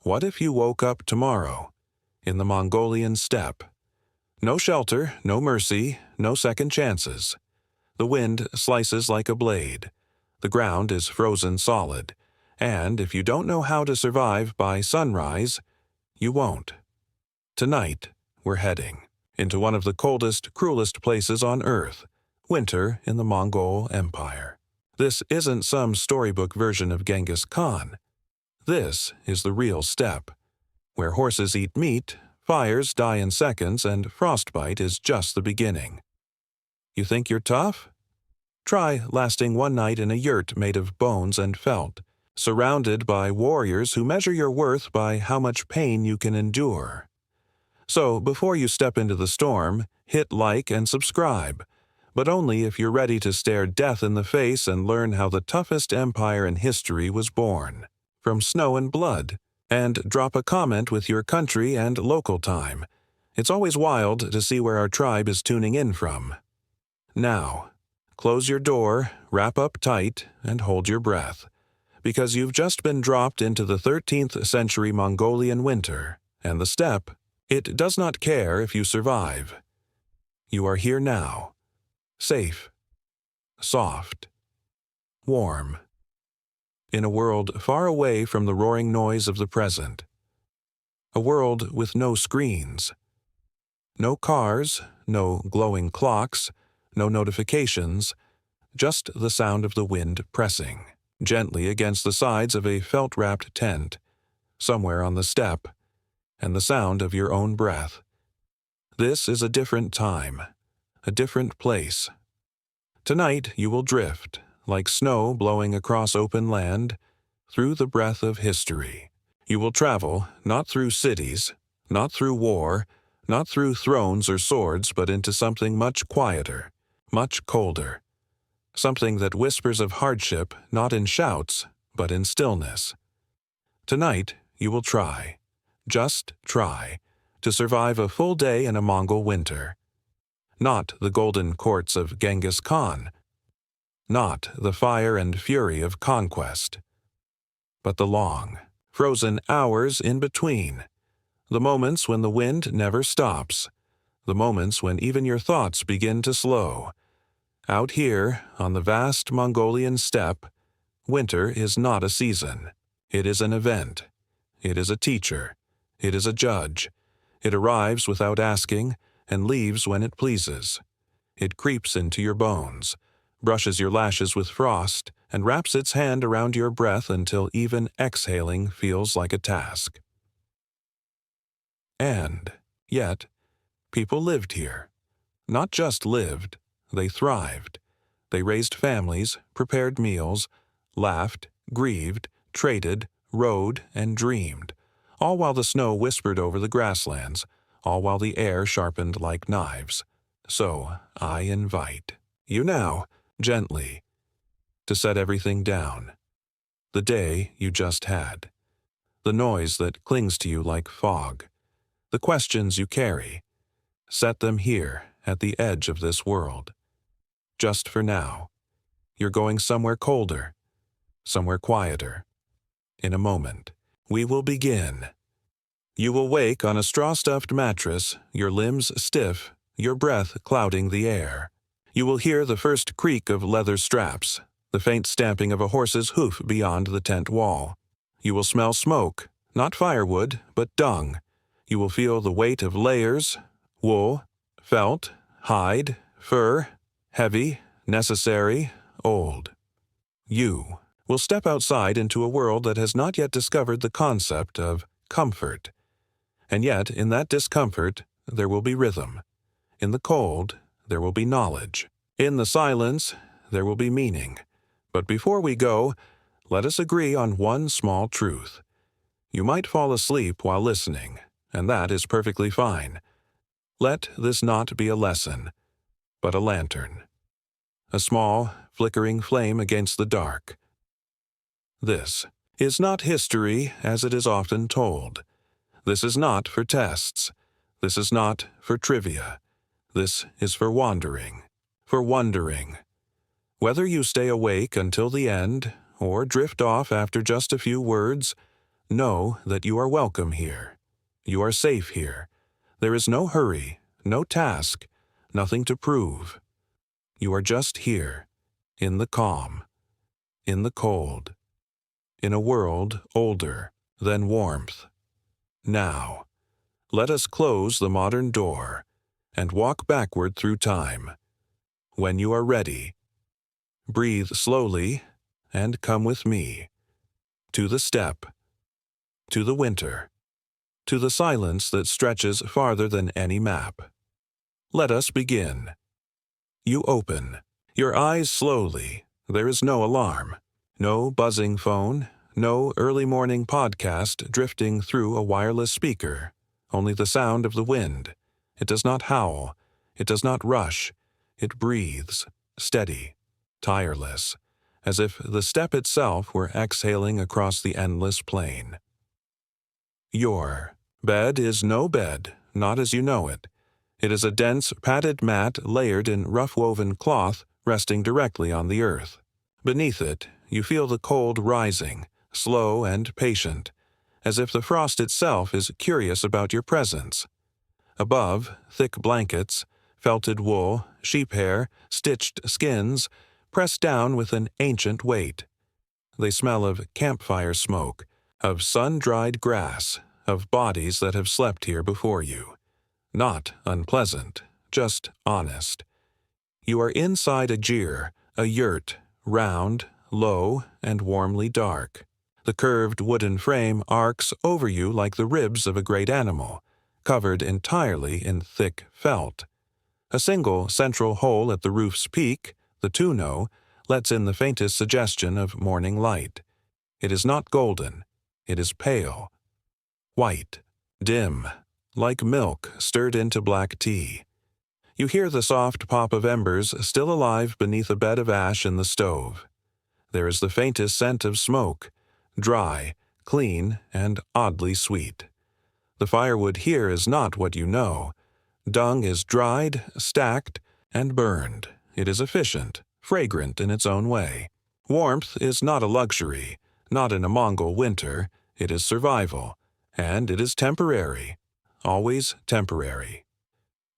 What if you woke up tomorrow in the Mongolian steppe? No shelter, no mercy, no second chances. The wind slices like a blade. The ground is frozen solid. And if you don't know how to survive by sunrise, you won't. Tonight, we're heading into one of the coldest, cruelest places on Earth, winter in the Mongol Empire. This isn't some storybook version of Genghis Khan. This is the real steppe, where horses eat meat, fires die in seconds, and frostbite is just the beginning. You think you're tough? Try lasting one night in a yurt made of bones and felt, surrounded by warriors who measure your worth by how much pain you can endure. So, before you step into the storm, hit like and subscribe, but only if you're ready to stare death in the face and learn how the toughest empire in history was born, from snow and blood. And drop a comment with your country and local time. It's always wild to see where our tribe is tuning in from. Now, close your door, wrap up tight, and hold your breath, because you've just been dropped into the 13th century Mongolian winter, and the steppe, it does not care if you survive. You are here now, safe, soft, warm, in a world far away from the roaring noise of the present. A world with no screens, no cars, no glowing clocks, no notifications, just the sound of the wind pressing gently against the sides of a felt-wrapped tent, somewhere on the steppe, and the sound of your own breath. This is a different time, a different place. Tonight you will drift, like snow blowing across open land, through the breath of history. You will travel, not through cities, not through war, not through thrones or swords, but into something much quieter, much colder. Something that whispers of hardship, not in shouts, but in stillness. Tonight you will try, just try, to survive a full day in a Mongol winter. Not the golden courts of Genghis Khan, not the fire and fury of conquest, but the long, frozen hours in between, the moments when the wind never stops, the moments when even your thoughts begin to slow. Out here, on the vast Mongolian steppe, winter is not a season. It is an event. It is a teacher. It is a judge. It arrives without asking and leaves when it pleases. It creeps into your bones, brushes your lashes with frost, and wraps its hand around your breath until even exhaling feels like a task. And, yet, people lived here. Not just lived, they thrived. They raised families, prepared meals, laughed, grieved, traded, rode, and dreamed, all while the snow whispered over the grasslands, all while the air sharpened like knives. So I invite you now, gently, to set everything down. The day you just had. The noise that clings to you like fog. The questions you carry. Set them here at the edge of this world. Just for now. You're going somewhere colder, somewhere quieter. In a moment, we will begin. You will wake on a straw-stuffed mattress, your limbs stiff, your breath clouding the air. You will hear the first creak of leather straps, the faint stamping of a horse's hoof beyond the tent wall. You will smell smoke, not firewood, but dung. You will feel the weight of layers, wool, felt, hide, fur, heavy, necessary, old. You will step outside into a world that has not yet discovered the concept of comfort. And yet, in that discomfort, there will be rhythm. In the cold, there will be knowledge. In the silence, there will be meaning. But before we go, let us agree on one small truth. You might fall asleep while listening, and that is perfectly fine. Let this not be a lesson, but a lantern. A small, flickering flame against the dark. This is not history as it is often told. This is not for tests. This is not for trivia. This is for wandering, for wondering. Whether you stay awake until the end, or drift off after just a few words, Know that you are welcome here. You are safe here. There is no hurry, no task, nothing to prove. You are just here, in the calm, in the cold, in a world older than warmth. Now, let us close the modern door and walk backward through time. When you are ready, breathe slowly and come with me to the steppe, to the winter, to the silence that stretches farther than any map. Let us begin. You open your eyes slowly. There is no alarm, no buzzing phone, no early morning podcast drifting through a wireless speaker, only the sound of the wind. It does not howl, it does not rush, it breathes, steady, tireless, as if the steppe itself were exhaling across the endless plain. Your bed is no bed, not as you know it. It is a dense, padded mat layered in rough-woven cloth resting directly on the earth. Beneath it, you feel the cold rising, slow and patient, as if the frost itself is curious about your presence. Above, thick blankets, felted wool, sheep hair, stitched skins, pressed down with an ancient weight. They smell of campfire smoke, of sun-dried grass, of bodies that have slept here before you. Not unpleasant, just honest. You are inside a jeer, a yurt, round, low, and warmly dark. The curved wooden frame arcs over you like the ribs of a great animal, covered entirely in thick felt. A single central hole at the roof's peak, the tonneau, lets in the faintest suggestion of morning light. It is not golden, it is pale, white, dim, like milk stirred into black tea. You hear the soft pop of embers still alive beneath a bed of ash in the stove. There is the faintest scent of smoke, dry, clean, and oddly sweet. The firewood here is not what you know. Dung is dried, stacked, and burned. It is efficient, fragrant in its own way. Warmth is not a luxury, not in a Mongol winter. It is survival, and it is temporary, always temporary.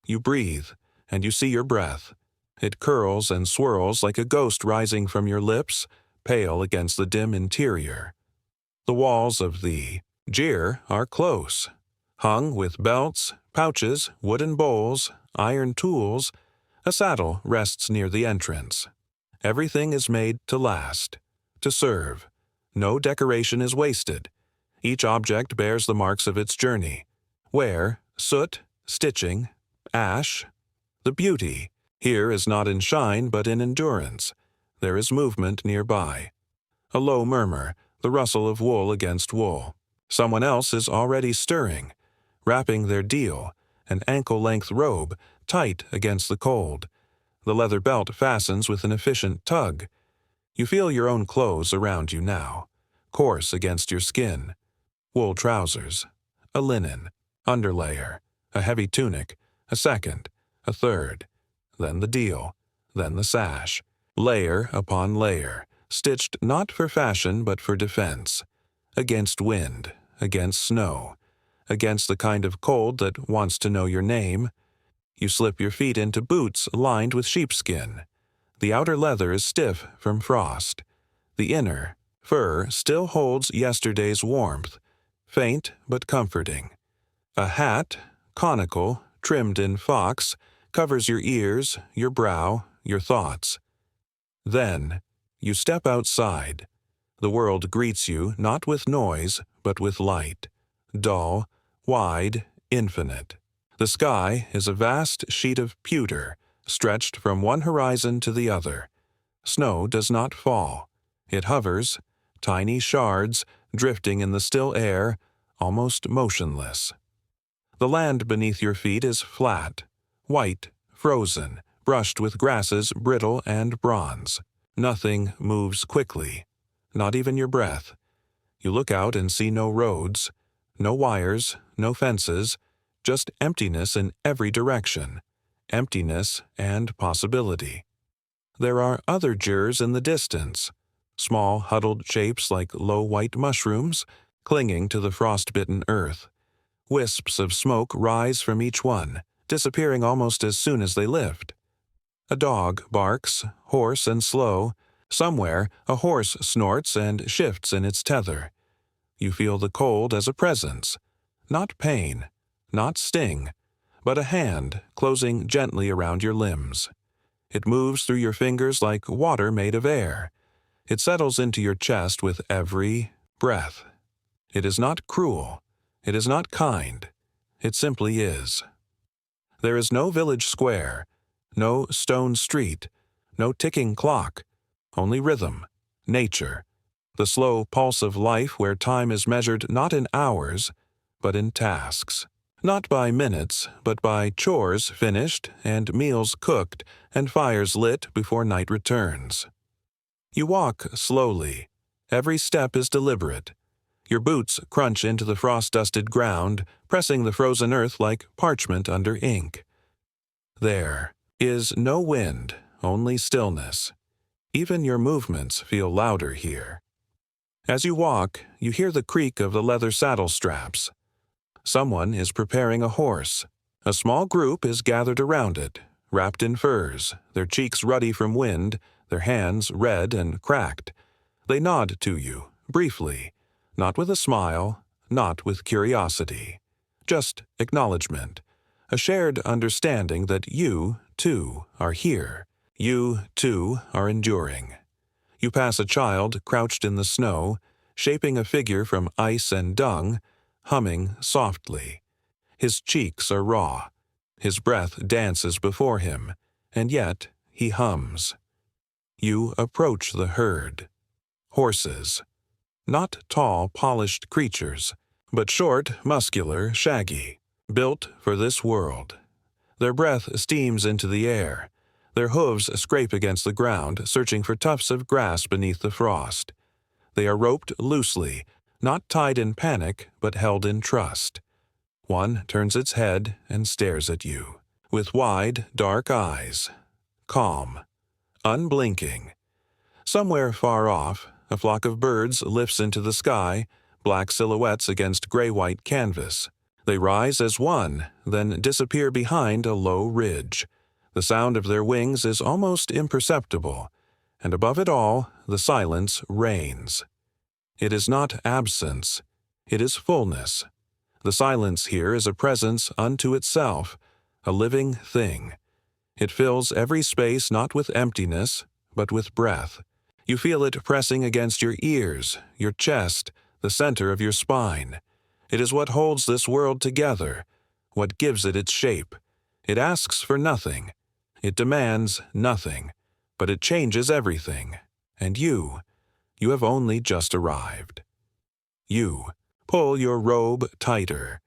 You breathe, and you see your breath. It curls and swirls like a ghost rising from your lips, pale against the dim interior. The walls of the jeer are close, hung with belts, pouches, wooden bowls, iron tools. A saddle rests near the entrance. Everything is made to last, to serve. No decoration is wasted. Each object bears the marks of its journey. Wear, soot, stitching, ash. The beauty here is not in shine but in endurance. There is movement nearby. A low murmur, the rustle of wool against wool. Someone else is already stirring, wrapping their deal, an ankle-length robe, tight against the cold. The leather belt fastens with an efficient tug. You feel your own clothes around you now, coarse against your skin. Wool trousers, a linen, underlayer, a heavy tunic, a second, a third, then the deal, then the sash, layer upon layer, stitched not for fashion but for defense, against wind, against snow, against the kind of cold that wants to know your name. You slip your feet into boots lined with sheepskin. The outer leather is stiff from frost. The inner, fur, still holds yesterday's warmth, faint but comforting. A hat, conical, trimmed in fox, covers your ears, your brow, your thoughts. Then, you step outside. The world greets you not with noise, but with light. Dull, wide, infinite. The sky is a vast sheet of pewter, stretched from one horizon to the other. Snow does not fall. It hovers, tiny shards, drifting in the still air, almost motionless. The land beneath your feet is flat, white, frozen, brushed with grasses brittle and bronze. Nothing moves quickly, not even your breath. You look out and see no roads, no wires, no fences, just emptiness in every direction, emptiness and possibility. There are other jers in the distance, small huddled shapes like low white mushrooms, clinging to the frost-bitten earth. Wisps of smoke rise from each one, disappearing almost as soon as they lift. A dog barks, hoarse and slow. Somewhere, a horse snorts and shifts in its tether. You feel the cold as a presence, not pain, not sting, but a hand closing gently around your limbs. It moves through your fingers like water made of air. It settles into your chest with every breath. It is not cruel. It is not kind. It simply is. There is no village square, no stone street, no ticking clock, only rhythm, nature, the slow pulse of life where time is measured not in hours, but in tasks. Not by minutes, but by chores finished and meals cooked and fires lit before night returns. You walk slowly. Every step is deliberate. Your boots crunch into the frost-dusted ground, pressing the frozen earth like parchment under ink. There is no wind, only stillness. Even your movements feel louder here. As you walk, you hear the creak of the leather saddle straps. Someone is preparing a horse. A small group is gathered around it, wrapped in furs, their cheeks ruddy from wind, their hands red and cracked. They nod to you, briefly, not with a smile, not with curiosity. Just acknowledgement, a shared understanding that you, too, are here. You, too, are enduring. You pass a child crouched in the snow, shaping a figure from ice and dung, humming softly. His cheeks are raw. His breath dances before him, and yet he hums. You approach the herd. Horses. Not tall, polished creatures, but short, muscular, shaggy, built for this world. Their breath steams into the air. Their hooves scrape against the ground, searching for tufts of grass beneath the frost. They are roped loosely, not tied in panic, but held in trust. One turns its head and stares at you, with wide, dark eyes, calm, unblinking. Somewhere far off, a flock of birds lifts into the sky, black silhouettes against gray-white canvas. They rise as one, then disappear behind a low ridge. The sound of their wings is almost imperceptible, and above it all, the silence reigns. It is not absence, it is fullness. The silence here is a presence unto itself, a living thing. It fills every space not with emptiness, but with breath. You feel it pressing against your ears, your chest, the center of your spine. It is what holds this world together, what gives it its shape. It asks for nothing. It demands nothing, but it changes everything. And you have only just arrived. You pull your robe tighter.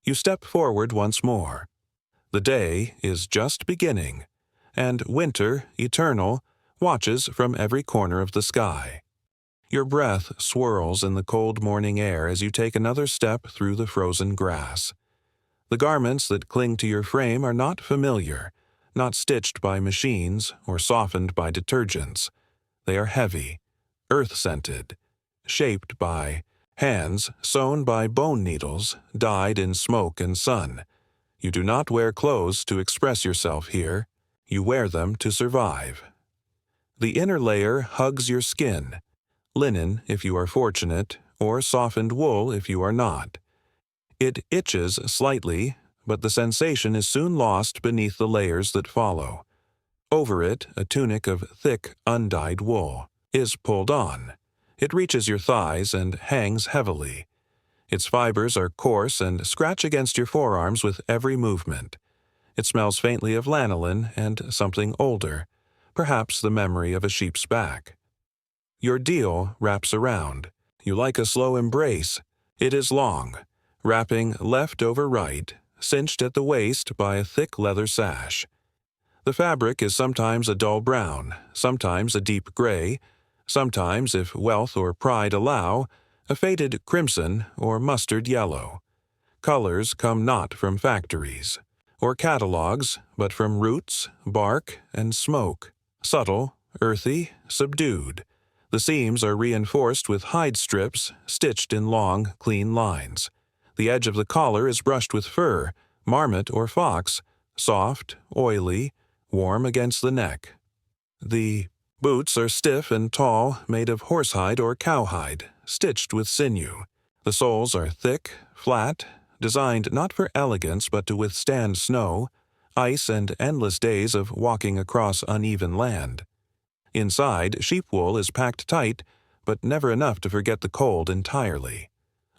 You step forward once more. The day is just beginning, and winter, eternal, watches from every corner of the sky. Your breath swirls in the cold morning air as you take another step through the frozen grass. The garments that cling to your frame are not familiar, not stitched by machines or softened by detergents. They are heavy, earth-scented, shaped by hands sewn by bone needles, dyed in smoke and sun. You do not wear clothes to express yourself here. You wear them to survive. The inner layer hugs your skin, linen if you are fortunate, or softened wool if you are not. It itches slightly, but the sensation is soon lost beneath the layers that follow. Over it, a tunic of thick, undyed wool is pulled on. It reaches your thighs and hangs heavily. Its fibers are coarse and scratch against your forearms with every movement. It smells faintly of lanolin and something older, perhaps the memory of a sheep's back. Your deal wraps around. You like a slow embrace. It is long, wrapping left over right, cinched at the waist by a thick leather sash. The fabric is sometimes a dull brown, sometimes a deep gray, sometimes, if wealth or pride allow, a faded crimson or mustard yellow. Colors come not from factories or catalogs, but from roots, bark, and smoke, subtle, earthy, subdued. The seams are reinforced with hide strips stitched in long, clean lines. The edge of the collar is brushed with fur, marmot or fox, soft, oily, warm against the neck. The boots are stiff and tall, made of horsehide or cowhide, stitched with sinew. The soles are thick, flat, designed not for elegance but to withstand snow, ice, and endless days of walking across uneven land. Inside, sheep wool is packed tight, but never enough to forget the cold entirely.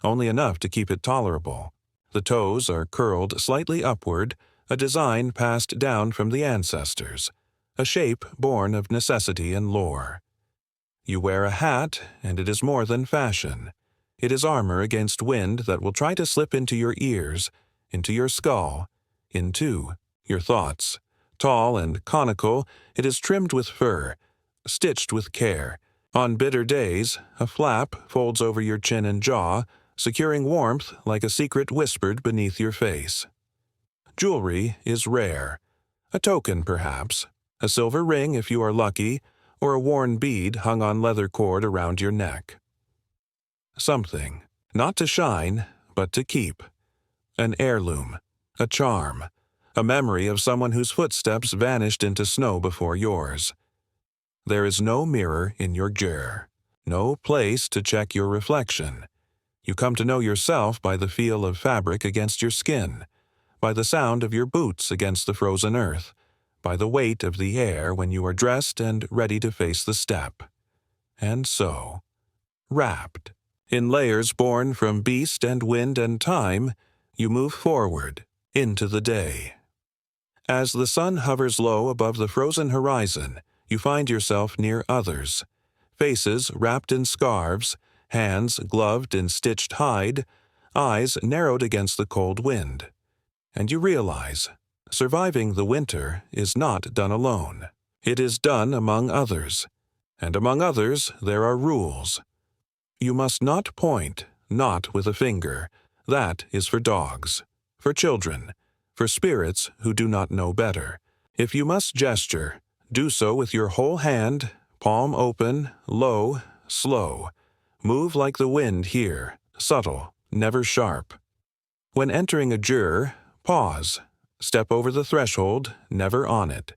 Only enough to keep it tolerable. The toes are curled slightly upward, a design passed down from the ancestors, a shape born of necessity and lore. You wear a hat, and it is more than fashion. It is armor against wind that will try to slip into your ears, into your skull, into your thoughts. Tall and conical, it is trimmed with fur, stitched with care. On bitter days, a flap folds over your chin and jaw, securing warmth like a secret whispered beneath your face. Jewelry is rare. A token, perhaps. A silver ring if you are lucky, or a worn bead hung on leather cord around your neck. Something, not to shine, but to keep. An heirloom, a charm, a memory of someone whose footsteps vanished into snow before yours. There is no mirror in your gear, no place to check your reflection. You come to know yourself by the feel of fabric against your skin, by the sound of your boots against the frozen earth, by the weight of the air when you are dressed and ready to face the step. And so, wrapped, in layers born from beast and wind and time, you move forward into the day. As the sun hovers low above the frozen horizon, you find yourself near others, faces wrapped in scarves, hands gloved in stitched hide, eyes narrowed against the cold wind. And you realize, surviving the winter is not done alone. It is done among others, and among others there are rules. You must not point, not with a finger. That is for dogs, for children, for spirits who do not know better. If you must gesture, do so with your whole hand, palm open, low, slow. Move like the wind here, subtle, never sharp. When entering a jur, pause. Step over the threshold, never on it.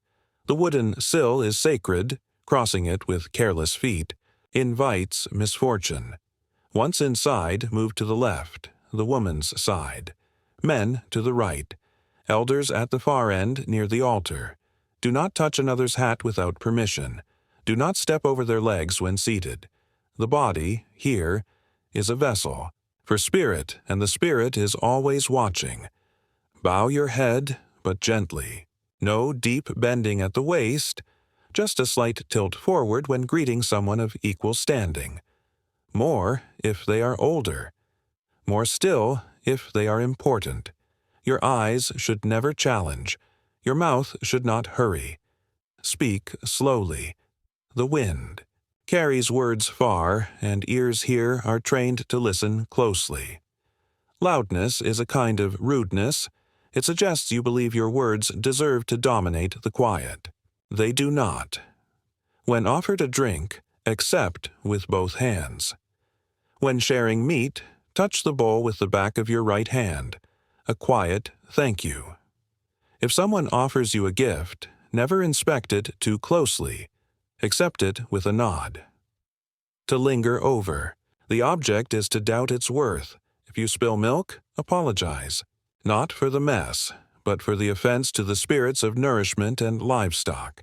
The wooden sill is sacred. Crossing it with careless feet invites misfortune. Once inside, move to the left, the woman's side. Men to the right. Elders at the far end near the altar. Do not touch another's hat without permission. Do not step over their legs when seated. The body, here, is a vessel for spirit, and the spirit is always watching. Bow your head, but gently. No deep bending at the waist, just a slight tilt forward when greeting someone of equal standing. More if they are older. More still if they are important. Your eyes should never challenge. Your mouth should not hurry. Speak slowly. The wind carries words far, and ears here are trained to listen closely. Loudness is a kind of rudeness. It suggests you believe your words deserve to dominate the quiet. They do not. When offered a drink, accept with both hands. When sharing meat, touch the bowl with the back of your right hand. A quiet thank you. If someone offers you a gift, never inspect it too closely. Accept it with a nod. To linger over. The object is to doubt its worth. If you spill milk, apologize. Not for the mess, but for the offense to the spirits of nourishment and livestock.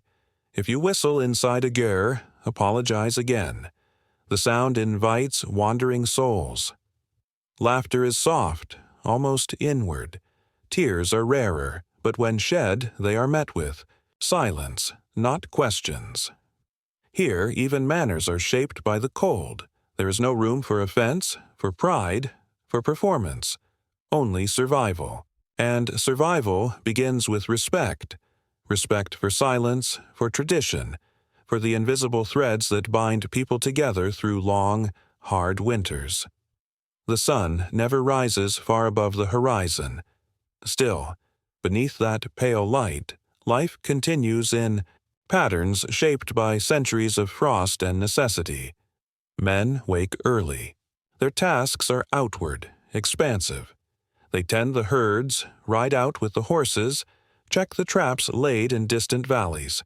If you whistle inside a ger, apologize again. The sound invites wandering souls. Laughter is soft, almost inward. Tears are rarer, but when shed, they are met with silence, not questions. Here, even manners are shaped by the cold. There is no room for offense, for pride, for performance. Only survival. And survival begins with respect. Respect for silence, for tradition, for the invisible threads that bind people together through long, hard winters. The sun never rises far above the horizon. Still, beneath that pale light, life continues in patterns shaped by centuries of frost and necessity. Men wake early. Their tasks are outward, expansive. They tend the herds, ride out with the horses, check the traps laid in distant valleys.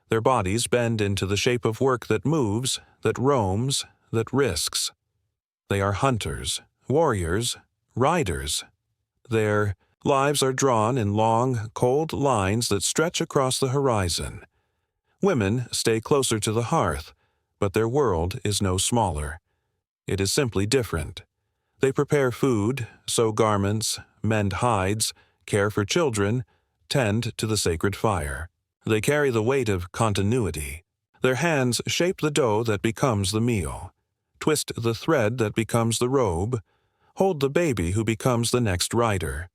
Their bodies bend into the shape of work that moves, that roams, that risks. They are hunters, warriors, riders. Their lives are drawn in long, cold lines that stretch across the horizon. Women stay closer to the hearth, but their world is no smaller. It is simply different. They prepare food, sew garments, mend hides, care for children, tend to the sacred fire. They carry the weight of continuity. Their hands shape the dough that becomes the meal, twist the thread that becomes the robe, hold the baby who becomes the next rider.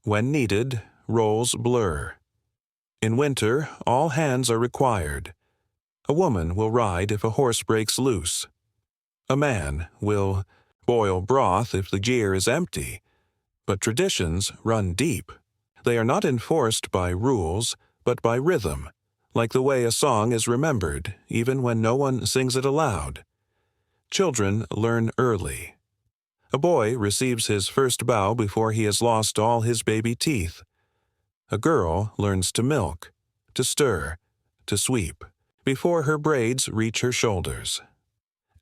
When needed, roles blur. In winter, all hands are required. A woman will ride if a horse breaks loose. A man will boil broth if the gyre is empty. But traditions run deep. They are not enforced by rules, but by rhythm, like the way a song is remembered, even when no one sings it aloud. Children learn early. A boy receives his first bow before he has lost all his baby teeth. A girl learns to milk, to stir, to sweep, before her braids reach her shoulders.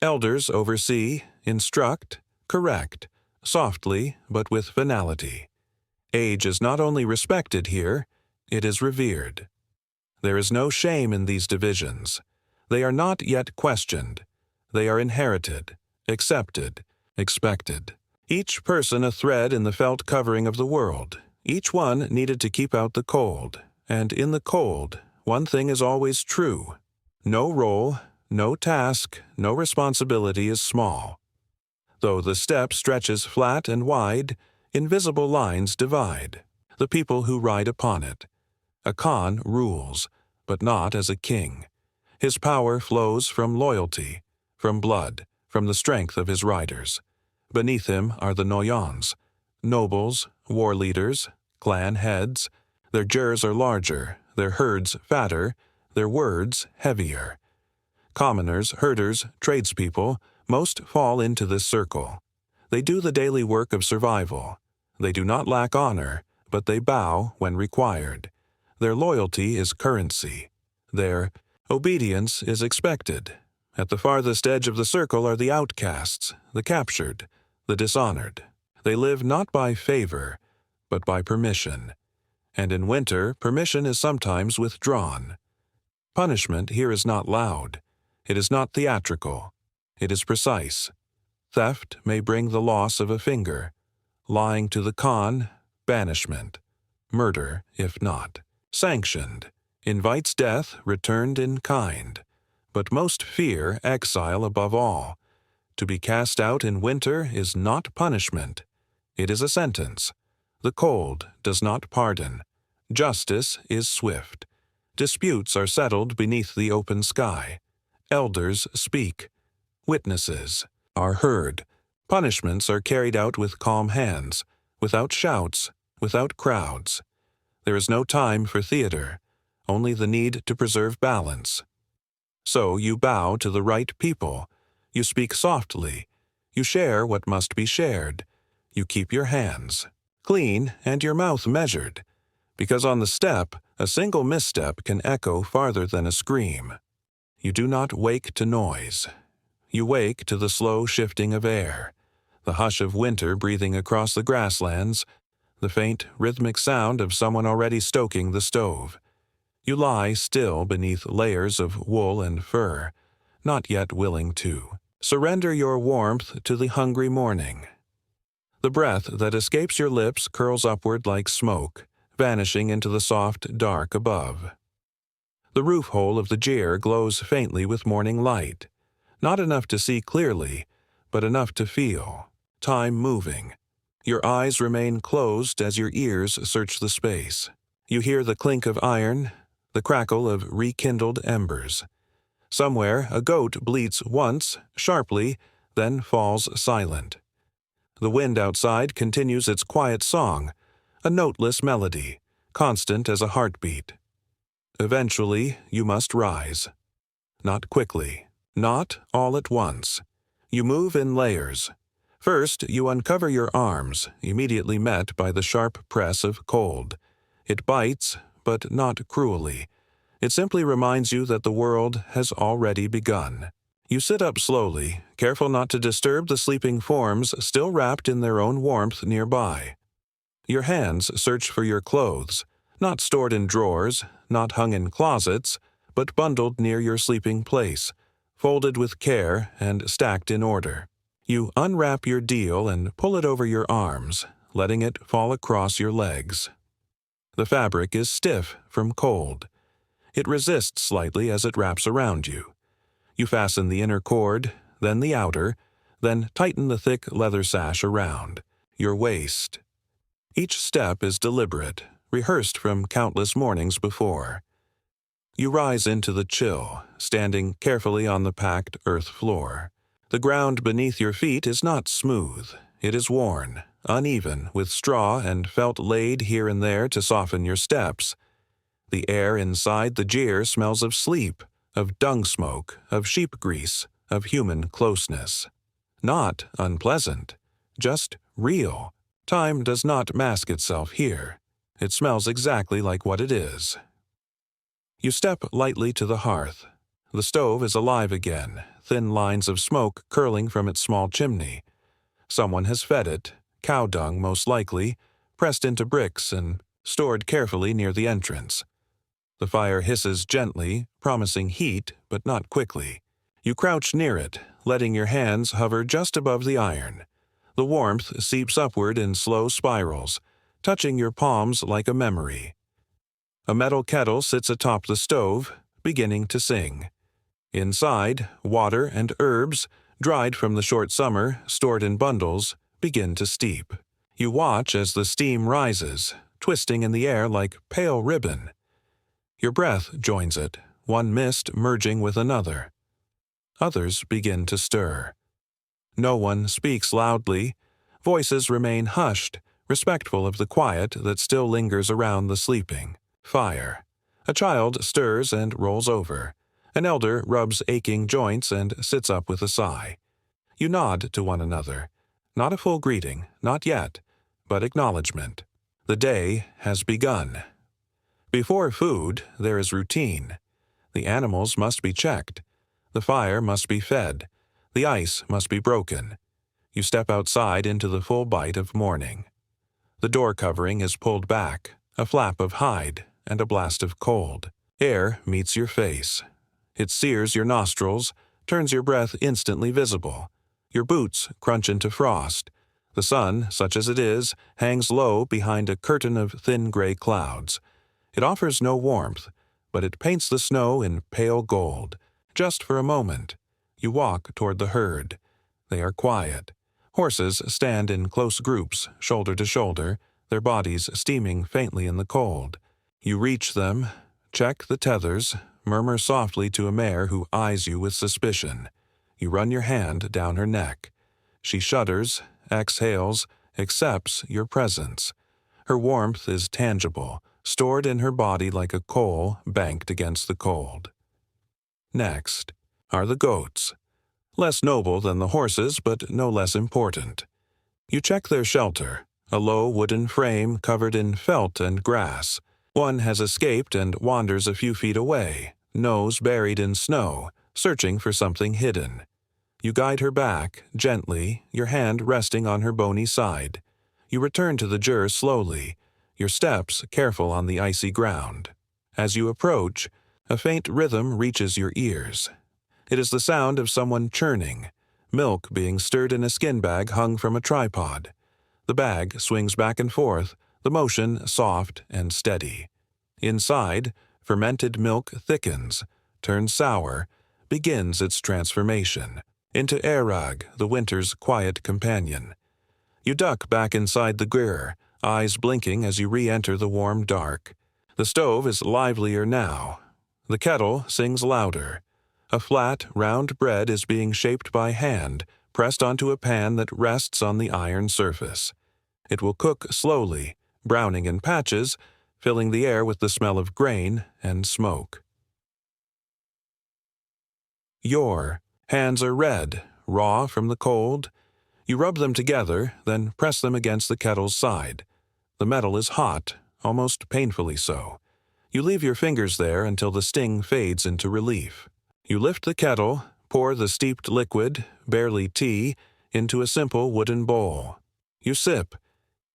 Elders oversee, instruct, correct, softly but with finality. Age is not only respected here, it is revered. There is no shame in these divisions. They are not yet questioned. They are inherited, accepted, expected. Each person a thread in the felt covering of the world. Each one needed to keep out the cold. And in the cold, one thing is always true. No role, no task, no responsibility is small. Though the steppe stretches flat and wide, invisible lines divide the people who ride upon it. A Khan rules, but not as a king. His power flows from loyalty, from blood, from the strength of his riders. Beneath him are the noyons, nobles, war leaders, clan heads. Their jurs are larger, their herds fatter, their words heavier. Commoners, herders, tradespeople, most fall into this circle. They do the daily work of survival. They do not lack honor, but they bow when required. Their loyalty is currency. Their obedience is expected. At the farthest edge of the circle are the outcasts, the captured, the dishonored. They live not by favor, but by permission. And in winter, permission is sometimes withdrawn. Punishment here is not loud. It is not theatrical. It is precise. Theft may bring the loss of a finger. Lying to the Khan, banishment. Murder, if not. Sanctioned. Invites death returned in kind. But most fear exile above all. To be cast out in winter is not punishment. It is a sentence. The cold does not pardon. Justice is swift. Disputes are settled beneath the open sky. Elders speak. Witnesses are heard. Punishments are carried out with calm hands, without shouts, without crowds. There is no time for theater, only the need to preserve balance. So you bow to the right people. You speak softly. You share what must be shared. You keep your hands clean and your mouth measured, because on the steppe, a single misstep can echo farther than a scream. You do not wake to noise. You wake to the slow shifting of air, the hush of winter breathing across the grasslands, the faint rhythmic sound of someone already stoking the stove. You lie still beneath layers of wool and fur, not yet willing to surrender your warmth to the hungry morning. The breath that escapes your lips curls upward like smoke, vanishing into the soft dark above. The roof hole of the gyre glows faintly with morning light, not enough to see clearly, but enough to feel. Time moving. Your eyes remain closed as your ears search the space. You hear the clink of iron, the crackle of rekindled embers. Somewhere a goat bleats once, sharply, then falls silent. The wind outside continues its quiet song, a noteless melody, constant as a heartbeat. Eventually, you must rise. Not quickly, not all at once. You move in layers. First, you uncover your arms, immediately met by the sharp press of cold. It bites, but not cruelly. It simply reminds you that the world has already begun. You sit up slowly, careful not to disturb the sleeping forms still wrapped in their own warmth nearby. Your hands search for your clothes, not stored in drawers, not hung in closets, but bundled near your sleeping place, folded with care and stacked in order. You unwrap your deal and pull it over your arms, letting it fall across your legs. The fabric is stiff from cold. It resists slightly as it wraps around you. You fasten the inner cord, then the outer, then tighten the thick leather sash around your waist. Each step is deliberate, rehearsed from countless mornings before. You rise into the chill, standing carefully on the packed earth floor. The ground beneath your feet is not smooth. It is worn, uneven, with straw and felt laid here and there to soften your steps. The air inside the jeer smells of sleep, of dung smoke, of sheep grease, of human closeness. Not unpleasant, just real. Time does not mask itself here. It smells exactly like what it is. You step lightly to the hearth. The stove is alive again, thin lines of smoke curling from its small chimney. Someone has fed it, cow dung most likely, pressed into bricks and stored carefully near the entrance. The fire hisses gently, promising heat, but not quickly. You crouch near it, letting your hands hover just above the iron. The warmth seeps upward in slow spirals, touching your palms like a memory. A metal kettle sits atop the stove, beginning to sing. Inside, water and herbs, dried from the short summer, stored in bundles, begin to steep. You watch as the steam rises, twisting in the air like pale ribbon. Your breath joins it, one mist merging with another. Others begin to stir. No one speaks loudly. Voices remain hushed, respectful of the quiet that still lingers around the sleeping. Fire. A child stirs and rolls over. An elder rubs aching joints and sits up with a sigh. You nod to one another. Not a full greeting, not yet, but acknowledgement. The day has begun. Before food, there is routine. The animals must be checked. The fire must be fed. The ice must be broken. You step outside into the full bite of morning. The door covering is pulled back, a flap of hide and a blast of cold. Air meets your face. It sears your nostrils, turns your breath instantly visible. Your boots crunch into frost. The sun, such as it is, hangs low behind a curtain of thin gray clouds. It offers no warmth, but it paints the snow in pale gold. Just for a moment, you walk toward the herd. They are quiet. Horses stand in close groups, shoulder to shoulder, their bodies steaming faintly in the cold. You reach them, check the tethers, murmur softly to a mare who eyes you with suspicion. You run your hand down her neck. She shudders, exhales, accepts your presence. Her warmth is tangible, stored in her body like a coal banked against the cold. Next are the goats. Less noble than the horses, but no less important. You check their shelter, a low wooden frame covered in felt and grass. One has escaped and wanders a few feet away, nose buried in snow, searching for something hidden. You guide her back, gently, your hand resting on her bony side. You return to the jur slowly, your steps careful on the icy ground. As you approach, a faint rhythm reaches your ears. It is the sound of someone churning, milk being stirred in a skin bag hung from a tripod. The bag swings back and forth, the motion soft and steady. Inside, fermented milk thickens, turns sour, begins its transformation into Erag, the winter's quiet companion. You duck back inside the gyr, eyes blinking as you re-enter the warm dark. The stove is livelier now. The kettle sings louder. A flat, round bread is being shaped by hand, pressed onto a pan that rests on the iron surface. It will cook slowly, browning in patches, filling the air with the smell of grain and smoke. Your hands are red, raw from the cold. You rub them together, then press them against the kettle's side. The metal is hot, almost painfully so. You leave your fingers there until the sting fades into relief. You lift the kettle, pour the steeped liquid, barely tea, into a simple wooden bowl. You sip.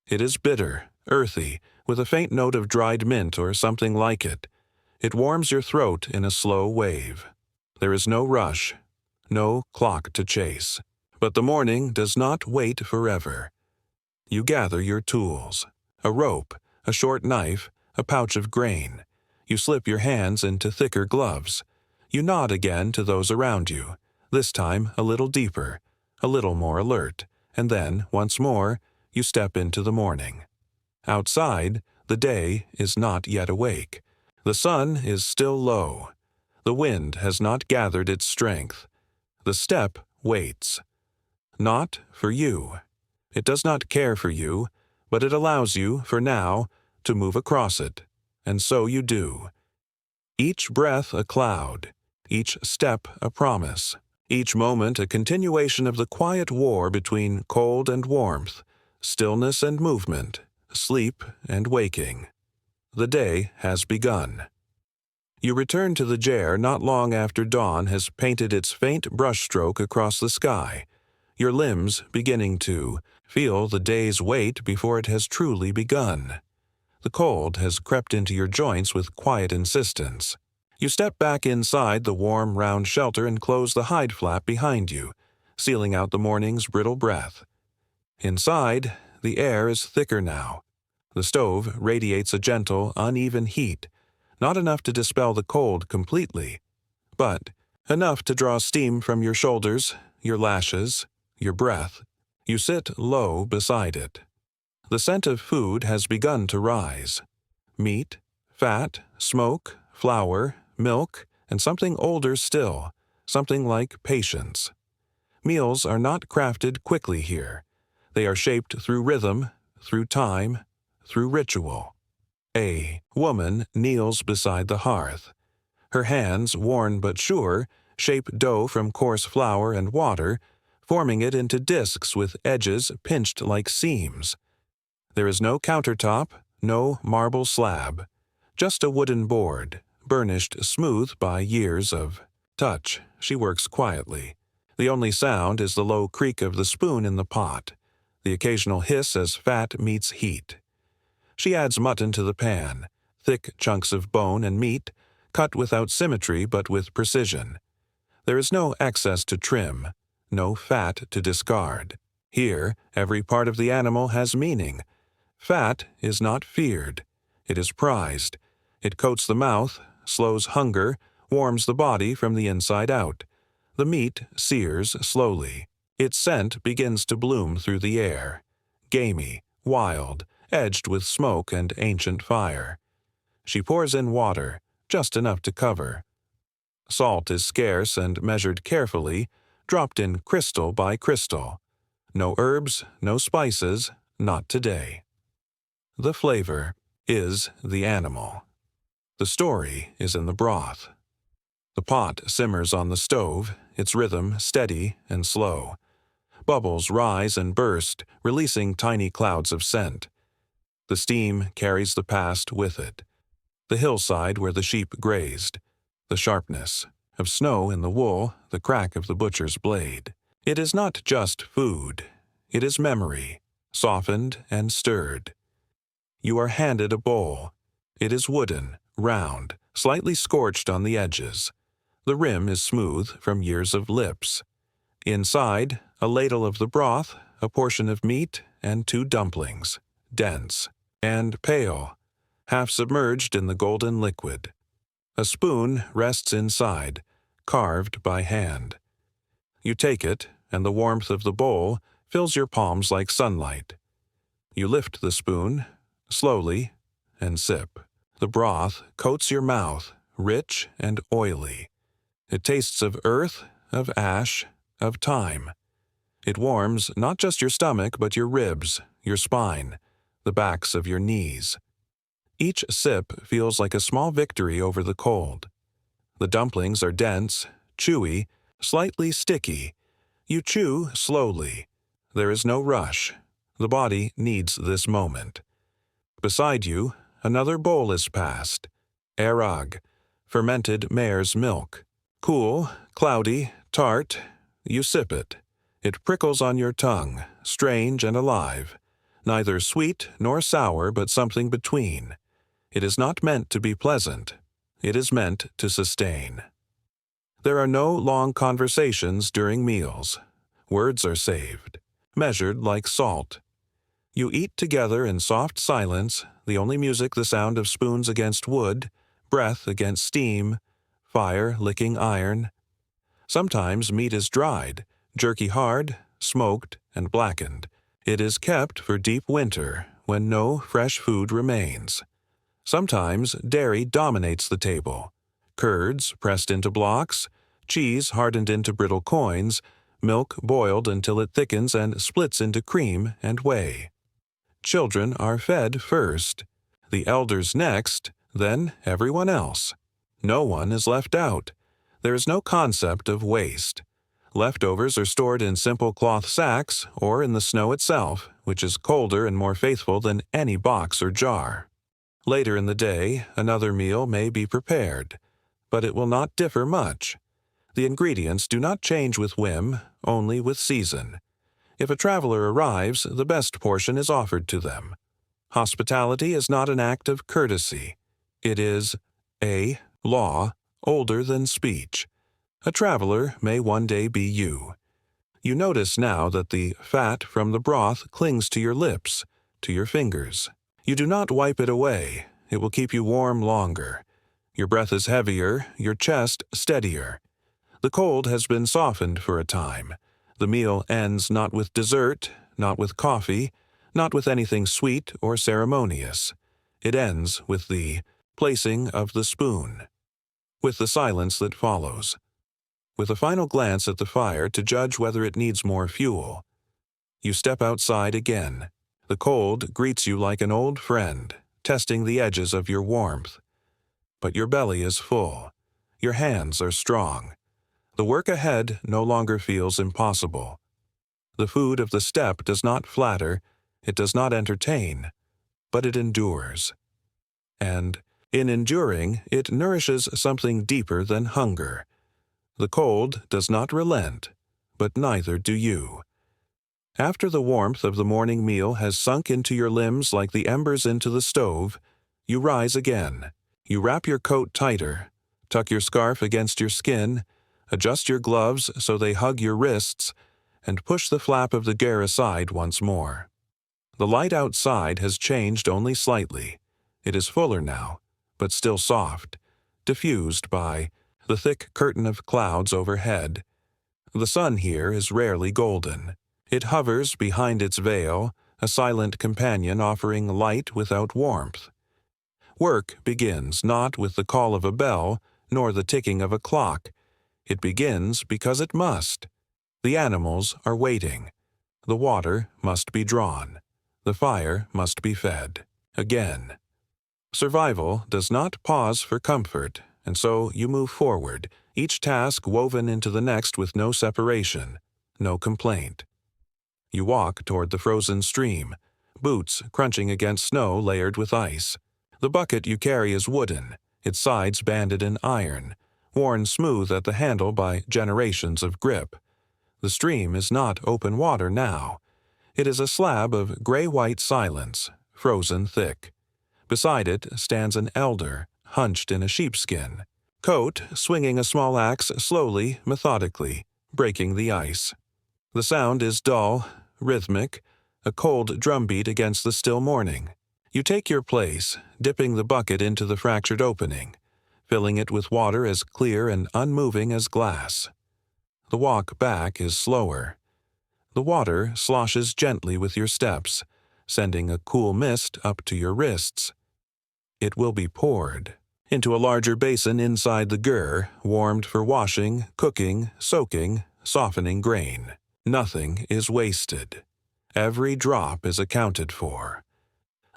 It is bitter, earthy, with a faint note of dried mint or something like it. It warms your throat in a slow wave. There is no rush, no clock to chase. But the morning does not wait forever. You gather your tools: a rope, a short knife, a pouch of grain. You slip your hands into thicker gloves. You nod again to those around you, this time a little deeper, a little more alert, and then, once more, you step into the morning. Outside, the day is not yet awake. The sun is still low. The wind has not gathered its strength. The steppe waits. Not for you. It does not care for you, but it allows you, for now, to move across it. And so you do. Each breath a cloud, each step a promise, each moment a continuation of the quiet war between cold and warmth, stillness and movement, sleep and waking. The day has begun. You return to the chair not long after dawn has painted its faint brushstroke across the sky, your limbs beginning to feel the day's weight before it has truly begun. The cold has crept into your joints with quiet insistence. You step back inside the warm, round shelter and close the hide flap behind you, sealing out the morning's brittle breath. Inside, the air is thicker now. The stove radiates a gentle, uneven heat, not enough to dispel the cold completely, but enough to draw steam from your shoulders, your lashes, your breath. You sit low beside it. The scent of food has begun to rise. Meat, fat, smoke, flour, milk, and something older still, something like patience. Meals are not crafted quickly here. They are shaped through rhythm, through time, through ritual. A woman kneels beside the hearth. Her hands, worn but sure, shape dough from coarse flour and water, forming it into discs with edges pinched like seams. There is no countertop, no marble slab, just a wooden board, burnished smooth by years of touch. She works quietly. The only sound is the low creak of the spoon in the pot, the occasional hiss as fat meets heat. She adds mutton to the pan, thick chunks of bone and meat, cut without symmetry but with precision. There is no excess to trim, no fat to discard. Here, every part of the animal has meaning. Fat is not feared. It is prized. It coats the mouth, slows hunger, warms the body from the inside out. The meat sears slowly. Its scent begins to bloom through the air, gamey, wild, edged with smoke and ancient fire. She pours in water, just enough to cover. Salt is scarce and measured carefully, dropped in crystal by crystal. No herbs, no spices, not today. The flavor is the animal. The story is in the broth. The pot simmers on the stove, its rhythm steady and slow. Bubbles rise and burst, releasing tiny clouds of scent. The steam carries the past with it. The hillside where the sheep grazed. The sharpness of snow in the wool, the crack of the butcher's blade. It is not just food. It is memory, softened and stirred. You are handed a bowl. It is wooden, round, slightly scorched on the edges. The rim is smooth from years of lips. Inside, a ladle of the broth, a portion of meat, and 2 dumplings, dense and pale, half submerged in the golden liquid. A spoon rests inside, carved by hand. You take it, and the warmth of the bowl fills your palms like sunlight. You lift the spoon, slowly, and sip. The broth coats your mouth, rich and oily. It tastes of earth, of ash, of time. It warms not just your stomach but your ribs, your spine, the backs of your knees. Each sip feels like a small victory over the cold. The dumplings are dense, chewy, slightly sticky. You chew slowly. There is no rush. The body needs this moment. Beside you, another bowl is passed. Erag, fermented mare's milk. Cool, cloudy, tart. You sip it. It prickles on your tongue, strange and alive. Neither sweet nor sour, but something between. It is not meant to be pleasant. It is meant to sustain. There are no long conversations during meals. Words are saved, measured like salt. You eat together in soft silence, the only music the sound of spoons against wood, breath against steam, fire licking iron. Sometimes meat is dried, jerky hard, smoked, and blackened. It is kept for deep winter, when no fresh food remains. Sometimes dairy dominates the table. Curds pressed into blocks, cheese hardened into brittle coins, milk boiled until it thickens and splits into cream and whey. Children are fed first, the elders next, then everyone else. No one is left out. There is no concept of waste. Leftovers are stored in simple cloth sacks or in the snow itself, which is colder and more faithful than any box or jar. Later in the day, another meal may be prepared, but it will not differ much. The ingredients do not change with whim, only with season. If a traveler arrives, the best portion is offered to them. Hospitality is not an act of courtesy. It is a law older than speech. A traveler may one day be you. You notice now that the fat from the broth clings to your lips, to your fingers. You do not wipe it away. It will keep you warm longer. Your breath is heavier, your chest steadier. The cold has been softened for a time. The meal ends not with dessert, not with coffee, not with anything sweet or ceremonious. It ends with the placing of the spoon, with the silence that follows, with a final glance at the fire to judge whether it needs more fuel. You step outside again. The cold greets you like an old friend, testing the edges of your warmth. But your belly is full. Your hands are strong. The work ahead no longer feels impossible. The food of the steppe does not flatter, it does not entertain, but it endures. And, in enduring, it nourishes something deeper than hunger. The cold does not relent, but neither do you. After the warmth of the morning meal has sunk into your limbs like the embers into the stove, you rise again. You wrap your coat tighter, tuck your scarf against your skin, adjust your gloves so they hug your wrists, and push the flap of the ger aside once more. The light outside has changed only slightly. It is fuller now, but still soft, diffused by the thick curtain of clouds overhead. The sun here is rarely golden. It hovers behind its veil, a silent companion offering light without warmth. Work begins not with the call of a bell, nor the ticking of a clock. It begins because it must. The animals are waiting. The water must be drawn. The fire must be fed. Again. Survival does not pause for comfort, and so you move forward, each task woven into the next with no separation, no complaint. You walk toward the frozen stream, boots crunching against snow layered with ice. The bucket you carry is wooden, its sides banded in iron, worn smooth at the handle by generations of grip. The stream is not open water now. It is a slab of gray-white silence, frozen thick. Beside it stands an elder, hunched in a sheepskin, coat swinging a small axe slowly, methodically, breaking the ice. The sound is dull, rhythmic, a cold drumbeat against the still morning. You take your place, dipping the bucket into the fractured opening, filling it with water as clear and unmoving as glass. The walk back is slower. The water sloshes gently with your steps, sending a cool mist up to your wrists. It will be poured into a larger basin inside the ger, warmed for washing, cooking, soaking, softening grain. Nothing is wasted. Every drop is accounted for.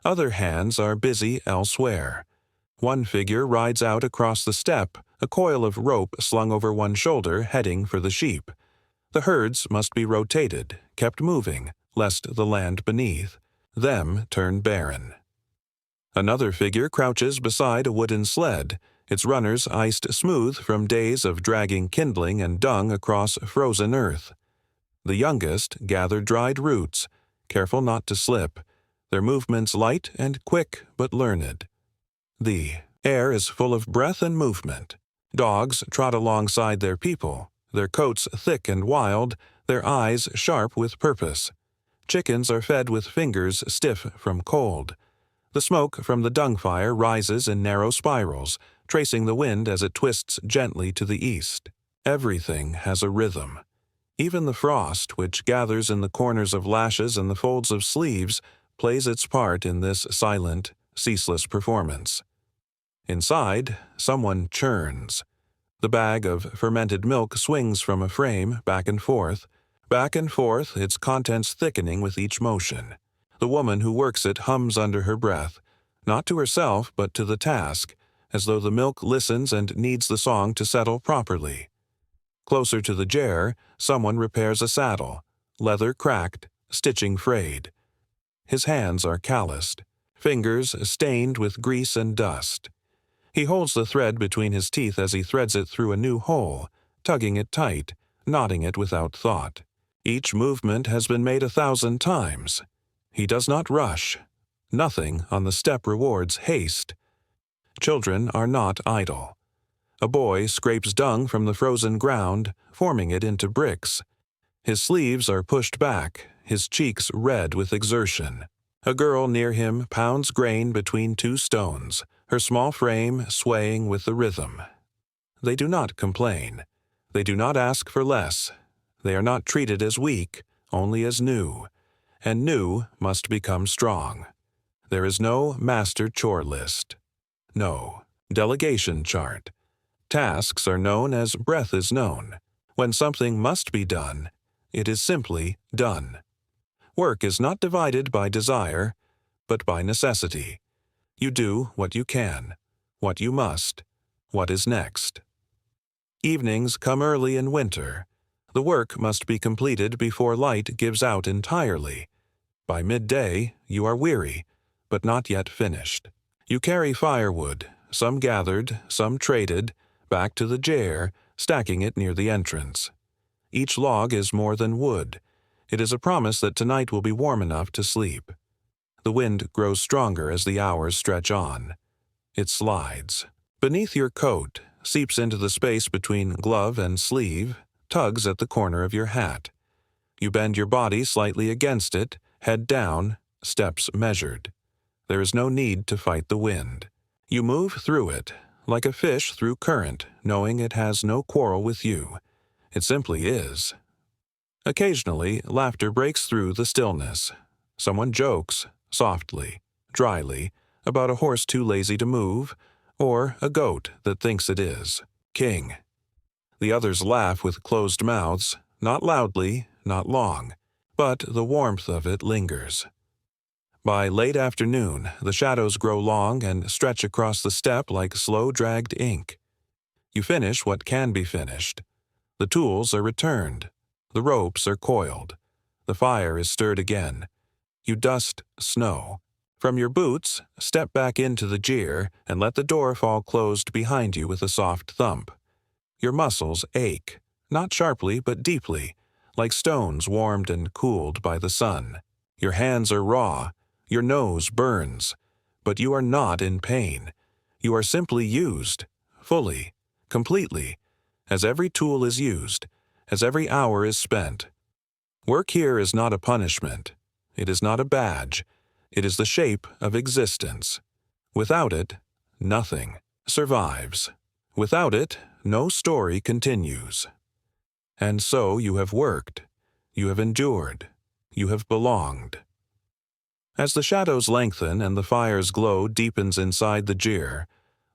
Other hands are busy elsewhere. One figure rides out across the steppe, a coil of rope slung over one shoulder heading for the sheep. The herds must be rotated, kept moving, lest the land beneath them turn barren. Another figure crouches beside a wooden sled, its runners iced smooth from days of dragging kindling and dung across frozen earth. The youngest gather dried roots, careful not to slip, their movements light and quick but learned. The air is full of breath and movement. Dogs trot alongside their people, their coats thick and wild, their eyes sharp with purpose. Chickens are fed with fingers stiff from cold. The smoke from the dung fire rises in narrow spirals, tracing the wind as it twists gently to the east. Everything has a rhythm. Even the frost, which gathers in the corners of lashes and the folds of sleeves, plays its part in this silent, ceaseless performance. Inside, someone churns. The bag of fermented milk swings from a frame, back and forth, its contents thickening with each motion. The woman who works it hums under her breath, not to herself but to the task, as though the milk listens and needs the song to settle properly. Closer to the jar, someone repairs a saddle, leather cracked, stitching frayed. His hands are calloused, fingers stained with grease and dust. He holds the thread between his teeth as he threads it through a new hole, tugging it tight, knotting it without thought. Each movement has been made 1,000 times. He does not rush. Nothing on the step rewards haste. Children are not idle. A boy scrapes dung from the frozen ground, forming it into bricks. His sleeves are pushed back, his cheeks red with exertion. A girl near him pounds grain between two stones, her small frame swaying with the rhythm. They do not complain. They do not ask for less. They are not treated as weak, only as new. And new must become strong. There is no master chore list. No delegation chart. Tasks are known as breath is known. When something must be done, it is simply done. Work is not divided by desire, but by necessity. You do what you can, what you must, what is next. Evenings come early in winter. The work must be completed before light gives out entirely. By midday, you are weary, but not yet finished. You carry firewood, some gathered, some traded, back to the jar, stacking it near the entrance. Each log is more than wood. It is a promise that tonight will be warm enough to sleep. The wind grows stronger as the hours stretch on. It slides. Beneath your coat, seeps into the space between glove and sleeve, tugs at the corner of your hat. You bend your body slightly against it, head down, steps measured. There is no need to fight the wind. You move through it, like a fish through current, knowing it has no quarrel with you. It simply is. Occasionally, laughter breaks through the stillness. Someone jokes, softly, dryly, about a horse too lazy to move, or a goat that thinks it is king. The others laugh with closed mouths, not loudly, not long, but the warmth of it lingers. By late afternoon, the shadows grow long and stretch across the steppe like slow-dragged ink. You finish what can be finished. The tools are returned. The ropes are coiled. The fire is stirred again. You dust snow. From your boots, step back into the jar and let the door fall closed behind you with a soft thump. Your muscles ache, not sharply but deeply, like stones warmed and cooled by the sun. Your hands are raw. Your nose burns. But you are not in pain. You are simply used, fully, completely, as every tool is used, as every hour is spent. Work here is not a punishment. It is not a badge. It is the shape of existence. Without it, nothing survives. Without it, no story continues. And so you have worked. You have endured. You have belonged. As the shadows lengthen and the fire's glow deepens inside the jar,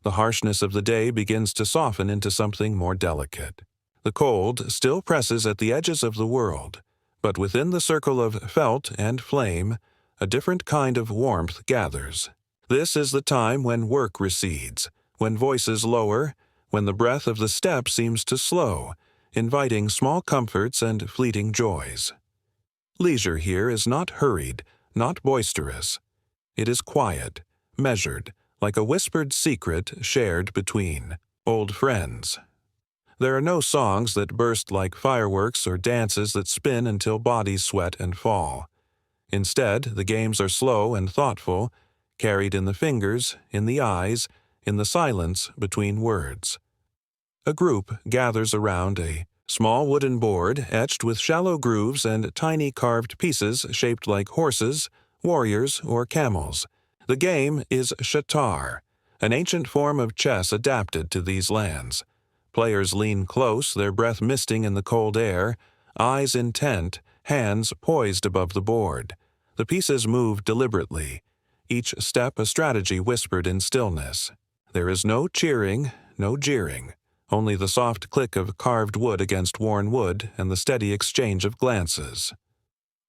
the harshness of the day begins to soften into something more delicate. The cold still presses at the edges of the world, but within the circle of felt and flame, a different kind of warmth gathers. This is the time when work recedes, when voices lower, when the breath of the steppe seems to slow, inviting small comforts and fleeting joys. Leisure here is not hurried, not boisterous. It is quiet, measured, like a whispered secret shared between old friends. There are no songs that burst like fireworks or dances that spin until bodies sweat and fall. Instead, the games are slow and thoughtful, carried in the fingers, in the eyes, in the silence between words. A group gathers around a small wooden board etched with shallow grooves and tiny carved pieces shaped like horses, warriors, or camels. The game is shitar, an ancient form of chess adapted to these lands. Players lean close, their breath misting in the cold air, eyes intent, hands poised above the board. The pieces move deliberately, each step a strategy whispered in stillness. There is no cheering, no jeering, only the soft click of carved wood against worn wood and the steady exchange of glances.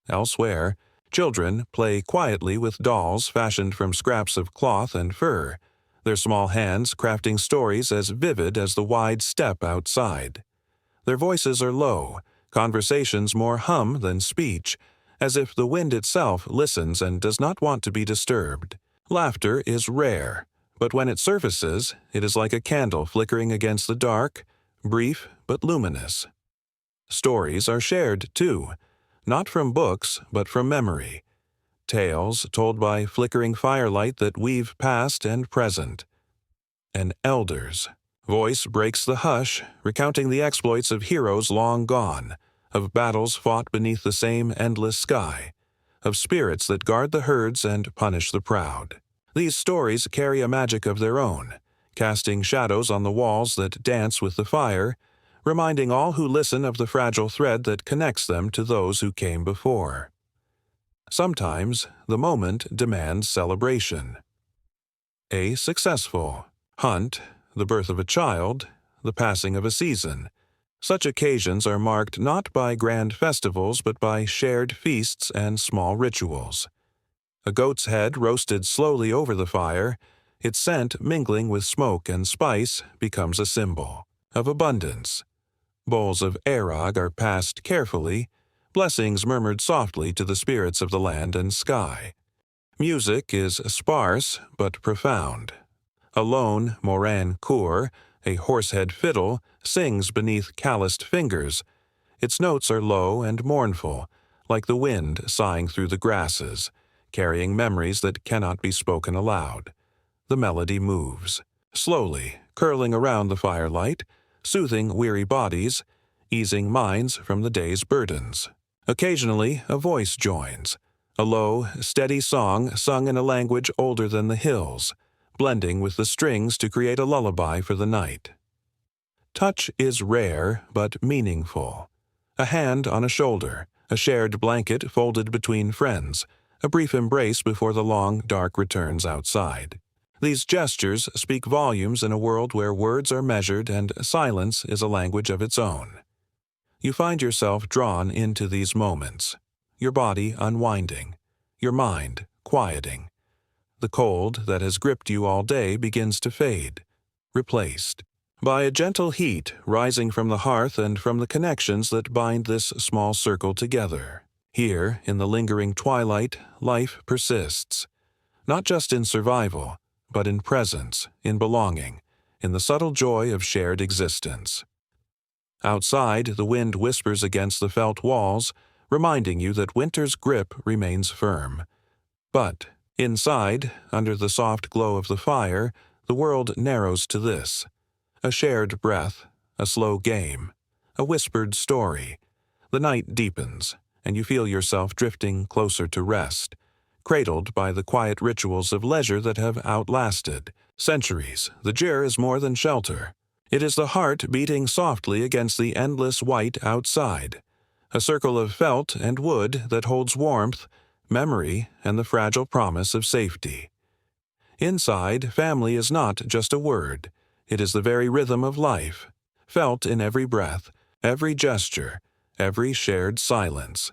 Elsewhere, children play quietly with dolls fashioned from scraps of cloth and fur, their small hands crafting stories as vivid as the wide steppe outside. Their voices are low, conversations more hum than speech, as if the wind itself listens and does not want to be disturbed. Laughter is rare, but when it surfaces, it is like a candle flickering against the dark, brief but luminous. Stories are shared, too, not from books, but from memory. Tales told by flickering firelight that weave past and present. An elder's voice breaks the hush, recounting the exploits of heroes long gone, of battles fought beneath the same endless sky, of spirits that guard the herds and punish the proud. These stories carry a magic of their own, casting shadows on the walls that dance with the fire, reminding all who listen of the fragile thread that connects them to those who came before. Sometimes the moment demands celebration. A successful hunt, the birth of a child, the passing of a season. Such occasions are marked not by grand festivals but by shared feasts and small rituals. A goat's head roasted slowly over the fire, its scent mingling with smoke and spice, becomes a symbol of abundance. Bowls of arag are passed carefully, blessings murmured softly to the spirits of the land and sky. Music is sparse but profound. A lone moran kur, a horsehead fiddle, sings beneath calloused fingers. Its notes are low and mournful, like the wind sighing through the grasses, carrying memories that cannot be spoken aloud. The melody moves, slowly, curling around the firelight, soothing weary bodies, easing minds from the day's burdens. Occasionally, a voice joins, a low, steady song sung in a language older than the hills, blending with the strings to create a lullaby for the night. Touch is rare but meaningful. A hand on a shoulder, a shared blanket folded between friends, a brief embrace before the long, dark returns outside. These gestures speak volumes in a world where words are measured and silence is a language of its own. You find yourself drawn into these moments, your body unwinding, your mind quieting. The cold that has gripped you all day begins to fade, replaced by a gentle heat rising from the hearth and from the connections that bind this small circle together. Here, in the lingering twilight, life persists, not just in survival, but in presence, in belonging, in the subtle joy of shared existence. Outside, the wind whispers against the felt walls, reminding you that winter's grip remains firm. But inside, under the soft glow of the fire, the world narrows to this: a shared breath, a slow game, a whispered story. The night deepens, and you feel yourself drifting closer to rest, cradled by the quiet rituals of leisure that have outlasted centuries. The gyr is more than shelter. It is the heart beating softly against the endless white outside, a circle of felt and wood that holds warmth, memory, and the fragile promise of safety. Inside, family is not just a word. It is the very rhythm of life, felt in every breath, every gesture, every shared silence.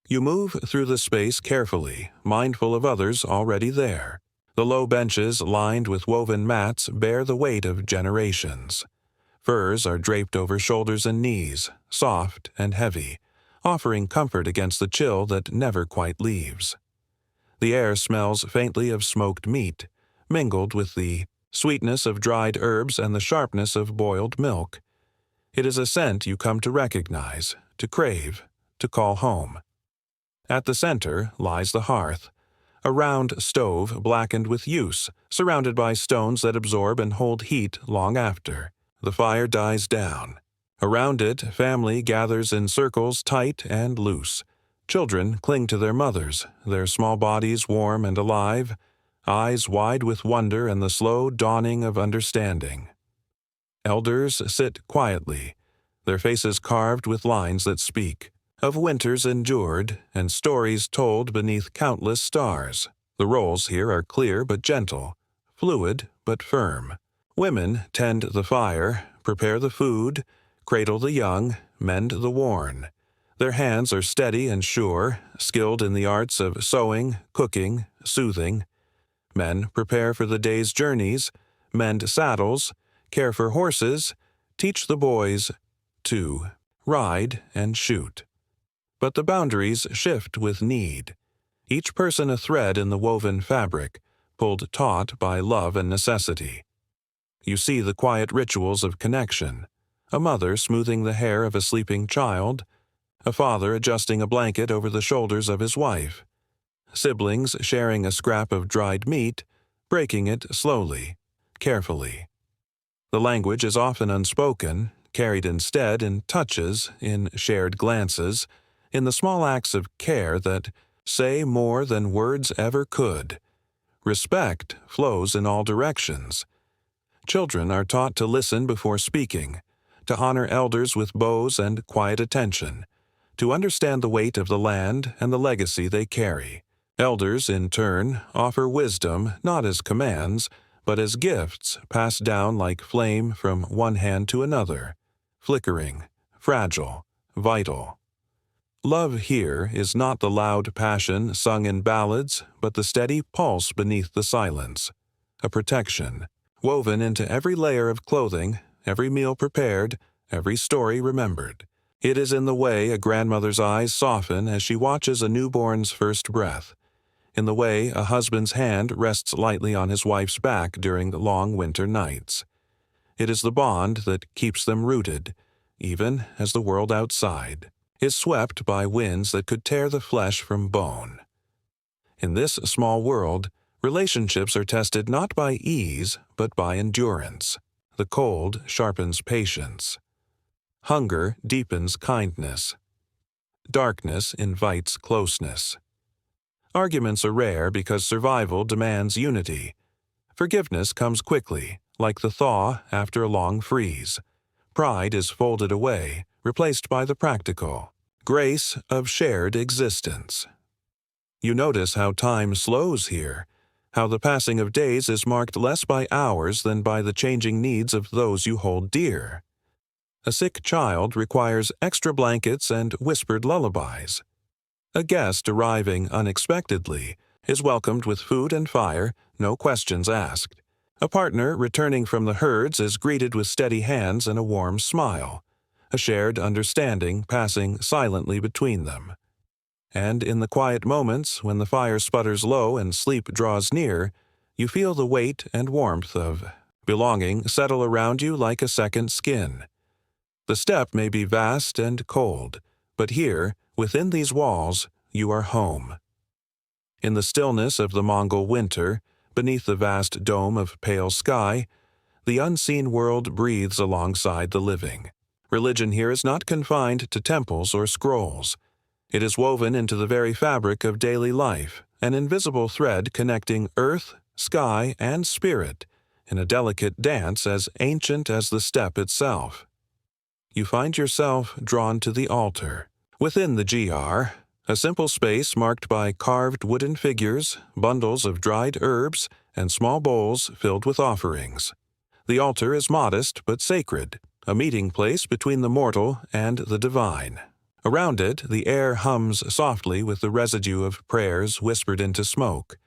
You move through the space carefully, mindful of others already there. The low benches lined with woven mats bear the weight of generations. Furs are draped over shoulders and knees, soft and heavy, offering comfort against the chill that never quite leaves. The air smells faintly of smoked meat, mingled with the sweetness of dried herbs and the sharpness of boiled milk. It is a scent you come to recognize, to crave, to call home. At the center lies the hearth, a round stove blackened with use, surrounded by stones that absorb and hold heat long after. The fire dies down. Around it, family gathers in circles tight and loose. Children cling to their mothers, their small bodies warm and alive, eyes wide with wonder and the slow dawning of understanding. Elders sit quietly, their faces carved with lines that speak of winters endured and stories told beneath countless stars. The roles here are clear but gentle, fluid but firm. Women tend the fire, prepare the food, cradle the young, mend the worn. Their hands are steady and sure, skilled in the arts of sewing, cooking, soothing. Men prepare for the day's journeys, mend saddles, care for horses, teach the boys to ride and shoot. But the boundaries shift with need. Each person a thread in the woven fabric, pulled taut by love and necessity. You see the quiet rituals of connection, a mother smoothing the hair of a sleeping child, a father adjusting a blanket over the shoulders of his wife, siblings sharing a scrap of dried meat, breaking it slowly, carefully. The language is often unspoken, carried instead in touches, in shared glances, in the small acts of care that say more than words ever could. Respect flows in all directions. Children are taught to listen before speaking, to honor elders with bows and quiet attention, to understand the weight of the land and the legacy they carry. Elders, in turn, offer wisdom not as commands, but as gifts passed down like flame from one hand to another, flickering, fragile, vital. Love here is not the loud passion sung in ballads, but the steady pulse beneath the silence, a protection, woven into every layer of clothing, every meal prepared, every story remembered. It is in the way a grandmother's eyes soften as she watches a newborn's first breath, in the way a husband's hand rests lightly on his wife's back during the long winter nights. It is the bond that keeps them rooted, even as the world outside is swept by winds that could tear the flesh from bone. In this small world, relationships are tested not by ease, but by endurance. The cold sharpens patience. Hunger deepens kindness. Darkness invites closeness. Arguments are rare because survival demands unity. Forgiveness comes quickly, like the thaw after a long freeze. Pride is folded away, replaced by the practical grace of shared existence. You notice how time slows here, how the passing of days is marked less by hours than by the changing needs of those you hold dear. A sick child requires extra blankets and whispered lullabies. A guest arriving unexpectedly is welcomed with food and fire, no questions asked. A partner returning from the herds is greeted with steady hands and a warm smile, a shared understanding passing silently between them. And in the quiet moments when the fire sputters low and sleep draws near, you feel the weight and warmth of belonging settle around you like a second skin. The steppe may be vast and cold, but here, within these walls, you are home. In the stillness of the Mongol winter, beneath the vast dome of pale sky, the unseen world breathes alongside the living. Religion here is not confined to temples or scrolls. It is woven into the very fabric of daily life, an invisible thread connecting earth, sky, and spirit in a delicate dance as ancient as the steppe itself. You find yourself drawn to the altar. Within the GR, a simple space marked by carved wooden figures, bundles of dried herbs, and small bowls filled with offerings. The altar is modest but sacred, a meeting place between the mortal and the divine. Around it, the air hums softly with the residue of prayers whispered into smoke,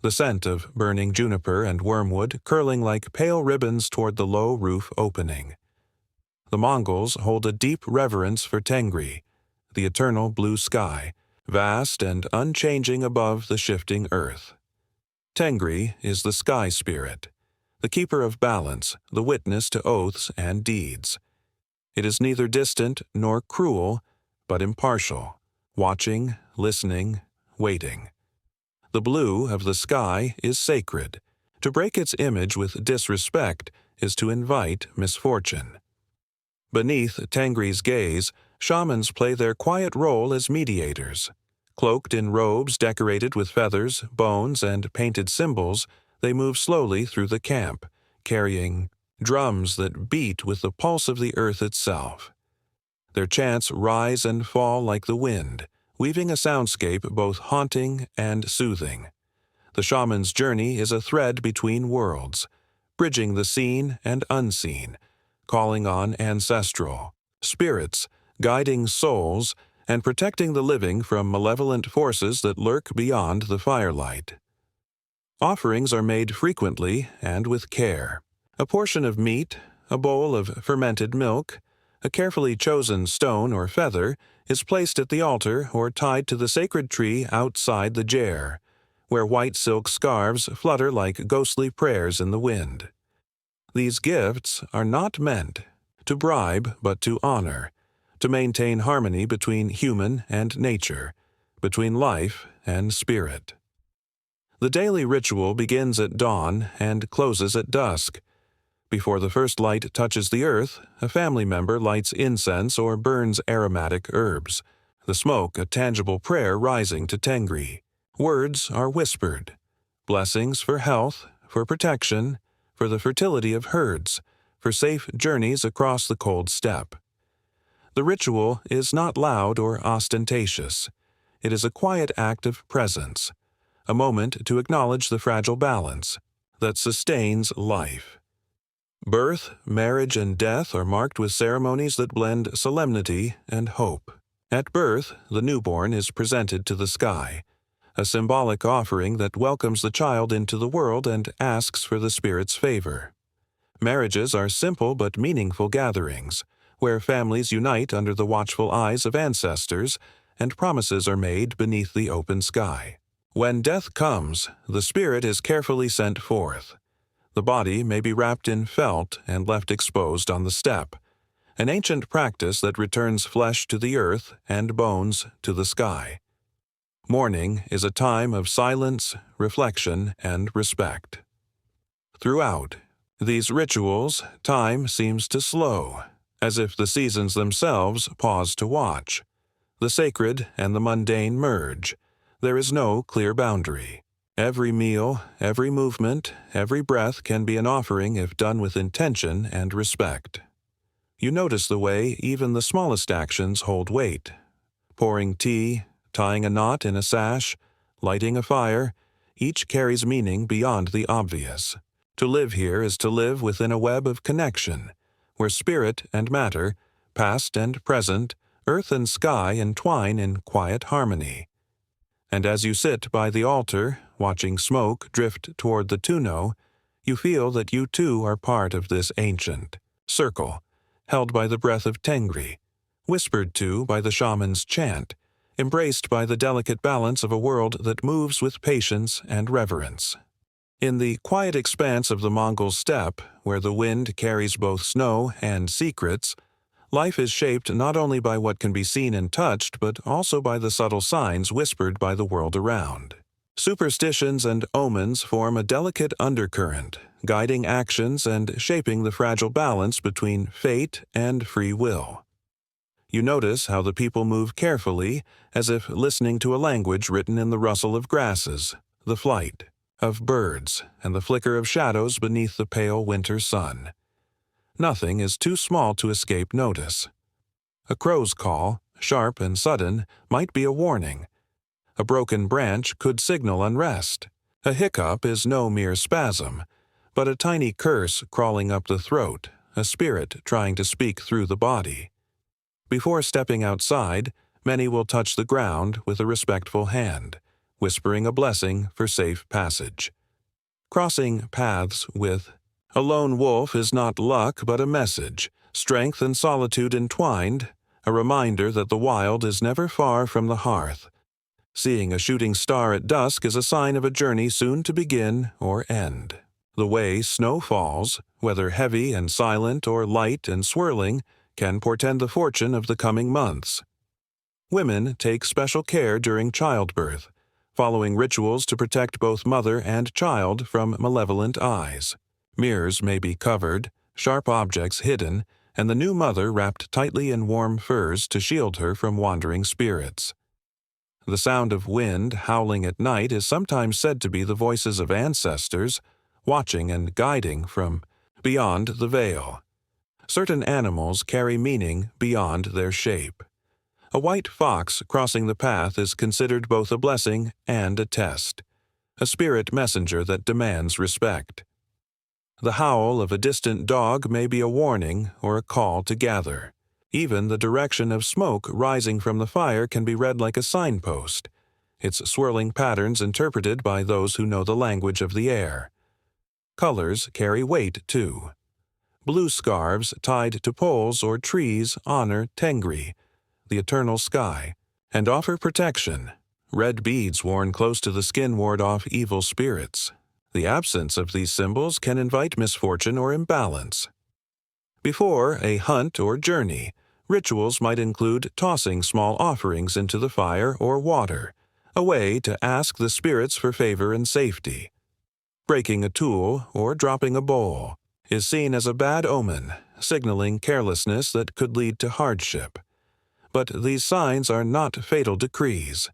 the scent of burning juniper and wormwood curling like pale ribbons toward the low roof opening. The Mongols hold a deep reverence for Tengri, the eternal blue sky, vast and unchanging above the shifting earth. Tengri is the sky spirit, the keeper of balance, the witness to oaths and deeds. It is neither distant nor cruel, but impartial, watching, listening, waiting. The blue of the sky is sacred. To break its image with disrespect is to invite misfortune. Beneath Tengri's gaze, shamans play their quiet role as mediators. Cloaked in robes decorated with feathers, bones, and painted symbols, they move slowly through the camp, carrying drums that beat with the pulse of the earth itself. Their chants rise and fall like the wind, weaving a soundscape both haunting and soothing. The shaman's journey is a thread between worlds, bridging the seen and unseen, calling on ancestral spirits, guiding souls, and protecting the living from malevolent forces that lurk beyond the firelight. Offerings are made frequently and with care. A portion of meat, a bowl of fermented milk, a carefully chosen stone or feather is placed at the altar or tied to the sacred tree outside the ger, where white silk scarves flutter like ghostly prayers in the wind. These gifts are not meant to bribe but to honor, to maintain harmony between human and nature, between life and spirit. The daily ritual begins at dawn and closes at dusk. Before the first light touches the earth, a family member lights incense or burns aromatic herbs, the smoke a tangible prayer rising to Tengri. Words are whispered, blessings for health, for protection, for the fertility of herds, for safe journeys across the cold steppe. The ritual is not loud or ostentatious. It is a quiet act of presence, a moment to acknowledge the fragile balance that sustains life. Birth, marriage, and death are marked with ceremonies that blend solemnity and hope. At birth, the newborn is presented to the sky, a symbolic offering that welcomes the child into the world and asks for the spirit's favor. Marriages are simple but meaningful gatherings, where families unite under the watchful eyes of ancestors and promises are made beneath the open sky. When death comes, the spirit is carefully sent forth. The body may be wrapped in felt and left exposed on the steppe, an ancient practice that returns flesh to the earth and bones to the sky. Mourning is a time of silence, reflection, and respect. Throughout these rituals, time seems to slow, as if the seasons themselves pause to watch. The sacred and the mundane merge. There is no clear boundary. Every meal, every movement, every breath can be an offering if done with intention and respect. You notice the way even the smallest actions hold weight. Pouring tea, tying a knot in a sash, lighting a fire, each carries meaning beyond the obvious. To live here is to live within a web of connection, where spirit and matter, past and present, earth and sky entwine in quiet harmony. And as you sit by the altar, watching smoke drift toward the tuno, you feel that you too are part of this ancient circle, held by the breath of Tengri, whispered to by the shaman's chant, embraced by the delicate balance of a world that moves with patience and reverence. In the quiet expanse of the Mongol steppe, where the wind carries both snow and secrets, life is shaped not only by what can be seen and touched, but also by the subtle signs whispered by the world around. Superstitions and omens form a delicate undercurrent, guiding actions and shaping the fragile balance between fate and free will. You notice how the people move carefully, as if listening to a language written in the rustle of grasses, the flight of birds, and the flicker of shadows beneath the pale winter sun. Nothing is too small to escape notice. A crow's call, sharp and sudden, might be a warning. A broken branch could signal unrest. A hiccup is no mere spasm, but a tiny curse crawling up the throat, a spirit trying to speak through the body. Before stepping outside, many will touch the ground with a respectful hand, whispering a blessing for safe passage. Crossing paths with a lone wolf is not luck but a message, strength and solitude entwined, a reminder that the wild is never far from the hearth. Seeing a shooting star at dusk is a sign of a journey soon to begin or end. The way snow falls, whether heavy and silent or light and swirling, can portend the fortune of the coming months. Women take special care during childbirth, following rituals to protect both mother and child from malevolent eyes. Mirrors may be covered, sharp objects hidden, and the new mother wrapped tightly in warm furs to shield her from wandering spirits. The sound of wind howling at night is sometimes said to be the voices of ancestors, watching and guiding from beyond the veil. Certain animals carry meaning beyond their shape. A white fox crossing the path is considered both a blessing and a test, a spirit messenger that demands respect. The howl of a distant dog may be a warning or a call to gather. Even the direction of smoke rising from the fire can be read like a signpost, its swirling patterns interpreted by those who know the language of the air. Colors carry weight, too. Blue scarves tied to poles or trees honor Tengri, the eternal sky, and offer protection. Red beads worn close to the skin ward off evil spirits. The absence of these symbols can invite misfortune or imbalance. Before a hunt or journey, rituals might include tossing small offerings into the fire or water, a way to ask the spirits for favor and safety. Breaking a tool or dropping a bowl is seen as a bad omen, signaling carelessness that could lead to hardship. But these signs are not fatal decrees.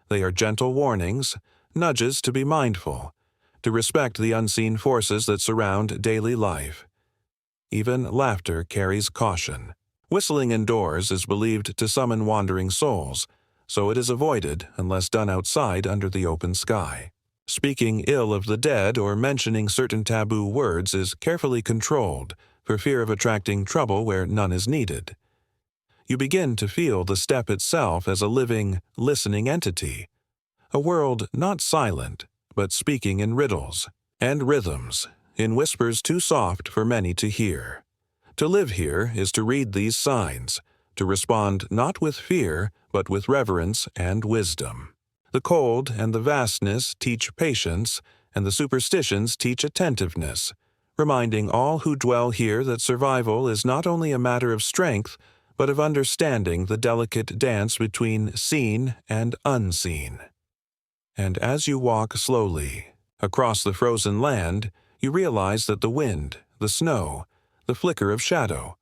They are gentle warnings, nudges to be mindful, to respect the unseen forces that surround daily life. Even laughter carries caution. Whistling indoors is believed to summon wandering souls, so it is avoided unless done outside under the open sky. Speaking ill of the dead or mentioning certain taboo words is carefully controlled for fear of attracting trouble where none is needed. You begin to feel the steppe itself as a living, listening entity, a world not silent, but speaking in riddles and rhythms, in whispers too soft for many to hear. To live here is to read these signs, to respond not with fear, but with reverence and wisdom. The cold and the vastness teach patience, and the superstitions teach attentiveness, reminding all who dwell here that survival is not only a matter of strength, but of understanding the delicate dance between seen and unseen. And as you walk slowly across the frozen land, you realize that the wind, the snow, the flicker of shadow,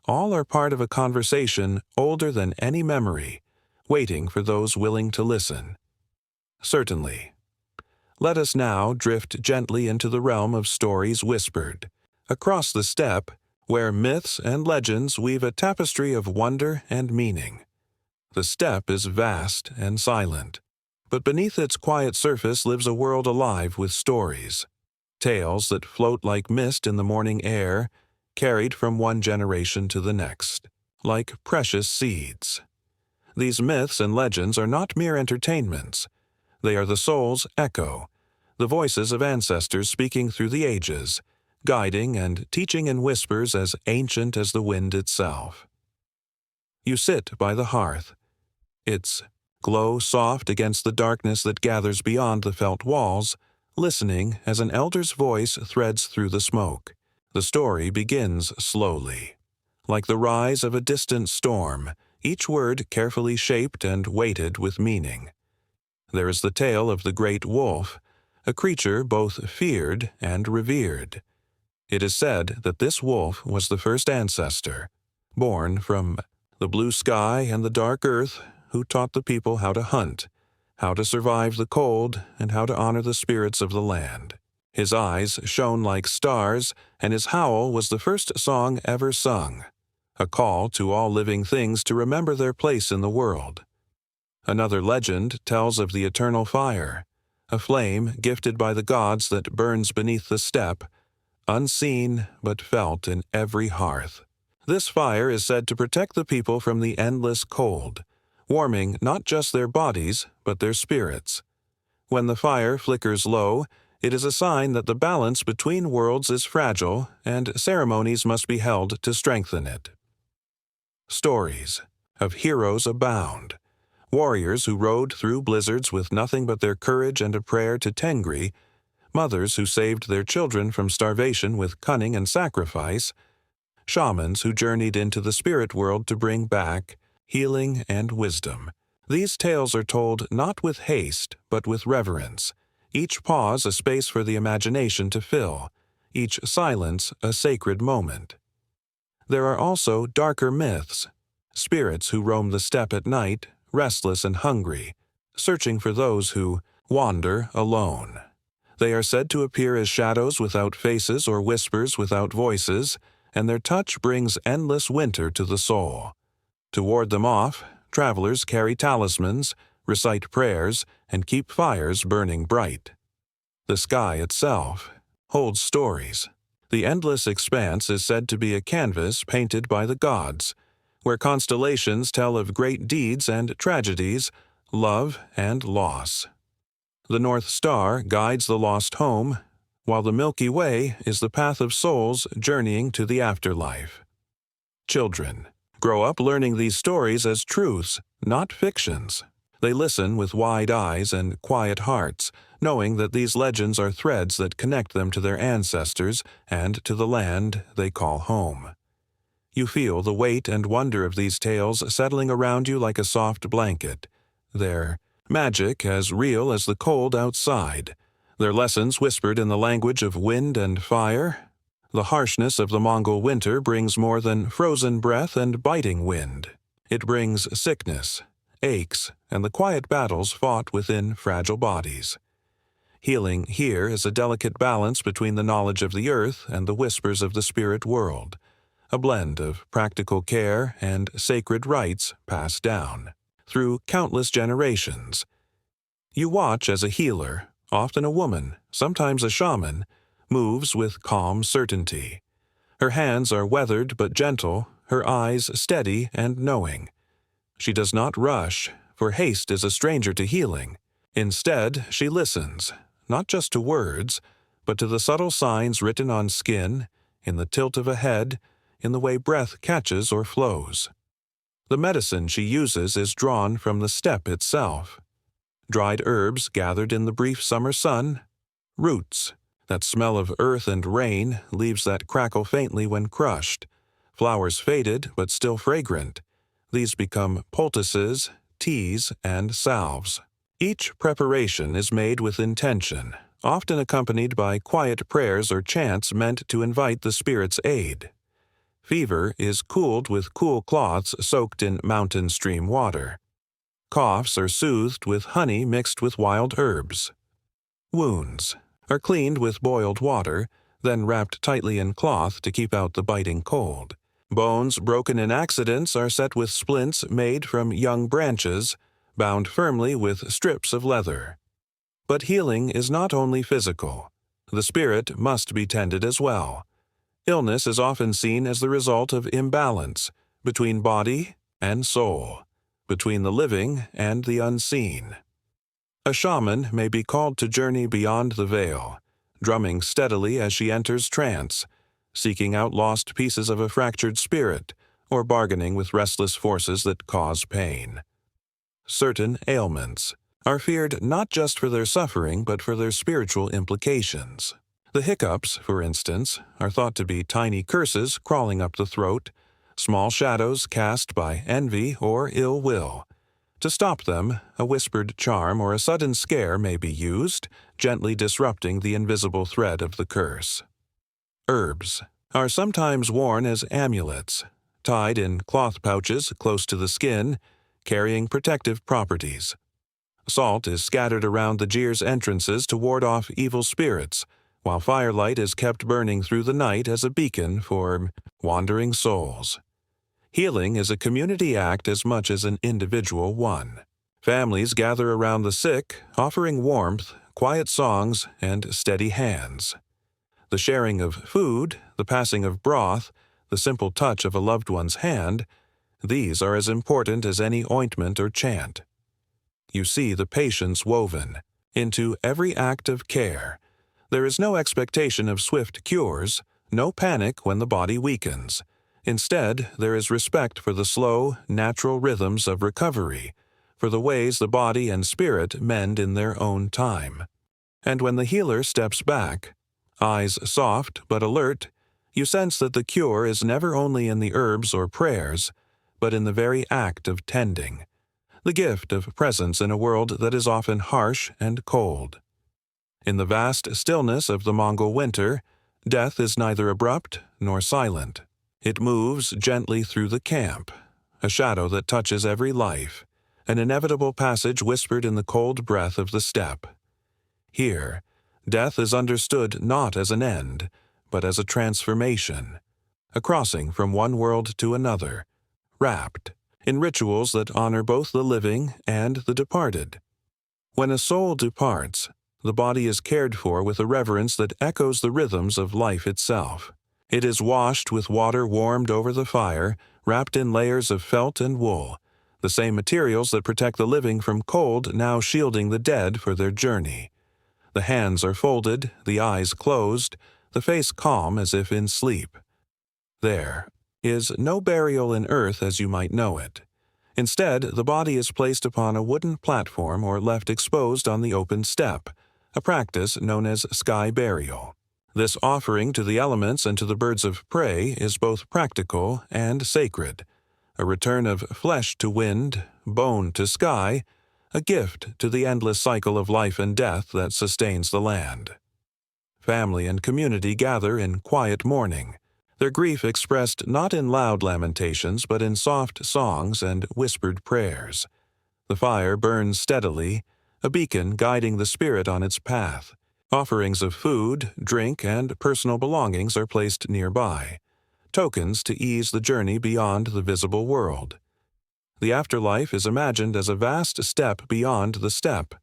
all are part of a conversation older than any memory, waiting for those willing to listen. Certainly. Let us now drift gently into the realm of stories whispered, across the steppe, where myths and legends weave a tapestry of wonder and meaning. The steppe is vast and silent, but beneath its quiet surface lives a world alive with stories, tales that float like mist in the morning air, carried from one generation to the next, like precious seeds. These myths and legends are not mere entertainments. They are the soul's echo, the voices of ancestors speaking through the ages, guiding and teaching in whispers as ancient as the wind itself. You sit by the hearth, its glow soft against the darkness that gathers beyond the felt walls, listening as an elder's voice threads through the smoke. The story begins slowly, like the rise of a distant storm, each word carefully shaped and weighted with meaning. There is the tale of the great wolf, a creature both feared and revered. It is said that this wolf was the first ancestor, born from the blue sky and the dark earth, who taught the people how to hunt, how to survive the cold, and how to honor the spirits of the land. His eyes shone like stars, and his howl was the first song ever sung, a call to all living things to remember their place in the world. Another legend tells of the eternal fire, a flame gifted by the gods that burns beneath the steppe, unseen but felt in every hearth. This fire is said to protect the people from the endless cold, warming not just their bodies but their spirits. When the fire flickers low, It is a sign that the balance between worlds is fragile and ceremonies must be held to strengthen it. Stories of heroes abound. Warriors who rode through blizzards with nothing but their courage and a prayer to Tengri, mothers who saved their children from starvation with cunning and sacrifice, shamans who journeyed into the spirit world to bring back healing and wisdom. These tales are told not with haste, but with reverence. Each pause a space for the imagination to fill, each silence a sacred moment. There are also darker myths, spirits who roam the steppe at night, restless and hungry, searching for those who wander alone. They are said to appear as shadows without faces or whispers without voices, and their touch brings endless winter to the soul. To ward them off, travelers carry talismans, recite prayers, and keep fires burning bright. The sky itself holds stories. The endless expanse is said to be a canvas painted by the gods, where constellations tell of great deeds and tragedies, love and loss. The North Star guides the lost home, while the Milky Way is the path of souls journeying to the afterlife. Children grow up learning these stories as truths, not fictions. They listen with wide eyes and quiet hearts, knowing that these legends are threads that connect them to their ancestors and to the land they call home. You feel the weight and wonder of these tales settling around you like a soft blanket. Their magic as real as the cold outside. Their lessons whispered in the language of wind and fire. The harshness of the Mongol winter brings more than frozen breath and biting wind. It brings sickness, aches, and the quiet battles fought within fragile bodies. Healing here is a delicate balance between the knowledge of the earth and the whispers of the spirit world, a blend of practical care and sacred rites passed down through countless generations. You watch as a healer, often a woman, sometimes a shaman, moves with calm certainty. Her hands are weathered but gentle, her eyes steady and knowing. She does not rush, for haste is a stranger to healing. Instead, she listens, not just to words, but to the subtle signs written on skin, in the tilt of a head, in the way breath catches or flows. The medicine she uses is drawn from the steppe itself. Dried herbs gathered in the brief summer sun, roots. That smell of earth and rain leaves that crackle faintly when crushed. Flowers faded but still fragrant. These become poultices, teas, and salves. Each preparation is made with intention, often accompanied by quiet prayers or chants meant to invite the spirit's aid. Fever is cooled with cool cloths soaked in mountain stream water. Coughs are soothed with honey mixed with wild herbs. Wounds are cleaned with boiled water, then wrapped tightly in cloth to keep out the biting cold. Bones broken in accidents are set with splints made from young branches, bound firmly with strips of leather. But healing is not only physical. The spirit must be tended as well. Illness is often seen as the result of imbalance between body and soul, between the living and the unseen. A shaman may be called to journey beyond the veil, drumming steadily as she enters trance, seeking out lost pieces of a fractured spirit, or bargaining with restless forces that cause pain. Certain ailments are feared not just for their suffering but for their spiritual implications. The hiccups, for instance, are thought to be tiny curses crawling up the throat, small shadows cast by envy or ill will. To stop them, a whispered charm or a sudden scare may be used, gently disrupting the invisible thread of the curse. Herbs are sometimes worn as amulets, tied in cloth pouches close to the skin, carrying protective properties. Salt is scattered around the jeer's entrances to ward off evil spirits, while firelight is kept burning through the night as a beacon for wandering souls. Healing is a community act as much as an individual one. Families gather around the sick, offering warmth, quiet songs, and steady hands. The sharing of food, the passing of broth, the simple touch of a loved one's hand, these are as important as any ointment or chant. You see the patience woven into every act of care, There is no expectation of swift cures, no panic when the body weakens. Instead, there is respect for the slow, natural rhythms of recovery, for the ways the body and spirit mend in their own time. And when the healer steps back, eyes soft but alert, you sense that the cure is never only in the herbs or prayers, but in the very act of tending, the gift of presence in a world that is often harsh and cold. In the vast stillness of the Mongol winter, death is neither abrupt nor silent. It moves gently through the camp, a shadow that touches every life, an inevitable passage whispered in the cold breath of the steppe. Here, death is understood not as an end, but as a transformation, a crossing from one world to another, wrapped in rituals that honor both the living and the departed. When a soul departs, the body is cared for with a reverence that echoes the rhythms of life itself. It is washed with water warmed over the fire, wrapped in layers of felt and wool, the same materials that protect the living from cold now shielding the dead for their journey. The hands are folded, the eyes closed, the face calm as if in sleep. There is no burial in earth as you might know it. Instead, the body is placed upon a wooden platform or left exposed on the open steppe, a practice known as sky burial. This offering to the elements and to the birds of prey is both practical and sacred, a return of flesh to wind, bone to sky, a gift to the endless cycle of life and death that sustains the land. Family and community gather in quiet mourning, their grief expressed not in loud lamentations but in soft songs and whispered prayers. The fire burns steadily, a beacon guiding the spirit on its path. Offerings of food, drink, and personal belongings are placed nearby, tokens to ease the journey beyond the visible world. The afterlife is imagined as a vast step beyond the steppe,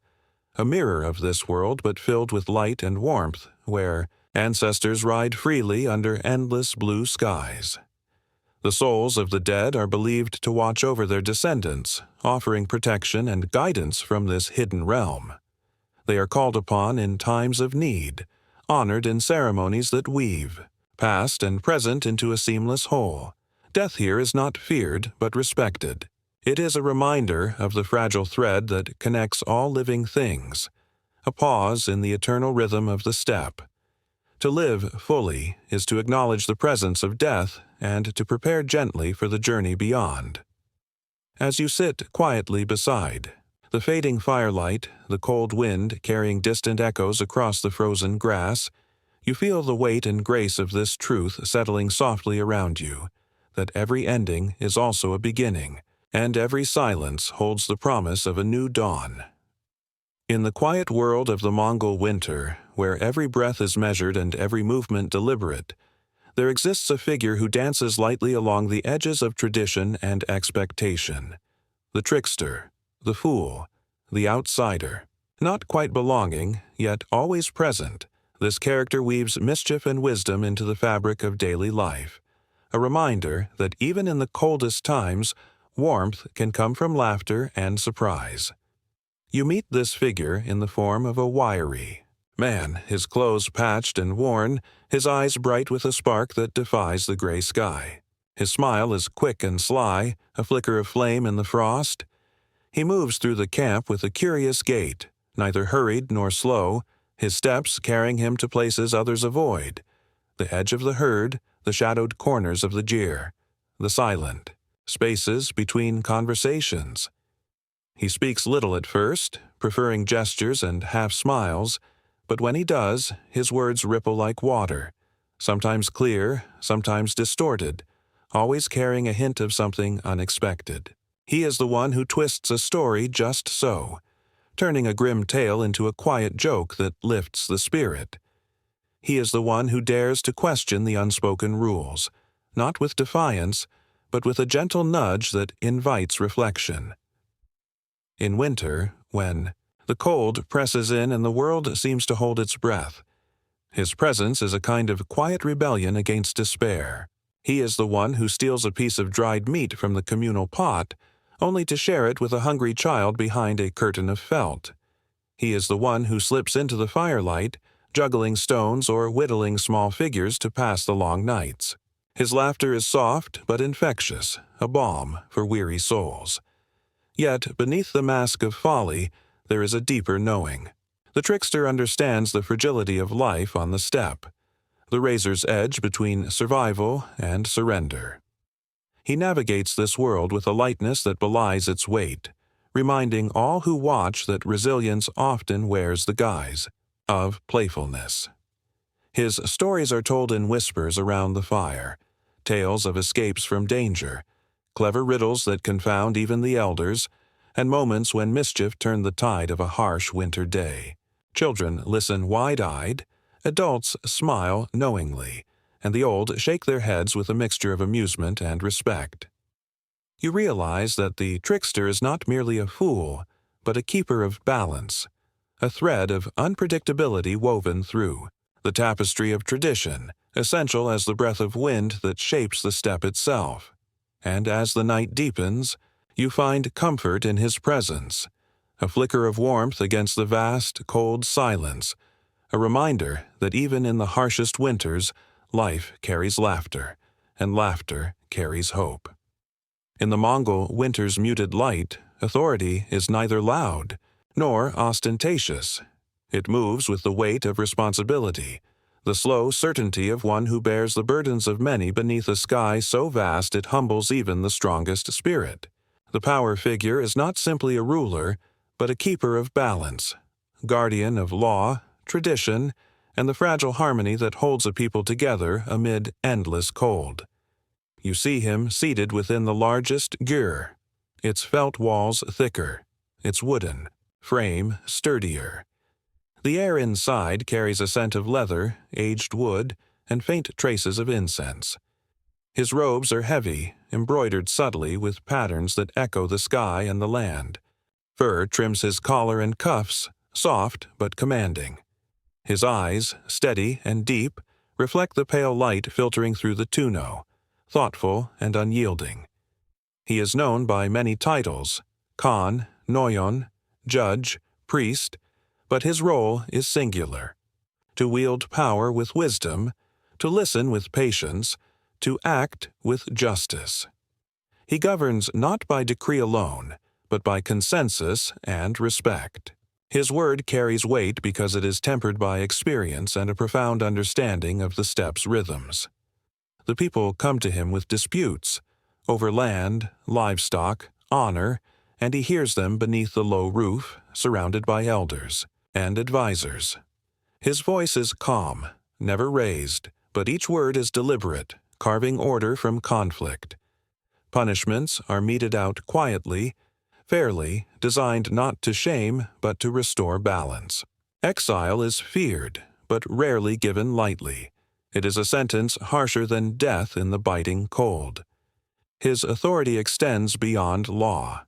a mirror of this world but filled with light and warmth, where ancestors ride freely under endless blue skies. The souls of the dead are believed to watch over their descendants, offering protection and guidance from this hidden realm. They are called upon in times of need, honored in ceremonies that weave, past and present into a seamless whole. Death here is not feared but respected. It is a reminder of the fragile thread that connects all living things, a pause in the eternal rhythm of the steppe. To live fully is to acknowledge the presence of death and to prepare gently for the journey beyond. As you sit quietly beside, the fading firelight, the cold wind carrying distant echoes across the frozen grass, you feel the weight and grace of this truth settling softly around you, that every ending is also a beginning, and every silence holds the promise of a new dawn. In the quiet world of the Mongol winter, where every breath is measured and every movement deliberate, there exists a figure who dances lightly along the edges of tradition and expectation. The trickster, the fool, the outsider. Not quite belonging, yet always present, this character weaves mischief and wisdom into the fabric of daily life, a reminder that even in the coldest times, warmth can come from laughter and surprise. You meet this figure in the form of a wiry man, his clothes patched and worn, his eyes bright with a spark that defies the gray sky. His smile is quick and sly, a flicker of flame in the frost. He moves through the camp with a curious gait, neither hurried nor slow, his steps carrying him to places others avoid. The edge of the herd, the shadowed corners of the jeer, the silent spaces between conversations. He speaks little at first, preferring gestures and half-smiles, but when he does, his words ripple like water, sometimes clear, sometimes distorted, always carrying a hint of something unexpected. He is the one who twists a story just so, turning a grim tale into a quiet joke that lifts the spirit. He is the one who dares to question the unspoken rules, not with defiance, but with a gentle nudge that invites reflection. In winter, when the cold presses in and the world seems to hold its breath, his presence is a kind of quiet rebellion against despair. He is the one who steals a piece of dried meat from the communal pot, only to share it with a hungry child behind a curtain of felt. He is the one who slips into the firelight, juggling stones or whittling small figures to pass the long nights. His laughter is soft but infectious, a balm for weary souls. Yet, beneath the mask of folly, there is a deeper knowing. The trickster understands the fragility of life on the steppe, the razor's edge between survival and surrender. He navigates this world with a lightness that belies its weight, reminding all who watch that resilience often wears the guise of playfulness. His stories are told in whispers around the fire, tales of escapes from danger, clever riddles that confound even the elders, and moments when mischief turned the tide of a harsh winter day. Children listen wide-eyed, adults smile knowingly, and the old shake their heads with a mixture of amusement and respect. You realize that the trickster is not merely a fool, but a keeper of balance, a thread of unpredictability woven through the tapestry of tradition, essential as the breath of wind that shapes the steppe itself. And as the night deepens, you find comfort in his presence, a flicker of warmth against the vast, cold silence, a reminder that even in the harshest winters, life carries laughter, and laughter carries hope. In the Mongol winter's muted light, authority is neither loud nor ostentatious. It moves with the weight of responsibility, the slow certainty of one who bears the burdens of many beneath a sky so vast it humbles even the strongest spirit. The power figure is not simply a ruler, but a keeper of balance, guardian of law, tradition, and the fragile harmony that holds a people together amid endless cold. You see him seated within the largest gyr, its felt walls thicker, its wooden frame sturdier. The air inside carries a scent of leather, aged wood, and faint traces of incense. His robes are heavy, embroidered subtly with patterns that echo the sky and the land. Fur trims his collar and cuffs, soft but commanding. His eyes, steady and deep, reflect the pale light filtering through the tuno, thoughtful and unyielding. He is known by many titles: Khan, Noyon, Judge, Priest, but his role is singular: to wield power with wisdom, to listen with patience, to act with justice. He governs not by decree alone, but by consensus and respect. His word carries weight because it is tempered by experience and a profound understanding of the steppe's rhythms. The people come to him with disputes over land, livestock, honor, and he hears them beneath the low roof, surrounded by elders and advisors. His voice is calm, never raised, but each word is deliberate, carving order from conflict. Punishments are meted out quietly, fairly, designed not to shame but to restore balance. Exile is feared, but rarely given lightly. It is a sentence harsher than death in the biting cold. His authority extends beyond law.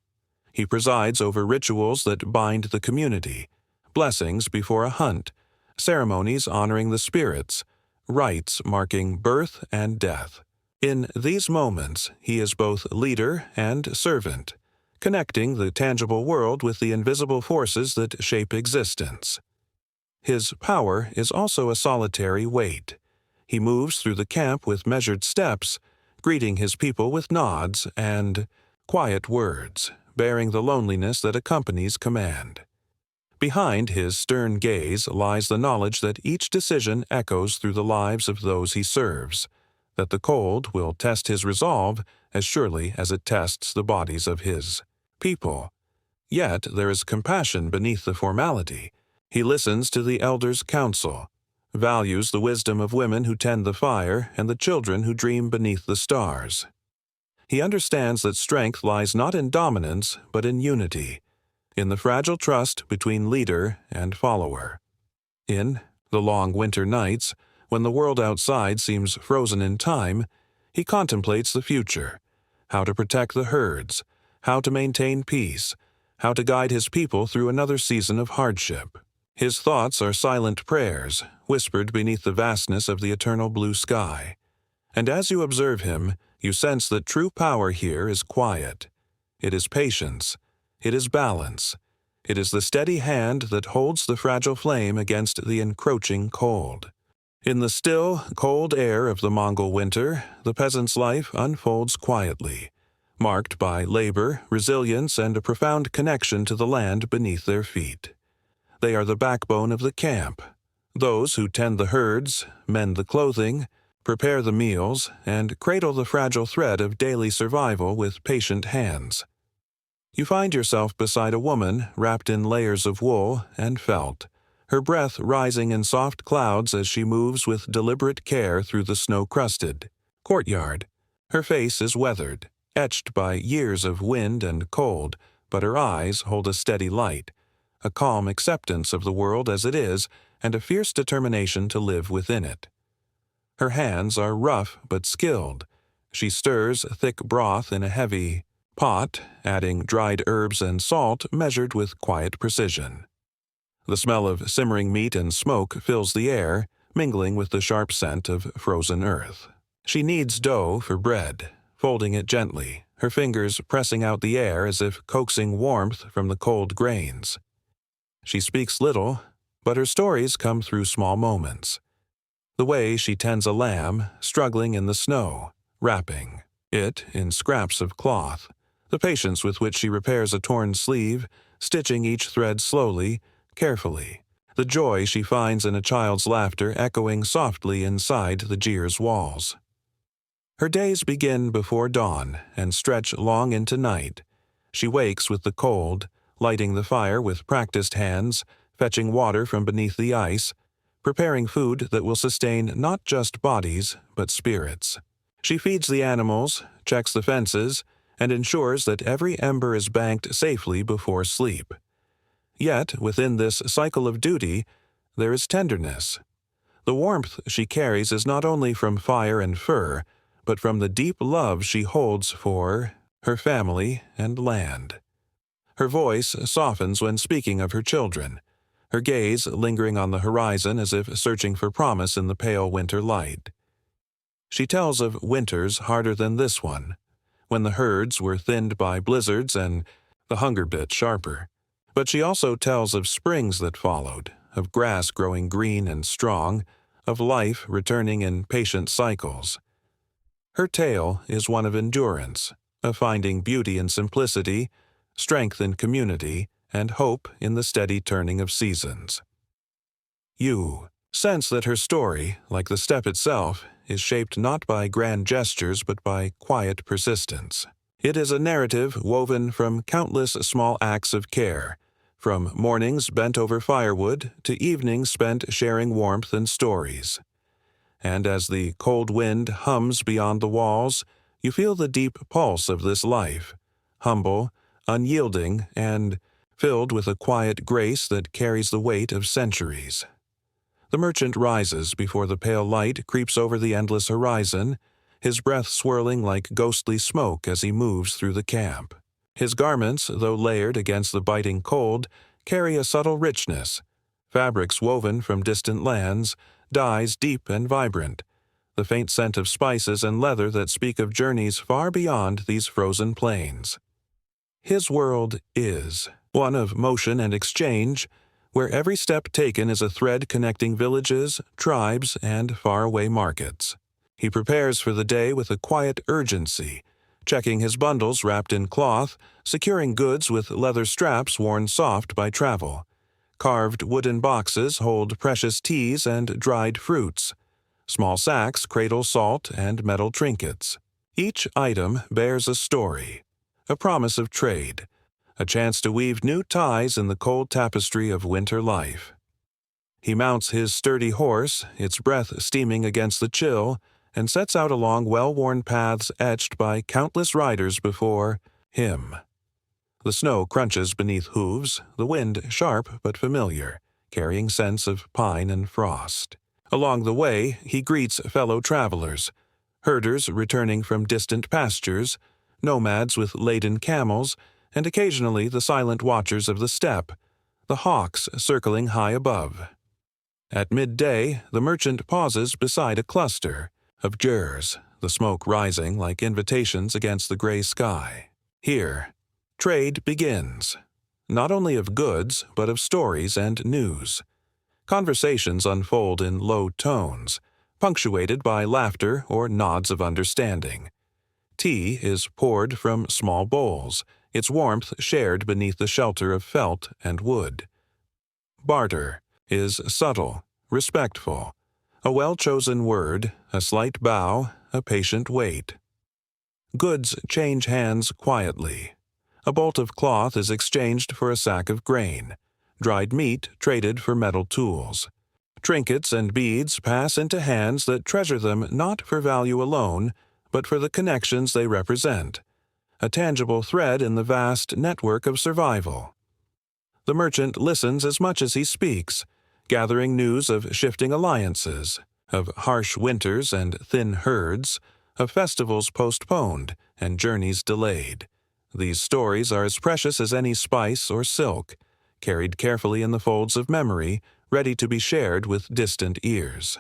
He presides over rituals that bind the community, blessings before a hunt, ceremonies honoring the spirits, rites marking birth and death. In these moments, he is both leader and servant, connecting the tangible world with the invisible forces that shape existence. His power is also a solitary weight. He moves through the camp with measured steps, greeting his people with nods and quiet words, bearing the loneliness that accompanies command. Behind his stern gaze lies the knowledge that each decision echoes through the lives of those he serves, that the cold will test his resolve as surely as it tests the bodies of his people. Yet there is compassion beneath the formality. He listens to the elders' counsel, values the wisdom of women who tend the fire and the children who dream beneath the stars. He understands that strength lies not in dominance but in unity, in the fragile trust between leader and follower. In the long winter nights, when the world outside seems frozen in time, he contemplates the future, how to protect the herds, how to maintain peace, how to guide his people through another season of hardship. His thoughts are silent prayers, whispered beneath the vastness of the eternal blue sky. And as you observe him, you sense that true power here is quiet. It is patience. It is balance. It is the steady hand that holds the fragile flame against the encroaching cold. In the still, cold air of the Mongol winter, the peasant's life unfolds quietly, marked by labor, resilience, and a profound connection to the land beneath their feet. They are the backbone of the camp, those who tend the herds, mend the clothing, prepare the meals, and cradle the fragile thread of daily survival with patient hands. You find yourself beside a woman wrapped in layers of wool and felt, her breath rising in soft clouds as she moves with deliberate care through the snow-crusted courtyard. Her face is weathered, etched by years of wind and cold, but her eyes hold a steady light, a calm acceptance of the world as it is, and a fierce determination to live within it. Her hands are rough but skilled. She stirs thick broth in a heavy pot, adding dried herbs and salt measured with quiet precision. The smell of simmering meat and smoke fills the air, mingling with the sharp scent of frozen earth. She kneads dough for bread, folding it gently, her fingers pressing out the air as if coaxing warmth from the cold grains. She speaks little, but her stories come through small moments. The way she tends a lamb, struggling in the snow, wrapping it in scraps of cloth, the patience with which she repairs a torn sleeve, stitching each thread slowly, carefully, the joy she finds in a child's laughter echoing softly inside the jeer's walls. Her days begin before dawn and stretch long into night. She wakes with the cold, lighting the fire with practiced hands, fetching water from beneath the ice, preparing food that will sustain not just bodies, but spirits. She feeds the animals, checks the fences, and ensures that every ember is banked safely before sleep. Yet, within this cycle of duty, there is tenderness. The warmth she carries is not only from fire and fur, but from the deep love she holds for her family and land. Her voice softens when speaking of her children, her gaze lingering on the horizon as if searching for promise in the pale winter light. She tells of winters harder than this one, when the herds were thinned by blizzards and the hunger bit sharper. But she also tells of springs that followed, of grass growing green and strong, of life returning in patient cycles. Her tale is one of endurance, of finding beauty in simplicity, strength in community, and hope in the steady turning of seasons. You sense that her story, like the steppe itself, is shaped not by grand gestures but by quiet persistence. It is a narrative woven from countless small acts of care, from mornings bent over firewood to evenings spent sharing warmth and stories. And as the cold wind hums beyond the walls, you feel the deep pulse of this life, humble, unyielding, and filled with a quiet grace that carries the weight of centuries. The merchant rises before the pale light creeps over the endless horizon, his breath swirling like ghostly smoke as he moves through the camp. His garments, though layered against the biting cold, carry a subtle richness, fabrics woven from distant lands, dyes deep and vibrant, the faint scent of spices and leather that speak of journeys far beyond these frozen plains. His world is one of motion and exchange, where every step taken is a thread connecting villages, tribes, and faraway markets. He prepares for the day with a quiet urgency, checking his bundles wrapped in cloth, securing goods with leather straps worn soft by travel. Carved wooden boxes hold precious teas and dried fruits. Small sacks cradle salt and metal trinkets. Each item bears a story, a promise of trade, a chance to weave new ties in the cold tapestry of winter life. He mounts his sturdy horse, its breath steaming against the chill, and sets out along well-worn paths etched by countless riders before him. The snow crunches beneath hooves, the wind sharp but familiar, carrying scents of pine and frost. Along the way, he greets fellow travelers, herders returning from distant pastures, nomads with laden camels, and occasionally the silent watchers of the steppe, the hawks circling high above. At midday, the merchant pauses beside a cluster of jers, the smoke rising like invitations against the gray sky. Here, trade begins. not only of goods, but of stories and news. Conversations unfold in low tones, punctuated by laughter or nods of understanding. Tea is poured from small bowls, its warmth shared beneath the shelter of felt and wood. Barter is subtle, respectful, a well-chosen word, a slight bow, a patient wait. Goods change hands quietly. A bolt of cloth is exchanged for a sack of grain, dried meat traded for metal tools. Trinkets and beads pass into hands that treasure them not for value alone, but for the connections they represent, a tangible thread in the vast network of survival. The merchant listens as much as he speaks, gathering news of shifting alliances, of harsh winters and thin herds, of festivals postponed and journeys delayed. These stories are as precious as any spice or silk, carried carefully in the folds of memory, ready to be shared with distant ears.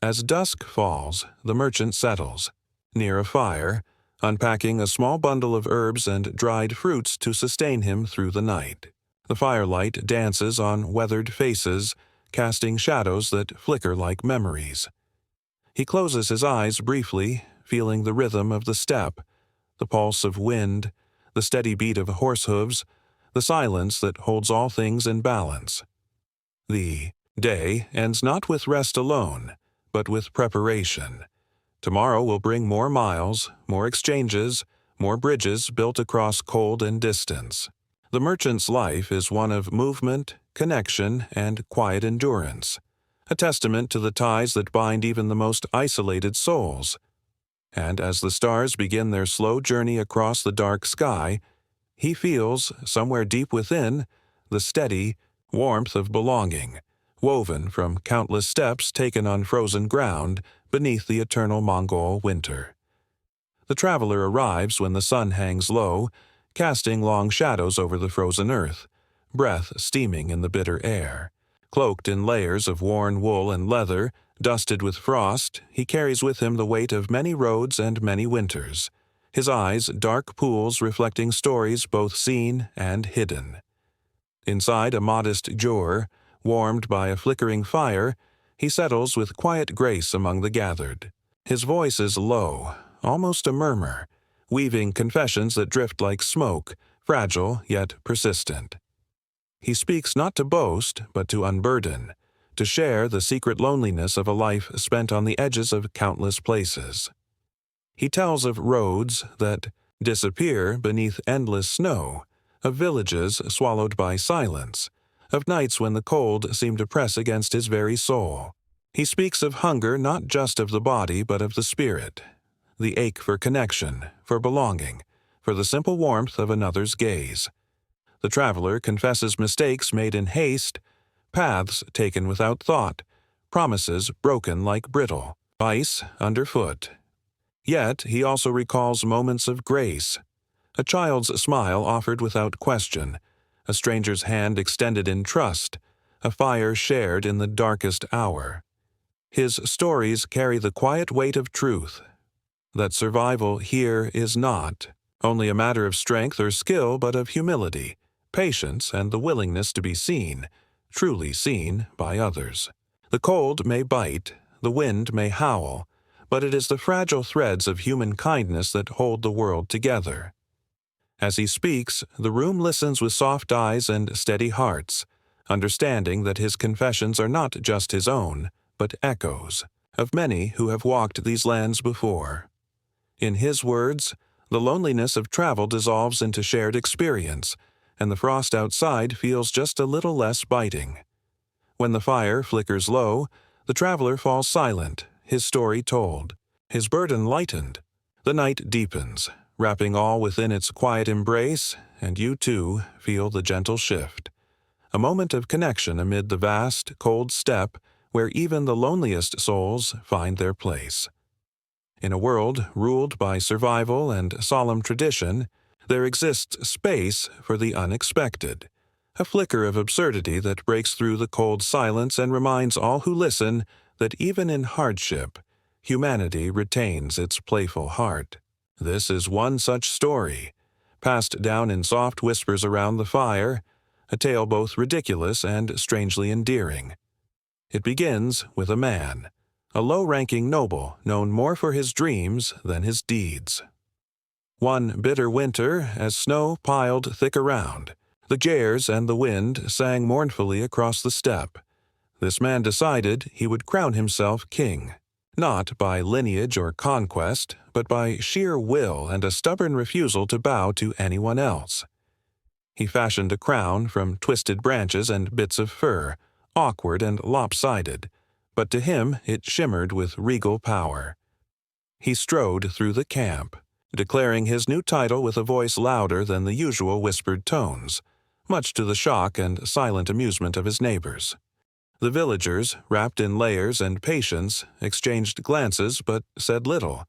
As dusk falls, the merchant settles, near a fire, unpacking a small bundle of herbs and dried fruits to sustain him through the night. The firelight dances on weathered faces, casting shadows that flicker like memories. He closes his eyes briefly, feeling the rhythm of the steppe, the pulse of wind, the steady beat of horse hooves, the silence that holds all things in balance. The day ends not with rest alone, but with preparation. Tomorrow will bring more miles, more exchanges, more bridges built across cold and distance. The merchant's life is one of movement, connection, and quiet endurance, a testament to the ties that bind even the most isolated souls. And as the stars begin their slow journey across the dark sky, he feels, somewhere deep within, the steady warmth of belonging, woven from countless steps taken on frozen ground beneath the eternal Mongol winter. The traveler arrives when the sun hangs low, casting long shadows over the frozen earth, breath steaming in the bitter air. Cloaked in layers of worn wool and leather, dusted with frost, he carries with him the weight of many roads and many winters, his eyes dark pools reflecting stories both seen and hidden. Inside a modest jor, warmed by a flickering fire, he settles with quiet grace among the gathered. His voice is low, almost a murmur, weaving confessions that drift like smoke, fragile yet persistent. He speaks not to boast, but to unburden, to share the secret loneliness of a life spent on the edges of countless places. He tells of roads that disappear beneath endless snow, of villages swallowed by silence, of nights when the cold seemed to press against his very soul. He speaks of hunger not just of the body but of the spirit, the ache for connection, for belonging, for the simple warmth of another's gaze. The traveler confesses mistakes made in haste, paths taken without thought, promises broken like brittle, ice underfoot. Yet he also recalls moments of grace, a child's smile offered without question, a stranger's hand extended in trust, a fire shared in the darkest hour. His stories carry the quiet weight of truth, that survival here is not only a matter of strength or skill, but of humility, patience, and the willingness to be seen, truly seen by others. The cold may bite, the wind may howl, but it is the fragile threads of human kindness that hold the world together. As he speaks, the room listens with soft eyes and steady hearts, understanding that his confessions are not just his own, but echoes of many who have walked these lands before. In his words, the loneliness of travel dissolves into shared experience, and the frost outside feels just a little less biting. When the fire flickers low, the traveler falls silent, his story told, his burden lightened. The night deepens, wrapping all within its quiet embrace, and you too feel the gentle shift. A moment of connection amid the vast, cold steppe where even the loneliest souls find their place. In a world ruled by survival and solemn tradition, there exists space for the unexpected, a flicker of absurdity that breaks through the cold silence and reminds all who listen that even in hardship, humanity retains its playful heart. This is one such story, passed down in soft whispers around the fire, a tale both ridiculous and strangely endearing. It begins with a man, a low-ranking noble known more for his dreams than his deeds. One bitter winter, as snow piled thick around, the jares and the wind sang mournfully across the steppe. This man decided he would crown himself king, not by lineage or conquest, but by sheer will and a stubborn refusal to bow to anyone else. He fashioned a crown from twisted branches and bits of fur, awkward and lopsided, but to him it shimmered with regal power. He strode through the camp, declaring his new title with a voice louder than the usual whispered tones, much to the shock and silent amusement of his neighbors. The villagers, wrapped in layers and patience, exchanged glances but said little.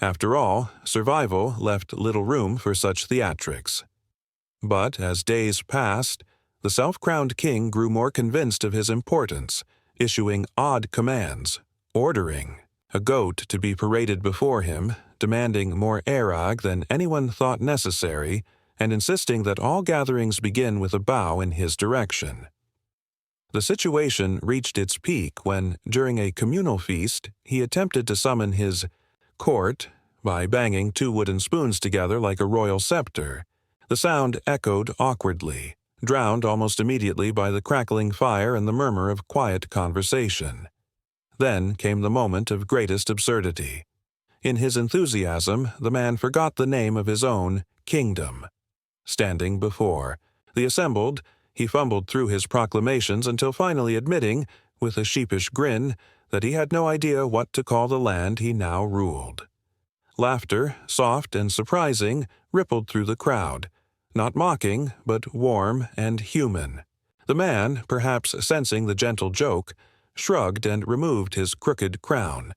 After all, survival left little room for such theatrics. But as days passed, the self-crowned king grew more convinced of his importance, issuing odd commands, ordering a goat to be paraded before him, demanding more erag than anyone thought necessary, and insisting that all gatherings begin with a bow in his direction. The situation reached its peak when, during a communal feast, he attempted to summon his court by banging 2 wooden spoons together like a royal scepter. The sound echoed awkwardly, drowned almost immediately by the crackling fire and the murmur of quiet conversation. Then came the moment of greatest absurdity. In his enthusiasm, the man forgot the name of his own kingdom. Standing before the assembled, he fumbled through his proclamations until finally admitting, with a sheepish grin, that he had no idea what to call the land he now ruled. Laughter, soft and surprising, rippled through the crowd, not mocking, but warm and human. The man, perhaps sensing the gentle joke, shrugged and removed his crooked crown,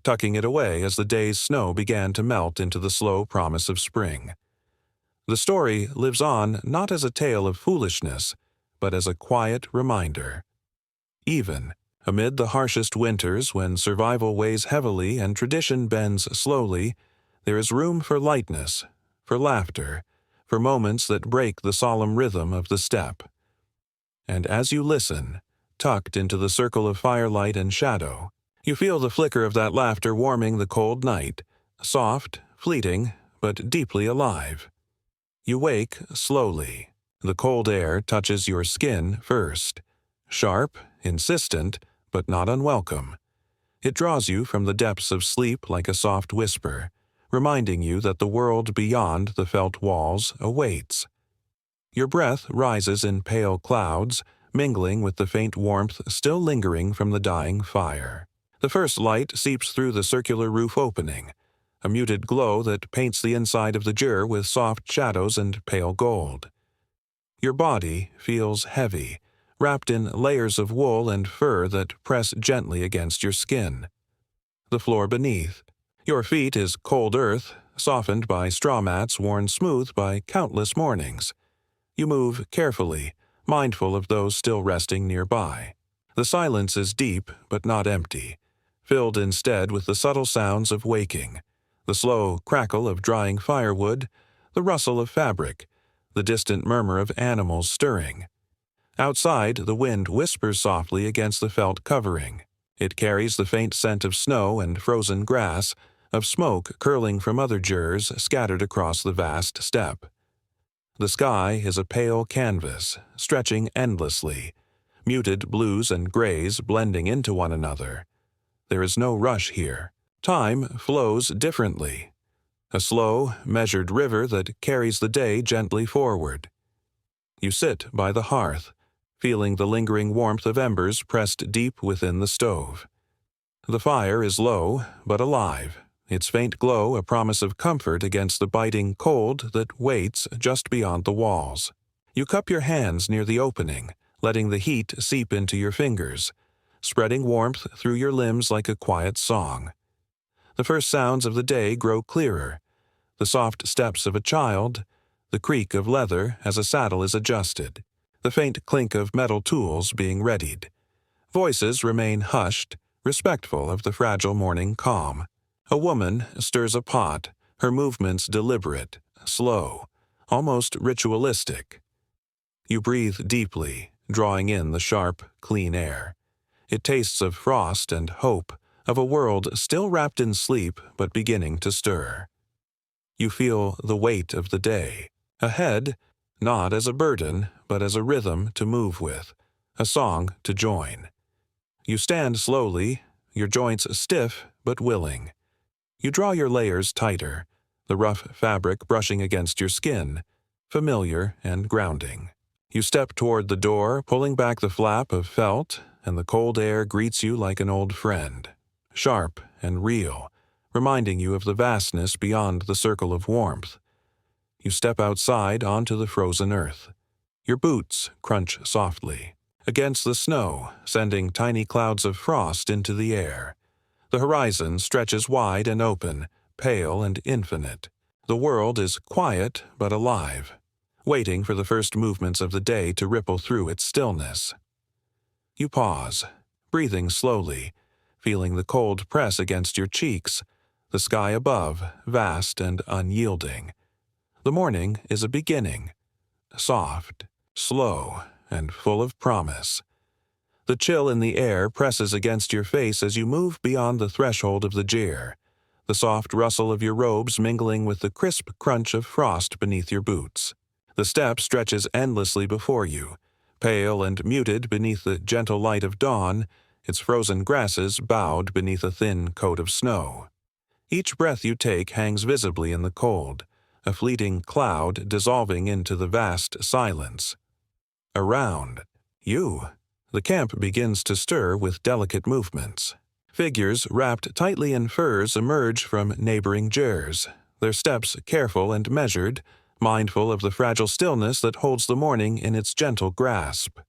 tucking it away as the day's snow began to melt into the slow promise of spring. The story lives on not as a tale of foolishness, but as a quiet reminder. Even amid the harshest winters, when survival weighs heavily and tradition bends slowly, there is room for lightness, for laughter, for moments that break the solemn rhythm of the steppe. And as you listen, tucked into the circle of firelight and shadow, you feel the flicker of that laughter warming the cold night, soft, fleeting, but deeply alive. You wake slowly. The cold air touches your skin first, sharp, insistent, but not unwelcome. It draws you from the depths of sleep like a soft whisper, reminding you that the world beyond the felt walls awaits. Your breath rises in pale clouds, mingling with the faint warmth still lingering from the dying fire. The first light seeps through the circular roof opening, a muted glow that paints the inside of the jur with soft shadows and pale gold. Your body feels heavy, wrapped in layers of wool and fur that press gently against your skin. The floor beneath. Your feet is cold earth, softened by straw mats worn smooth by countless mornings. You move carefully, mindful of those still resting nearby. The silence is deep but not empty, filled instead with the subtle sounds of waking, the slow crackle of drying firewood, the rustle of fabric, the distant murmur of animals stirring. Outside, the wind whispers softly against the felt covering. It carries the faint scent of snow and frozen grass, of smoke curling from other jurs scattered across the vast steppe. The sky is a pale canvas, stretching endlessly, muted blues and grays blending into one another. There is no rush here. Time flows differently. A slow, measured river that carries the day gently forward. You sit by the hearth, feeling the lingering warmth of embers pressed deep within the stove. The fire is low, but alive, its faint glow a promise of comfort against the biting cold that waits just beyond the walls. You cup your hands near the opening, letting the heat seep into your fingers, spreading warmth through your limbs like a quiet song. The first sounds of the day grow clearer, the soft steps of a child, the creak of leather as a saddle is adjusted, the faint clink of metal tools being readied. Voices remain hushed, respectful of the fragile morning calm. A woman stirs a pot, her movements deliberate, slow, almost ritualistic. You breathe deeply, drawing in the sharp, clean air. It tastes of frost and hope, of a world still wrapped in sleep but beginning to stir. You feel the weight of the day, ahead, not as a burden, but as a rhythm to move with, a song to join. You stand slowly, your joints stiff but willing. You draw your layers tighter, the rough fabric brushing against your skin, familiar and grounding. You step toward the door, pulling back the flap of felt, and the cold air greets you like an old friend, sharp and real, reminding you of the vastness beyond the circle of warmth. You step outside onto the frozen earth. Your boots crunch softly against the snow, sending tiny clouds of frost into the air. The horizon stretches wide and open, pale and infinite. The world is quiet but alive, waiting for the first movements of the day to ripple through its stillness. You pause, breathing slowly, feeling the cold press against your cheeks, the sky above, vast and unyielding. The morning is a beginning, soft, slow, and full of promise. The chill in the air presses against your face as you move beyond the threshold of the jeer, the soft rustle of your robes mingling with the crisp crunch of frost beneath your boots. The steppe stretches endlessly before you, pale and muted beneath the gentle light of dawn, its frozen grasses bowed beneath a thin coat of snow. Each breath you take hangs visibly in the cold, a fleeting cloud dissolving into the vast silence. Around you, the camp begins to stir with delicate movements. Figures wrapped tightly in furs emerge from neighboring jers, their steps careful and measured, mindful of the fragile stillness that holds the morning in its gentle grasp.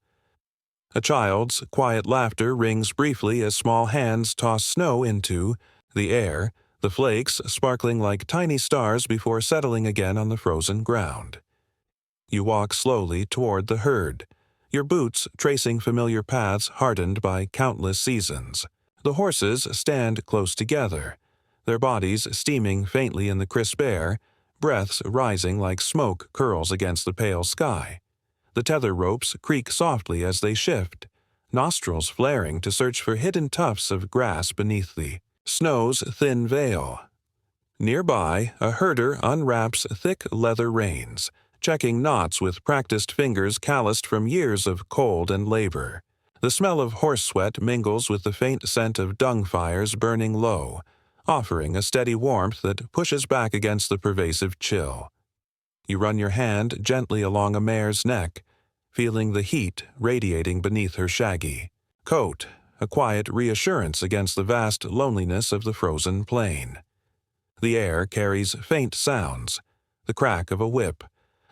A child's quiet laughter rings briefly as small hands toss snow into the air, the flakes sparkling like tiny stars before settling again on the frozen ground. You walk slowly toward the herd, your boots tracing familiar paths hardened by countless seasons. The horses stand close together, their bodies steaming faintly in the crisp air, breaths rising like smoke curls against the pale sky. The tether ropes creak softly as they shift, nostrils flaring to search for hidden tufts of grass beneath the snow's thin veil. Nearby, a herder unwraps thick leather reins, checking knots with practiced fingers calloused from years of cold and labor. The smell of horse sweat mingles with the faint scent of dung fires burning low, offering a steady warmth that pushes back against the pervasive chill. You run your hand gently along a mare's neck, feeling the heat radiating beneath her shaggy coat, a quiet reassurance against the vast loneliness of the frozen plain. The air carries faint sounds, the crack of a whip,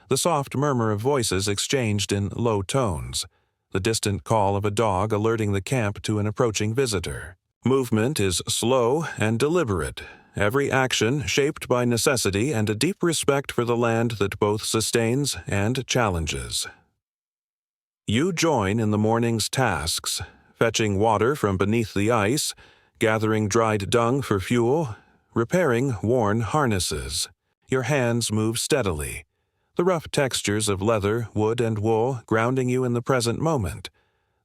the soft murmur of voices exchanged in low tones, the distant call of a dog alerting the camp to an approaching visitor. Movement is slow and deliberate, every action shaped by necessity and a deep respect for the land that both sustains and challenges. You join in the morning's tasks, fetching water from beneath the ice, gathering dried dung for fuel, repairing worn harnesses. Your hands move steadily, the rough textures of leather, wood, and wool grounding you in the present moment.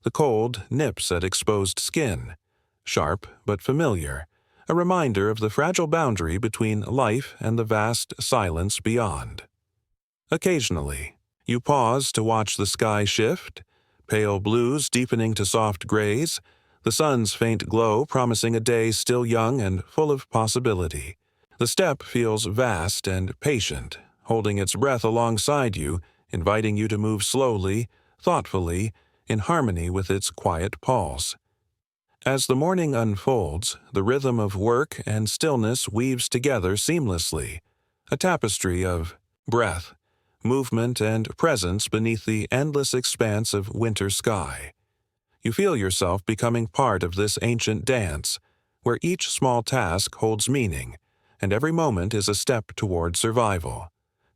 The cold nips at exposed skin, sharp but familiar, a reminder of the fragile boundary between life and the vast silence beyond. Occasionally, you pause to watch the sky shift, pale blues deepening to soft grays, the sun's faint glow promising a day still young and full of possibility. The steppe feels vast and patient, holding its breath alongside you, inviting you to move slowly, thoughtfully, in harmony with its quiet pulse. As the morning unfolds, the rhythm of work and stillness weaves together seamlessly, a tapestry of breath, movement, and presence beneath the endless expanse of winter sky. You feel yourself becoming part of this ancient dance, where each small task holds meaning, and every moment is a step toward survival,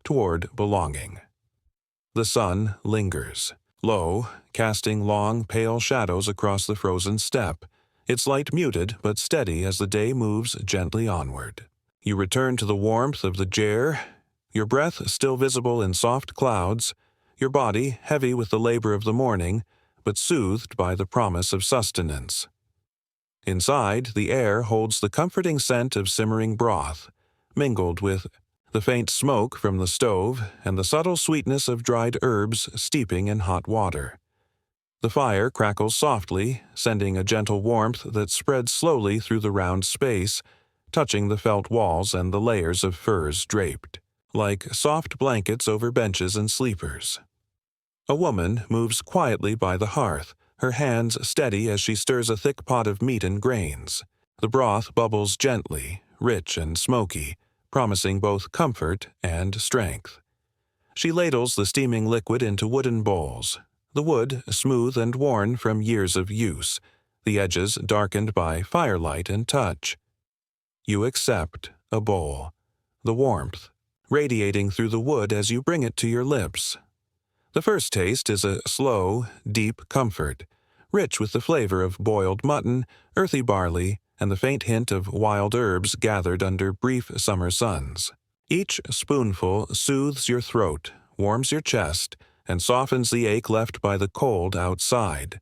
toward belonging. The sun lingers, low, casting long, pale shadows across the frozen steppe, its light muted but steady as the day moves gently onward. You return to the warmth of the jeer, your breath still visible in soft clouds, your body heavy with the labor of the morning, but soothed by the promise of sustenance. Inside, the air holds the comforting scent of simmering broth, mingled with the faint smoke from the stove and the subtle sweetness of dried herbs steeping in hot water. The fire crackles softly, sending a gentle warmth that spreads slowly through the round space, touching the felt walls and the layers of furs draped, like soft blankets over benches and sleepers. A woman moves quietly by the hearth, her hands steady as she stirs a thick pot of meat and grains. The broth bubbles gently, rich and smoky, promising both comfort and strength. She ladles the steaming liquid into wooden bowls, the wood smooth and worn from years of use, the edges darkened by firelight and touch. You accept a bowl, the warmth radiating through the wood as you bring it to your lips. The first taste is a slow, deep comfort, rich with the flavor of boiled mutton, earthy barley, and the faint hint of wild herbs gathered under brief summer suns. Each spoonful soothes your throat, warms your chest, and softens the ache left by the cold outside.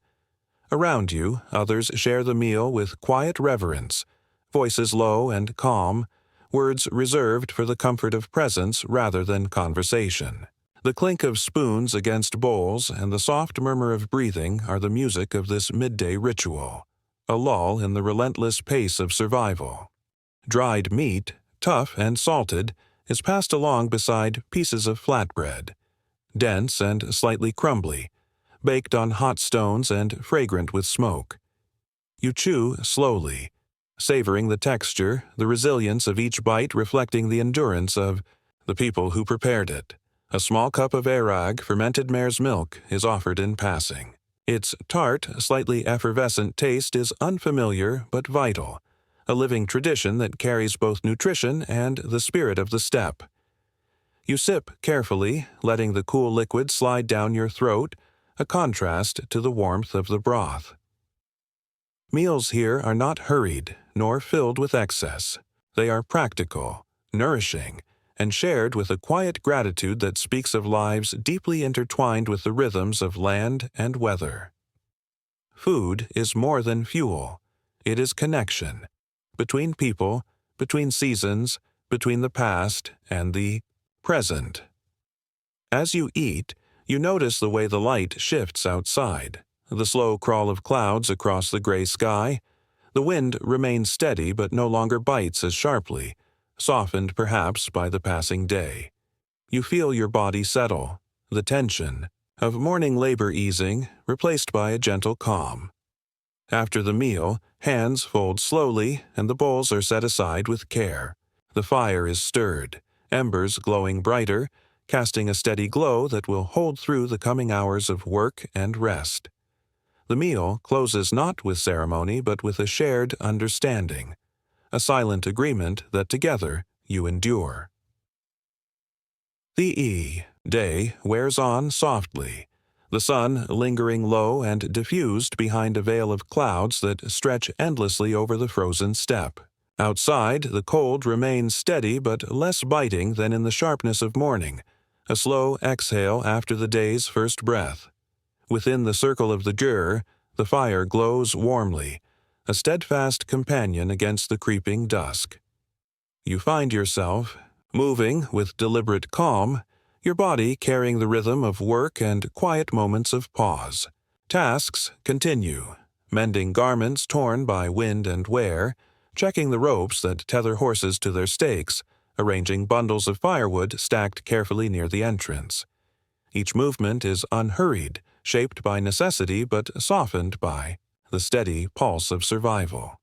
Around you, others share the meal with quiet reverence, voices low and calm, words reserved for the comfort of presence rather than conversation. The clink of spoons against bowls and the soft murmur of breathing are the music of this midday ritual, a lull in the relentless pace of survival. Dried meat, tough and salted, is passed along beside pieces of flatbread, dense and slightly crumbly, baked on hot stones and fragrant with smoke. You chew slowly, savoring the texture, the resilience of each bite reflecting the endurance of the people who prepared it. A small cup of arag, fermented mare's milk, is offered in passing. Its tart, slightly effervescent taste is unfamiliar but vital, a living tradition that carries both nutrition and the spirit of the steppe. You sip carefully, letting the cool liquid slide down your throat, a contrast to the warmth of the broth. Meals here are not hurried, nor filled with excess. They are practical, nourishing, and shared with a quiet gratitude that speaks of lives deeply intertwined with the rhythms of land and weather. Food is more than fuel. It is connection, between people, between seasons, between the past and the present. As you eat, you notice the way the light shifts outside, the slow crawl of clouds across the gray sky. The wind remains steady but no longer bites as sharply, softened perhaps by the passing day. You feel your body settle, the tension of morning labor easing, replaced by a gentle calm. After the meal, hands fold slowly and the bowls are set aside with care. The fire is stirred, embers glowing brighter, casting a steady glow that will hold through the coming hours of work and rest. The meal closes not with ceremony but with a shared understanding, a silent agreement that together you endure. The day wears on softly, the sun lingering low and diffused behind a veil of clouds that stretch endlessly over the frozen steppe. Outside, the cold remains steady but less biting than in the sharpness of morning, a slow exhale after the day's first breath. Within the circle of the gyr, the fire glows warmly, a steadfast companion against the creeping dusk. You find yourself moving with deliberate calm, your body carrying the rhythm of work and quiet moments of pause. Tasks continue, mending garments torn by wind and wear, checking the ropes that tether horses to their stakes, arranging bundles of firewood stacked carefully near the entrance. Each movement is unhurried, shaped by necessity but softened by the steady pulse of survival.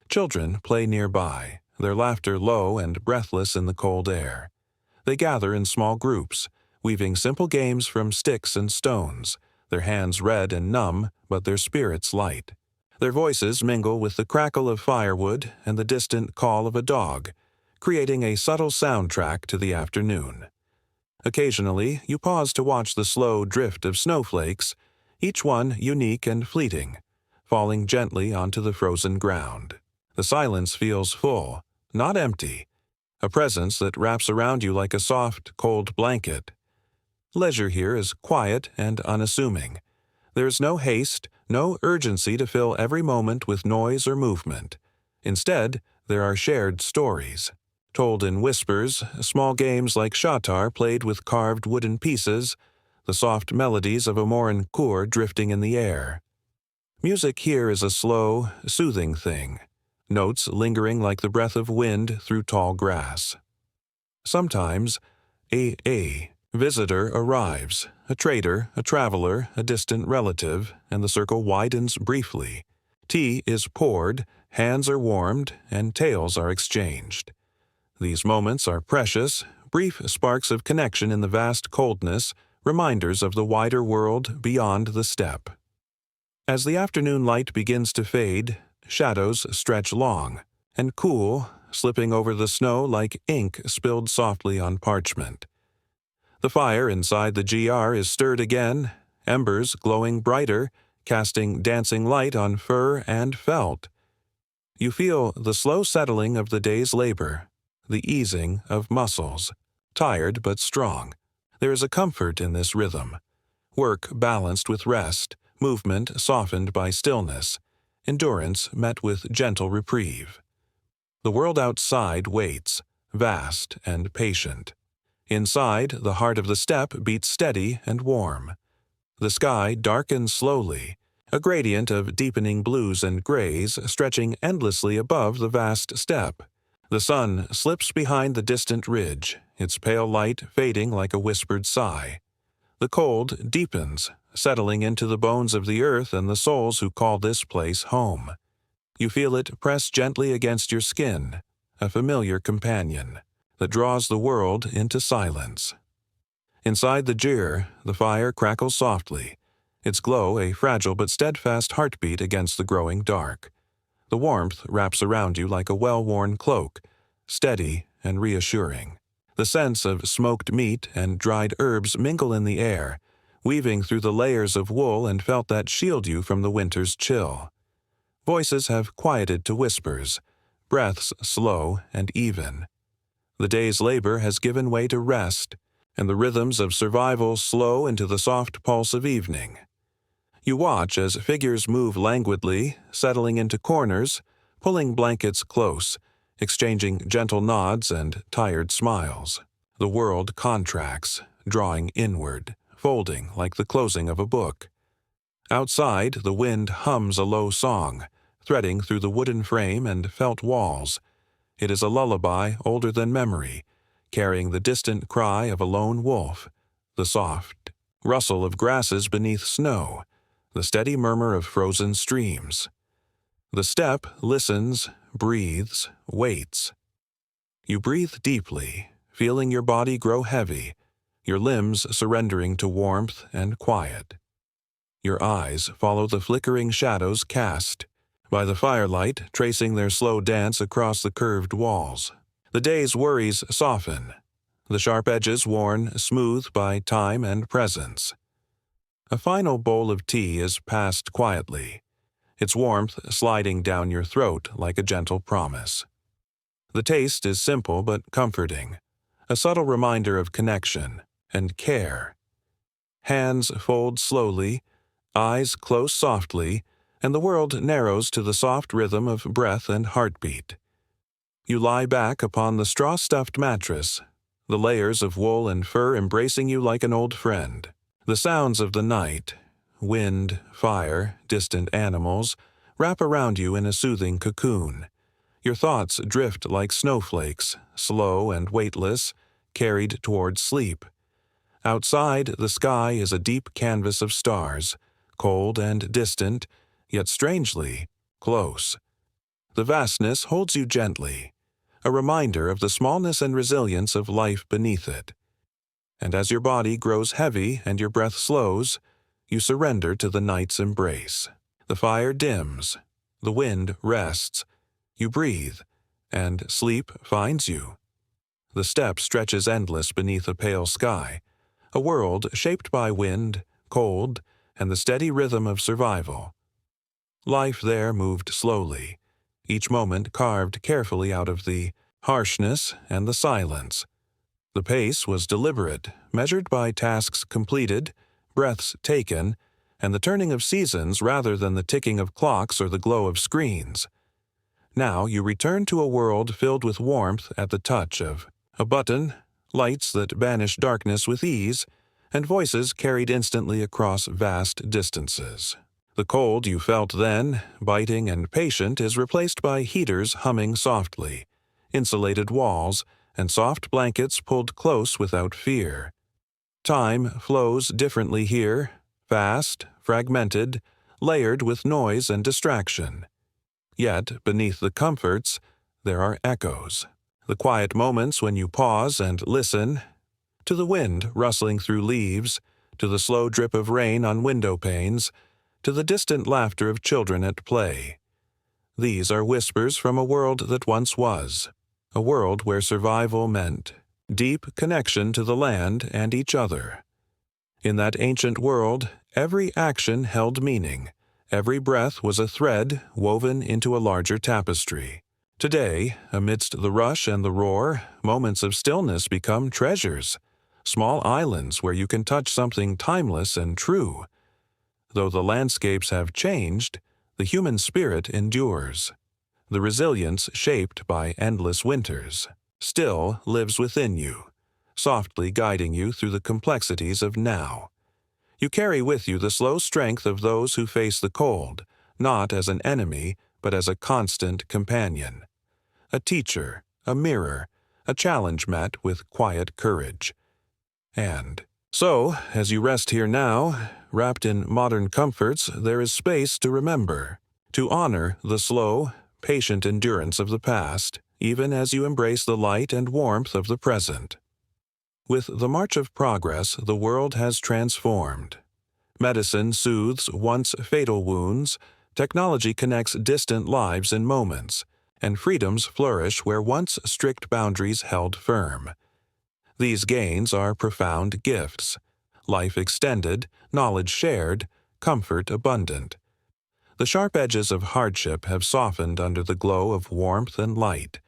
Children play nearby, their laughter low and breathless in the cold air. They gather in small groups, weaving simple games from sticks and stones, their hands red and numb, but their spirits light. Their voices mingle with the crackle of firewood and the distant call of a dog, creating a subtle soundtrack to the afternoon. Occasionally, you pause to watch the slow drift of snowflakes, each one unique and fleeting, falling gently onto the frozen ground. The silence feels full, not empty, a presence that wraps around you like a soft, cold blanket. Leisure here is quiet and unassuming. There is no haste, no urgency to fill every moment with noise or movement. Instead, there are shared stories, told in whispers, small games like shatar played with carved wooden pieces, the soft melodies of a morin kur drifting in the air. Music here is a slow, soothing thing, notes lingering like the breath of wind through tall grass. Sometimes, a visitor arrives, a trader, a traveler, a distant relative, and the circle widens briefly. Tea is poured, hands are warmed, and tales are exchanged. These moments are precious, brief sparks of connection in the vast coldness, reminders of the wider world beyond the steppe. As the afternoon light begins to fade, shadows stretch long and cool, slipping over the snow like ink spilled softly on parchment. The fire inside the GR is stirred again, embers glowing brighter, casting dancing light on fur and felt. You feel the slow settling of the day's labor, the easing of muscles, tired but strong. There is a comfort in this rhythm. Work balanced with rest, movement softened by stillness, endurance met with gentle reprieve. The world outside waits, vast and patient. Inside, the heart of the steppe beats steady and warm. The sky darkens slowly, a gradient of deepening blues and grays stretching endlessly above the vast steppe. The sun slips behind the distant ridge, its pale light fading like a whispered sigh. The cold deepens, settling into the bones of the earth and the souls who call this place home. You feel it press gently against your skin, a familiar companion that draws the world into silence. Inside the gyr, the fire crackles softly, its glow a fragile but steadfast heartbeat against the growing dark. The warmth wraps around you like a well-worn cloak, steady and reassuring. The scents of smoked meat and dried herbs mingle in the air, weaving through the layers of wool and felt that shield you from the winter's chill. Voices have quieted to whispers, breaths slow and even. The day's labor has given way to rest, and the rhythms of survival slow into the soft pulse of evening. You watch as figures move languidly, settling into corners, pulling blankets close, exchanging gentle nods and tired smiles. The world contracts, drawing inward, folding like the closing of a book. Outside, the wind hums a low song, threading through the wooden frame and felt walls. It is a lullaby older than memory, carrying the distant cry of a lone wolf, the soft rustle of grasses beneath snow, the steady murmur of frozen streams. The steppe listens, breathes, waits. You breathe deeply, feeling your body grow heavy, your limbs surrendering to warmth and quiet. Your eyes follow the flickering shadows cast by the firelight, tracing their slow dance across the curved walls. The day's worries soften, the sharp edges worn smooth by time and presence. A final bowl of tea is passed quietly, its warmth sliding down your throat like a gentle promise. The taste is simple but comforting, a subtle reminder of connection and care. Hands fold slowly, eyes close softly, and the world narrows to the soft rhythm of breath and heartbeat. You lie back upon the straw-stuffed mattress, the layers of wool and fur embracing you like an old friend. The sounds of the night, wind, fire, distant animals, wrap around you in a soothing cocoon. Your thoughts drift like snowflakes, slow and weightless, carried toward sleep. Outside, the sky is a deep canvas of stars, cold and distant, yet strangely close. The vastness holds you gently, a reminder of the smallness and resilience of life beneath it. And as your body grows heavy and your breath slows, you surrender to the night's embrace. The fire dims, the wind rests, you breathe, and sleep finds you. The steppe stretches endless beneath a pale sky, a world shaped by wind, cold, and the steady rhythm of survival. Life there moved slowly, each moment carved carefully out of the harshness, and the silence. The pace was deliberate, measured by tasks completed, breaths taken, and the turning of seasons rather than the ticking of clocks or the glow of screens. Now you return to a world filled with warmth at the touch of a button, lights that banish darkness with ease, and voices carried instantly across vast distances. The cold you felt then, biting and patient, is replaced by heaters humming softly, insulated walls, and soft blankets pulled close without fear. Time flows differently here, fast, fragmented, layered with noise and distraction. Yet, beneath the comforts, there are echoes. The quiet moments when you pause and listen, to the wind rustling through leaves, to the slow drip of rain on window panes, to the distant laughter of children at play. These are whispers from a world that once was, a world where survival meant deep connection to the land and each other. In that ancient world, every action held meaning. Every breath was a thread woven into a larger tapestry. Today, amidst the rush and the roar, moments of stillness become treasures, small islands where you can touch something timeless and true. Though the landscapes have changed, the human spirit endures. The resilience shaped by endless winters still lives within you, softly guiding you through the complexities of now. You carry with you the slow strength of those who face the cold, not as an enemy, but as a constant companion. A teacher, a mirror, a challenge met with quiet courage. And so, as you rest here now, wrapped in modern comforts, there is space to remember, to honor the slow, patient endurance of the past, even as you embrace the light and warmth of the present. With the march of progress, the world has transformed. Medicine soothes once fatal wounds, technology connects distant lives in moments, and freedoms flourish where once strict boundaries held firm. These gains are profound gifts, life extended, knowledge shared, comfort abundant. The sharp edges of hardship have softened under the glow of warmth and light,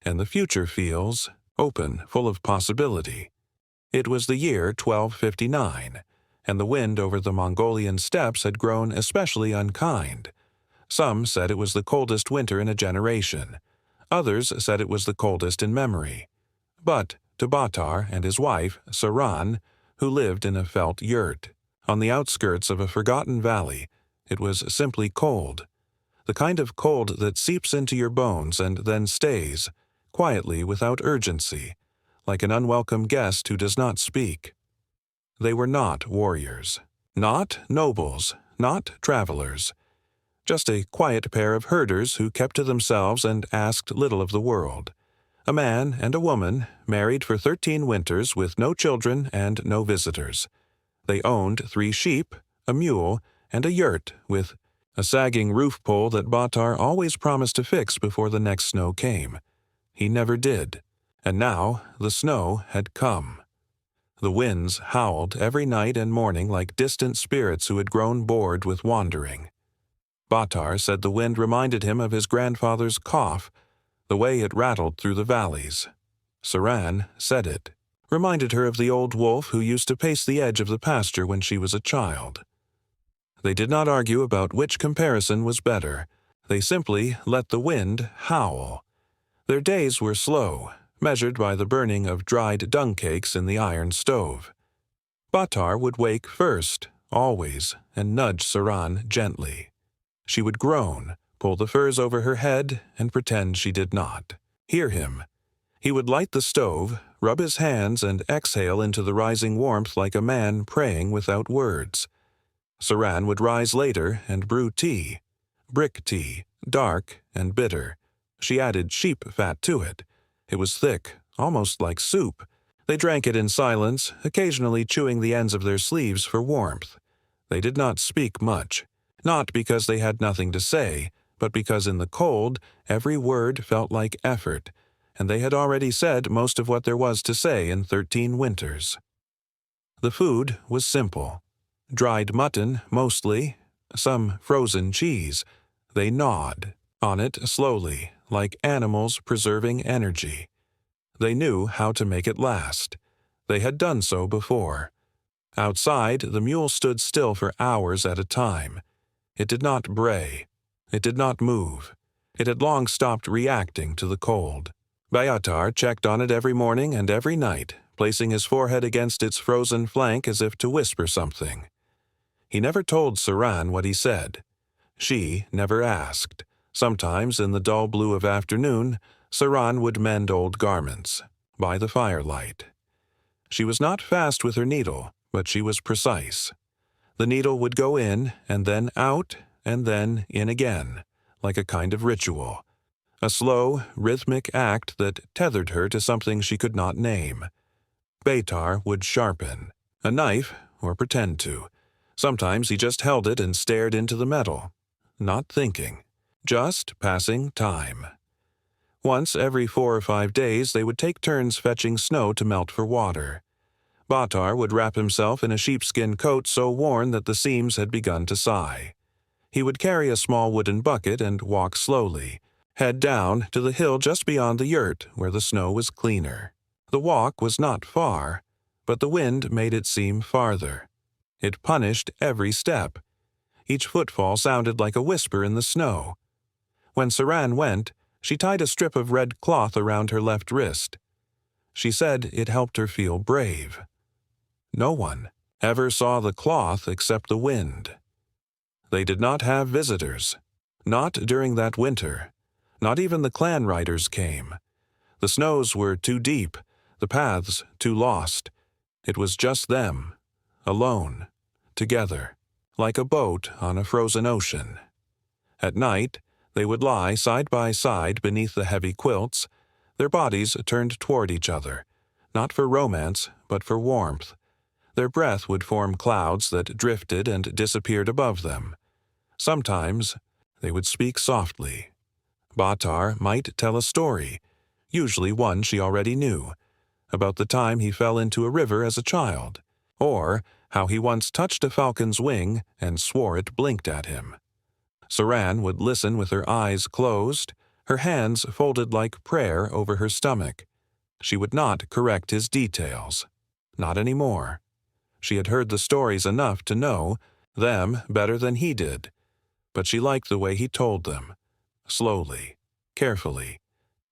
and the future feels open, full of possibility. It was the year 1259, and the wind over the Mongolian steppes had grown especially unkind. Some said it was the coldest winter in a generation. Others said it was the coldest in memory. But to Batar and his wife, Saran, who lived in a felt yurt, on the outskirts of a forgotten valley, it was simply cold. The kind of cold that seeps into your bones and then stays, quietly without urgency, like an unwelcome guest who does not speak. They were not warriors, not nobles, not travelers, just a quiet pair of herders who kept to themselves and asked little of the world. A man and a woman, married for 13 winters with no children and no visitors. They owned 3 sheep, a mule, and a yurt with a sagging roof pole that Batar always promised to fix before the next snow came. He never did, and now the snow had come. The winds howled every night and morning like distant spirits who had grown bored with wandering. Batar said the wind reminded him of his grandfather's cough, the way it rattled through the valleys. Saran said it reminded her of the old wolf who used to pace the edge of the pasture when she was a child. They did not argue about which comparison was better. They simply let the wind howl. Their days were slow, measured by the burning of dried dung cakes in the iron stove. Batar would wake first, always, and nudge Saran gently. She would groan, pull the furs over her head, and pretend she did not hear him. He would light the stove, rub his hands, and exhale into the rising warmth like a man praying without words. Saran would rise later and brew tea, brick tea, dark and bitter. She added sheep fat to it. It was thick, almost like soup. They drank it in silence, occasionally chewing the ends of their sleeves for warmth. They did not speak much, not because they had nothing to say, but because in the cold every word felt like effort, and they had already said most of what there was to say in 13 winters. The food was simple. Dried mutton, mostly, some frozen cheese. They gnawed on it slowly, like animals preserving energy. They knew how to make it last. They had done so before. Outside, the mule stood still for hours at a time. It did not bray. It did not move. It had long stopped reacting to the cold. Bayatar checked on it every morning and every night, placing his forehead against its frozen flank as if to whisper something. He never told Saran what he said. She never asked. Sometimes, in the dull blue of afternoon, Saran would mend old garments, by the firelight. She was not fast with her needle, but she was precise. The needle would go in, and then out, and then in again, like a kind of ritual. A slow, rhythmic act that tethered her to something she could not name. Baytar would sharpen. A knife, or pretend to. Sometimes he just held it and stared into the metal. Not thinking. Just passing time. Once every 4 or 5 days they would take turns fetching snow to melt for water. Batar would wrap himself in a sheepskin coat so worn that the seams had begun to sigh. He would carry a small wooden bucket and walk slowly, head down to the hill just beyond the yurt where the snow was cleaner. The walk was not far, but the wind made it seem farther. It punished every step. Each footfall sounded like a whisper in the snow. When Saran went, she tied a strip of red cloth around her left wrist. She said it helped her feel brave. No one ever saw the cloth except the wind. They did not have visitors. Not during that winter. Not even the clan riders came. The snows were too deep, the paths too lost. It was just them, alone, together, like a boat on a frozen ocean. At night, they would lie side by side beneath the heavy quilts, their bodies turned toward each other, not for romance, but for warmth. Their breath would form clouds that drifted and disappeared above them. Sometimes they would speak softly. Batar might tell a story, usually one she already knew, about the time he fell into a river as a child, or how he once touched a falcon's wing and swore it blinked at him. Saran would listen with her eyes closed, her hands folded like prayer over her stomach. She would not correct his details. Not anymore. She had heard the stories enough to know them better than he did, but she liked the way he told them, slowly, carefully,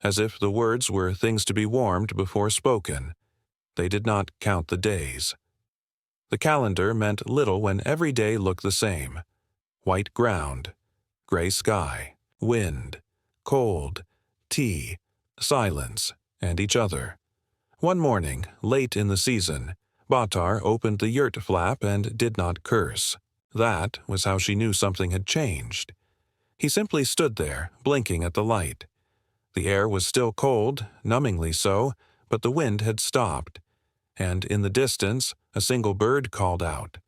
as if the words were things to be warmed before spoken. They did not count the days. The calendar meant little when every day looked the same. White ground, gray sky, wind, cold, tea, silence, and each other. One morning, late in the season, Batar opened the yurt flap and did not curse. That was how she knew something had changed. He simply stood there, blinking at the light. The air was still cold, numbingly so, but the wind had stopped. And in the distance, a single bird called out.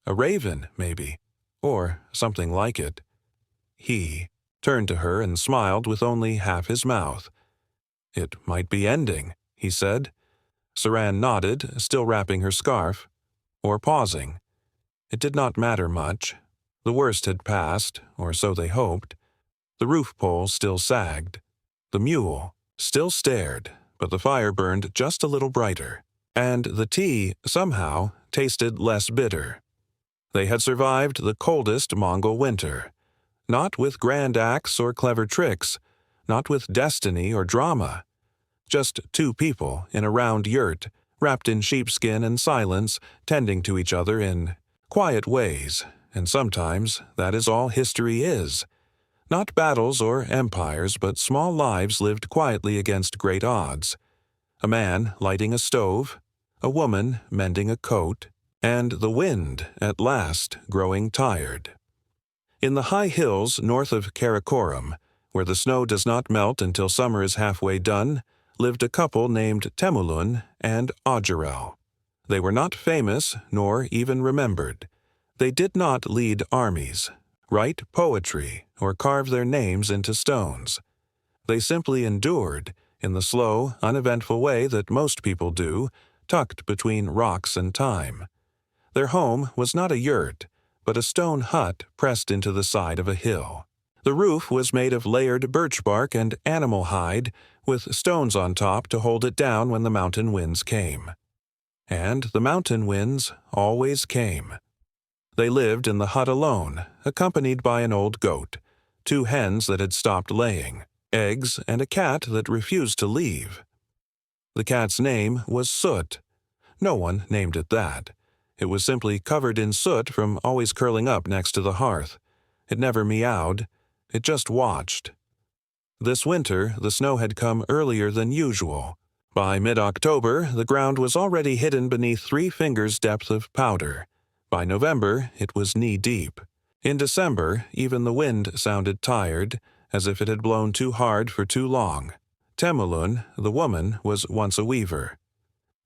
A raven, maybe, or something like it. He turned to her and smiled with only half his mouth. "It might be ending," he said. Saran nodded, still wrapping her scarf, or pausing. It did not matter much. The worst had passed, or so they hoped. The roof pole still sagged. The mule still stared, but the fire burned just a little brighter, and the tea, somehow, tasted less bitter. They had survived the coldest Mongol winter, not with grand acts or clever tricks, not with destiny or drama. Just 2 people in a round yurt, wrapped in sheepskin and silence, tending to each other in quiet ways, and sometimes that is all history is. Not battles or empires, but small lives lived quietly against great odds. A man lighting a stove, a woman mending a coat, and the wind, at last, growing tired. In the high hills north of Karakoram, where the snow does not melt until summer is halfway done, lived a couple named Temulun and Ajarel. They were not famous, nor even remembered. They did not lead armies, write poetry, or carve their names into stones. They simply endured, in the slow, uneventful way that most people do, tucked between rocks and time. Their home was not a yurt, but a stone hut pressed into the side of a hill. The roof was made of layered birch bark and animal hide, with stones on top to hold it down when the mountain winds came. And the mountain winds always came. They lived in the hut alone, accompanied by an old goat, 2 hens that had stopped laying, eggs, and a cat that refused to leave. The cat's name was Soot. No one named it that. It was simply covered in soot from always curling up next to the hearth. It never meowed. It just watched. This winter, the snow had come earlier than usual. By mid-October, the ground was already hidden beneath 3 fingers' depth of powder. By November, it was knee-deep. In December, even the wind sounded tired, as if it had blown too hard for too long. Temulun, the woman, was once a weaver.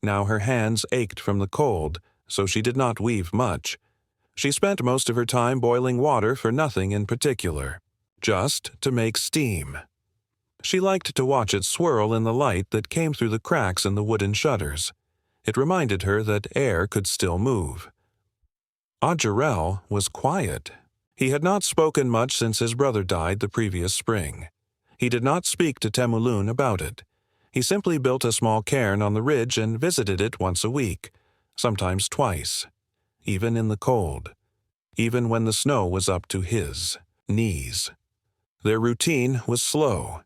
Now her hands ached from the cold, so she did not weave much. She spent most of her time boiling water for nothing in particular, just to make steam. She liked to watch it swirl in the light that came through the cracks in the wooden shutters. It reminded her that air could still move. Ajarel was quiet. He had not spoken much since his brother died the previous spring. He did not speak to Temulun about it. He simply built a small cairn on the ridge and visited it once a week, sometimes twice, even in the cold, even when the snow was up to his knees. Their routine was slow.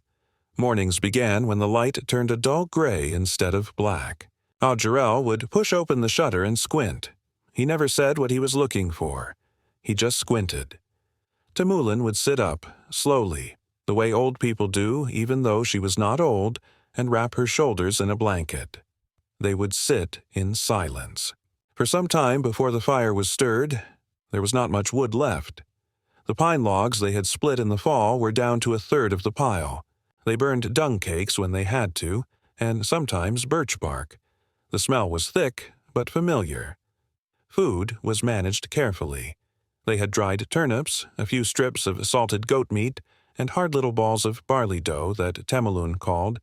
Mornings began when the light turned a dull gray instead of black. Ajarel would push open the shutter and squint. He never said what he was looking for. He just squinted. Temulun would sit up, slowly, the way old people do even though she was not old, and wrap her shoulders in a blanket. They would sit in silence. For some time before the fire was stirred, there was not much wood left. The pine logs they had split in the fall were down to 1/3 of the pile. They burned dung cakes when they had to, and sometimes birch bark. The smell was thick, but familiar. Food was managed carefully. They had dried turnips, a few strips of salted goat meat, and hard little balls of barley dough that Temulun called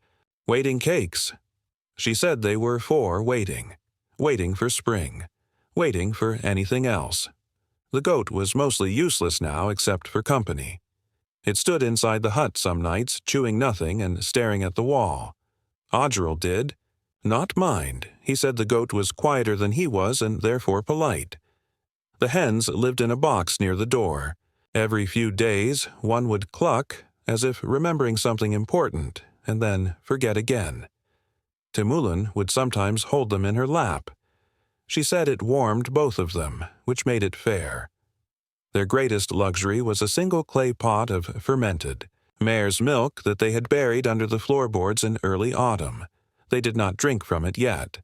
waiting cakes. She said they were for waiting. Waiting for spring. Waiting for anything else. The goat was mostly useless now except for company. It stood inside the hut some nights, chewing nothing and staring at the wall. Ajarel did not mind. He said the goat was quieter than he was and therefore polite. The hens lived in a box near the door. Every few days, one would cluck, as if remembering something important, and then forget again. Temulun would sometimes hold them in her lap. She said it warmed both of them, which made it fair. Their greatest luxury was a single clay pot of fermented mare's milk that they had buried under the floorboards in early autumn. They did not drink from it yet.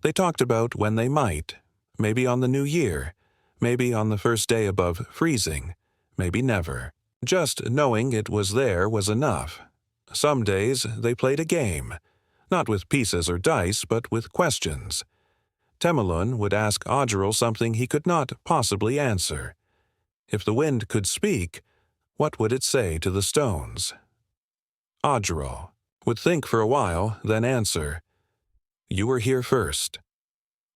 They talked about when they might, maybe on the new year, maybe on the first day above freezing, maybe never. Just knowing it was there was enough. Some days they played a game, not with pieces or dice, but with questions. Temulun would ask Ajarel something he could not possibly answer. If the wind could speak, what would it say to the stones? Ajarel would think for a while, then answer, "You were here first."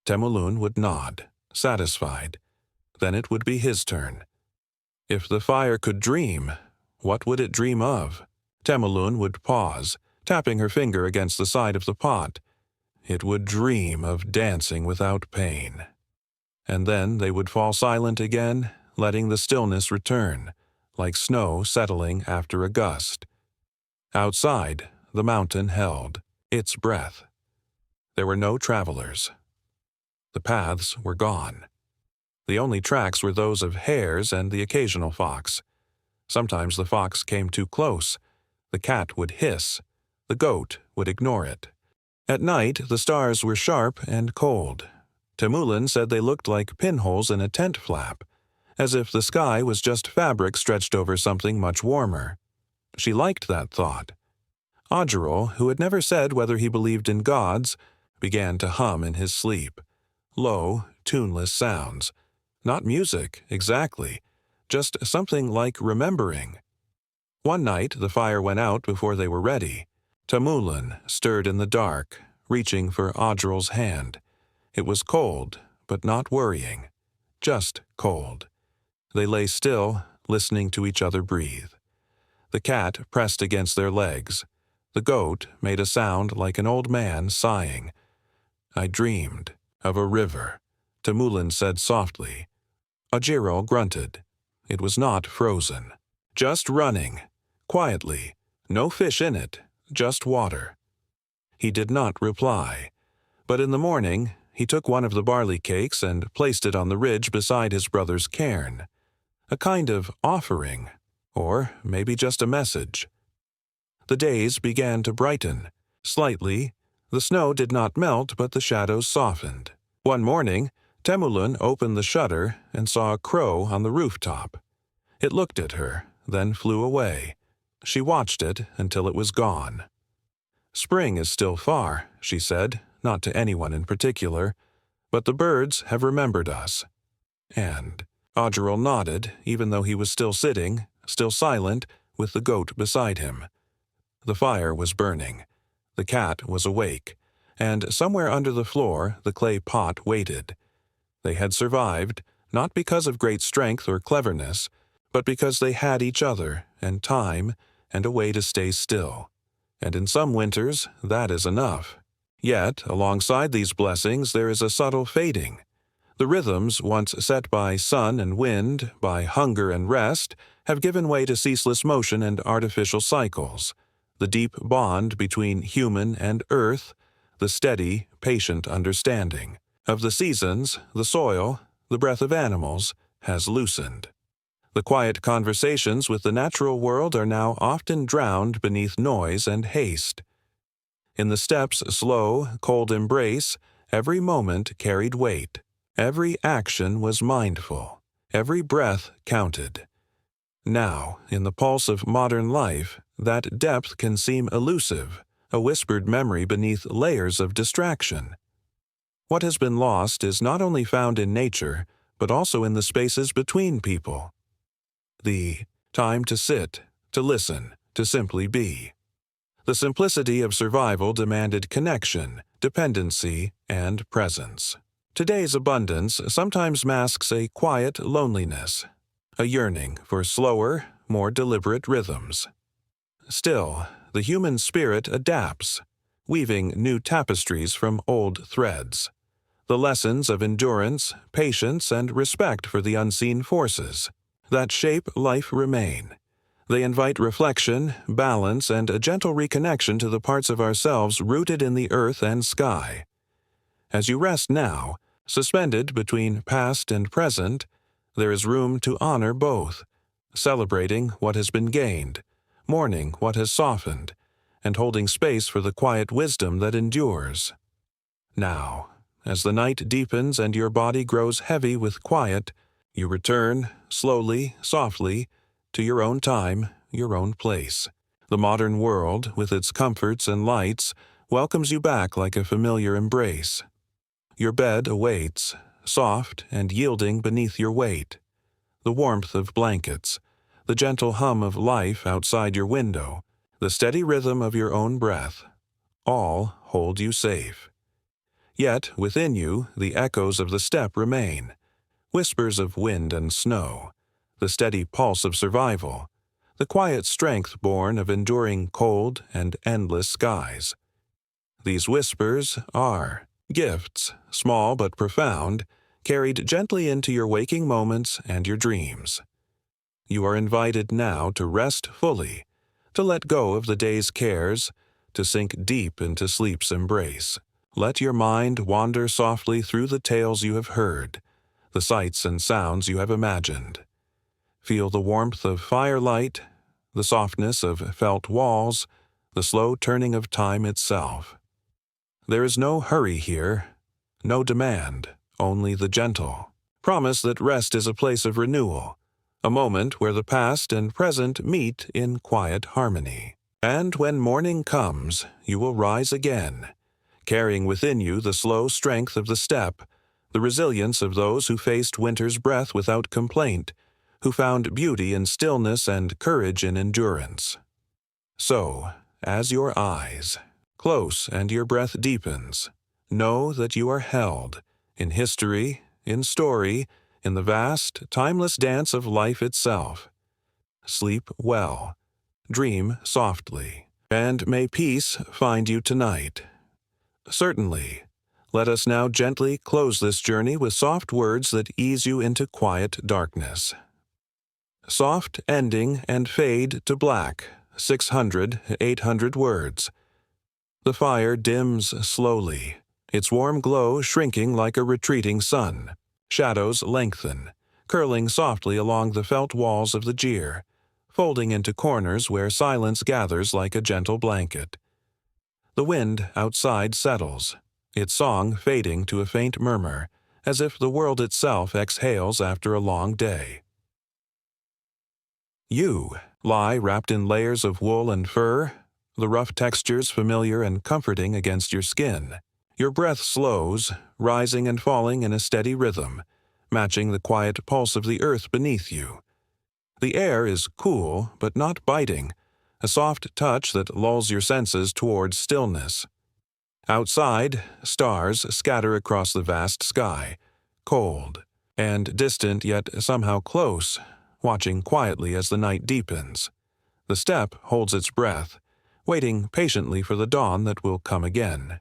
Temulun would nod, satisfied. Then it would be his turn. If the fire could dream, what would it dream of? Temulun would pause, tapping her finger against the side of the pot. It would dream of dancing without pain. And then they would fall silent again, letting the stillness return, like snow settling after a gust. Outside, the mountain held its breath. There were no travelers. The paths were gone. The only tracks were those of hares and the occasional fox. Sometimes the fox came too close. The cat would hiss. The goat would ignore it. At night, the stars were sharp and cold. Temulun said they looked like pinholes in a tent flap, as if the sky was just fabric stretched over something much warmer. She liked that thought. Ajarel, who had never said whether he believed in gods, began to hum in his sleep. Low, tuneless sounds. Not music, exactly. Just something like remembering. One night, the fire went out before they were ready. Temulun stirred in the dark, reaching for Ajarel's hand. It was cold, but not worrying. Just cold. They lay still, listening to each other breathe. The cat pressed against their legs. The goat made a sound like an old man sighing. "I dreamed of a river," Temulin said softly. Ajiro grunted. It was not frozen. Just running, quietly, no fish in it, just water. He did not reply, but in the morning he took one of the barley cakes and placed it on the ridge beside his brother's cairn. A kind of offering, or maybe just a message. The days began to brighten. Slightly, the snow did not melt, but the shadows softened. One morning, Temulin opened the shutter and saw a crow on the rooftop. It looked at her, then flew away. She watched it until it was gone. "Spring is still far," she said, not to anyone in particular, "but the birds have remembered us." And Ajiro nodded, even though he was still sitting, still silent, with the goat beside him. The fire was burning. The cat was awake, and somewhere under the floor the clay pot waited. They had survived, not because of great strength or cleverness, but because they had each other, and time, and a way to stay still. And in some winters, that is enough. Yet, alongside these blessings, there is a subtle fading. The rhythms once set by sun and wind, by hunger and rest, have given way to ceaseless motion and artificial cycles. The deep bond between human and earth, the steady, patient understanding of the seasons, the soil, the breath of animals, has loosened. The quiet conversations with the natural world are now often drowned beneath noise and haste. In the steppes' slow, cold embrace, every moment carried weight. Every action was mindful. Every breath counted. Now, in the pulse of modern life, that depth can seem elusive, a whispered memory beneath layers of distraction. What has been lost is not only found in nature, but also in the spaces between people. The time to sit, to listen, to simply be. The simplicity of survival demanded connection, dependency, and presence. Today's abundance sometimes masks a quiet loneliness, a yearning for slower, more deliberate rhythms. Still, the human spirit adapts, weaving new tapestries from old threads. The lessons of endurance, patience, and respect for the unseen forces that shape life remain. They invite reflection, balance, and a gentle reconnection to the parts of ourselves rooted in the earth and sky. As you rest now, suspended between past and present, there is room to honor both, celebrating what has been gained, mourning what has softened, and holding space for the quiet wisdom that endures. Now, as the night deepens and your body grows heavy with quiet, you return, slowly, softly, to your own time, your own place. The modern world, with its comforts and lights, welcomes you back like a familiar embrace. Your bed awaits, soft and yielding beneath your weight. The warmth of blankets, the gentle hum of life outside your window, the steady rhythm of your own breath, all hold you safe. Yet, within you, the echoes of the steppe remain, whispers of wind and snow, the steady pulse of survival, the quiet strength born of enduring cold and endless skies. These whispers are gifts, small but profound, carried gently into your waking moments and your dreams. You are invited now to rest fully, to let go of the day's cares, to sink deep into sleep's embrace. Let your mind wander softly through the tales you have heard, the sights and sounds you have imagined. Feel the warmth of firelight, the softness of felt walls, the slow turning of time itself. There is no hurry here, no demand, only the gentle promise that rest is a place of renewal, a moment where the past and present meet in quiet harmony. And when morning comes, you will rise again, carrying within you the slow strength of the steppe, the resilience of those who faced winter's breath without complaint, who found beauty in stillness and courage in endurance. So, as your eyes close and your breath deepens, know that you are held, in history, in story, in the vast, timeless dance of life itself. Sleep well. dream softly, and may peace find you tonight. Certainly. Let us now gently close this journey with soft words that ease you into quiet darkness. Soft ending and fade to black, 600, 800 words. The fire dims slowly, its warm glow shrinking like a retreating sun. Shadows lengthen, curling softly along the felt walls of the jeer, folding into corners where silence gathers like a gentle blanket. The wind outside settles, its song fading to a faint murmur, as if the world itself exhales after a long day. You lie wrapped in layers of wool and fur, the rough textures familiar and comforting against your skin. Your breath slows, rising and falling in a steady rhythm, matching the quiet pulse of the earth beneath you. The air is cool but not biting, a soft touch that lulls your senses towards stillness. Outside, stars scatter across the vast sky, cold and distant yet somehow close, watching quietly as the night deepens. The steppe holds its breath, waiting patiently for the dawn that will come again.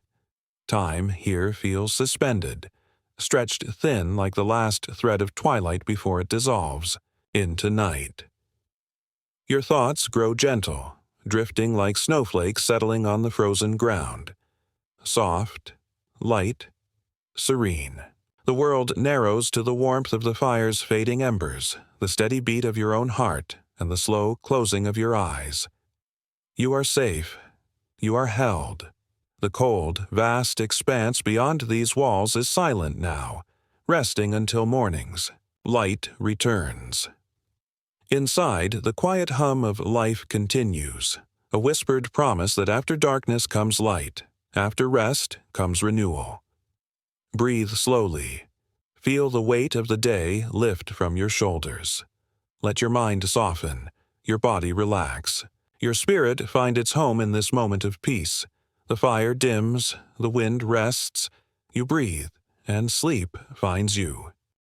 Time here feels suspended, stretched thin like the last thread of twilight before it dissolves into night. Your thoughts grow gentle, drifting like snowflakes settling on the frozen ground. Soft, light, serene. The world narrows to the warmth of the fire's fading embers, the steady beat of your own heart, and the slow closing of your eyes. You are safe. You are held. The cold, vast expanse beyond these walls is silent now, resting until morning's light returns. Inside, the quiet hum of life continues, a whispered promise that after darkness comes light. After rest comes renewal. Breathe slowly. Feel the weight of the day lift from your shoulders. Let your mind soften, your body relax, your spirit find its home in this moment of peace. The fire dims, the wind rests, you breathe, and sleep finds you.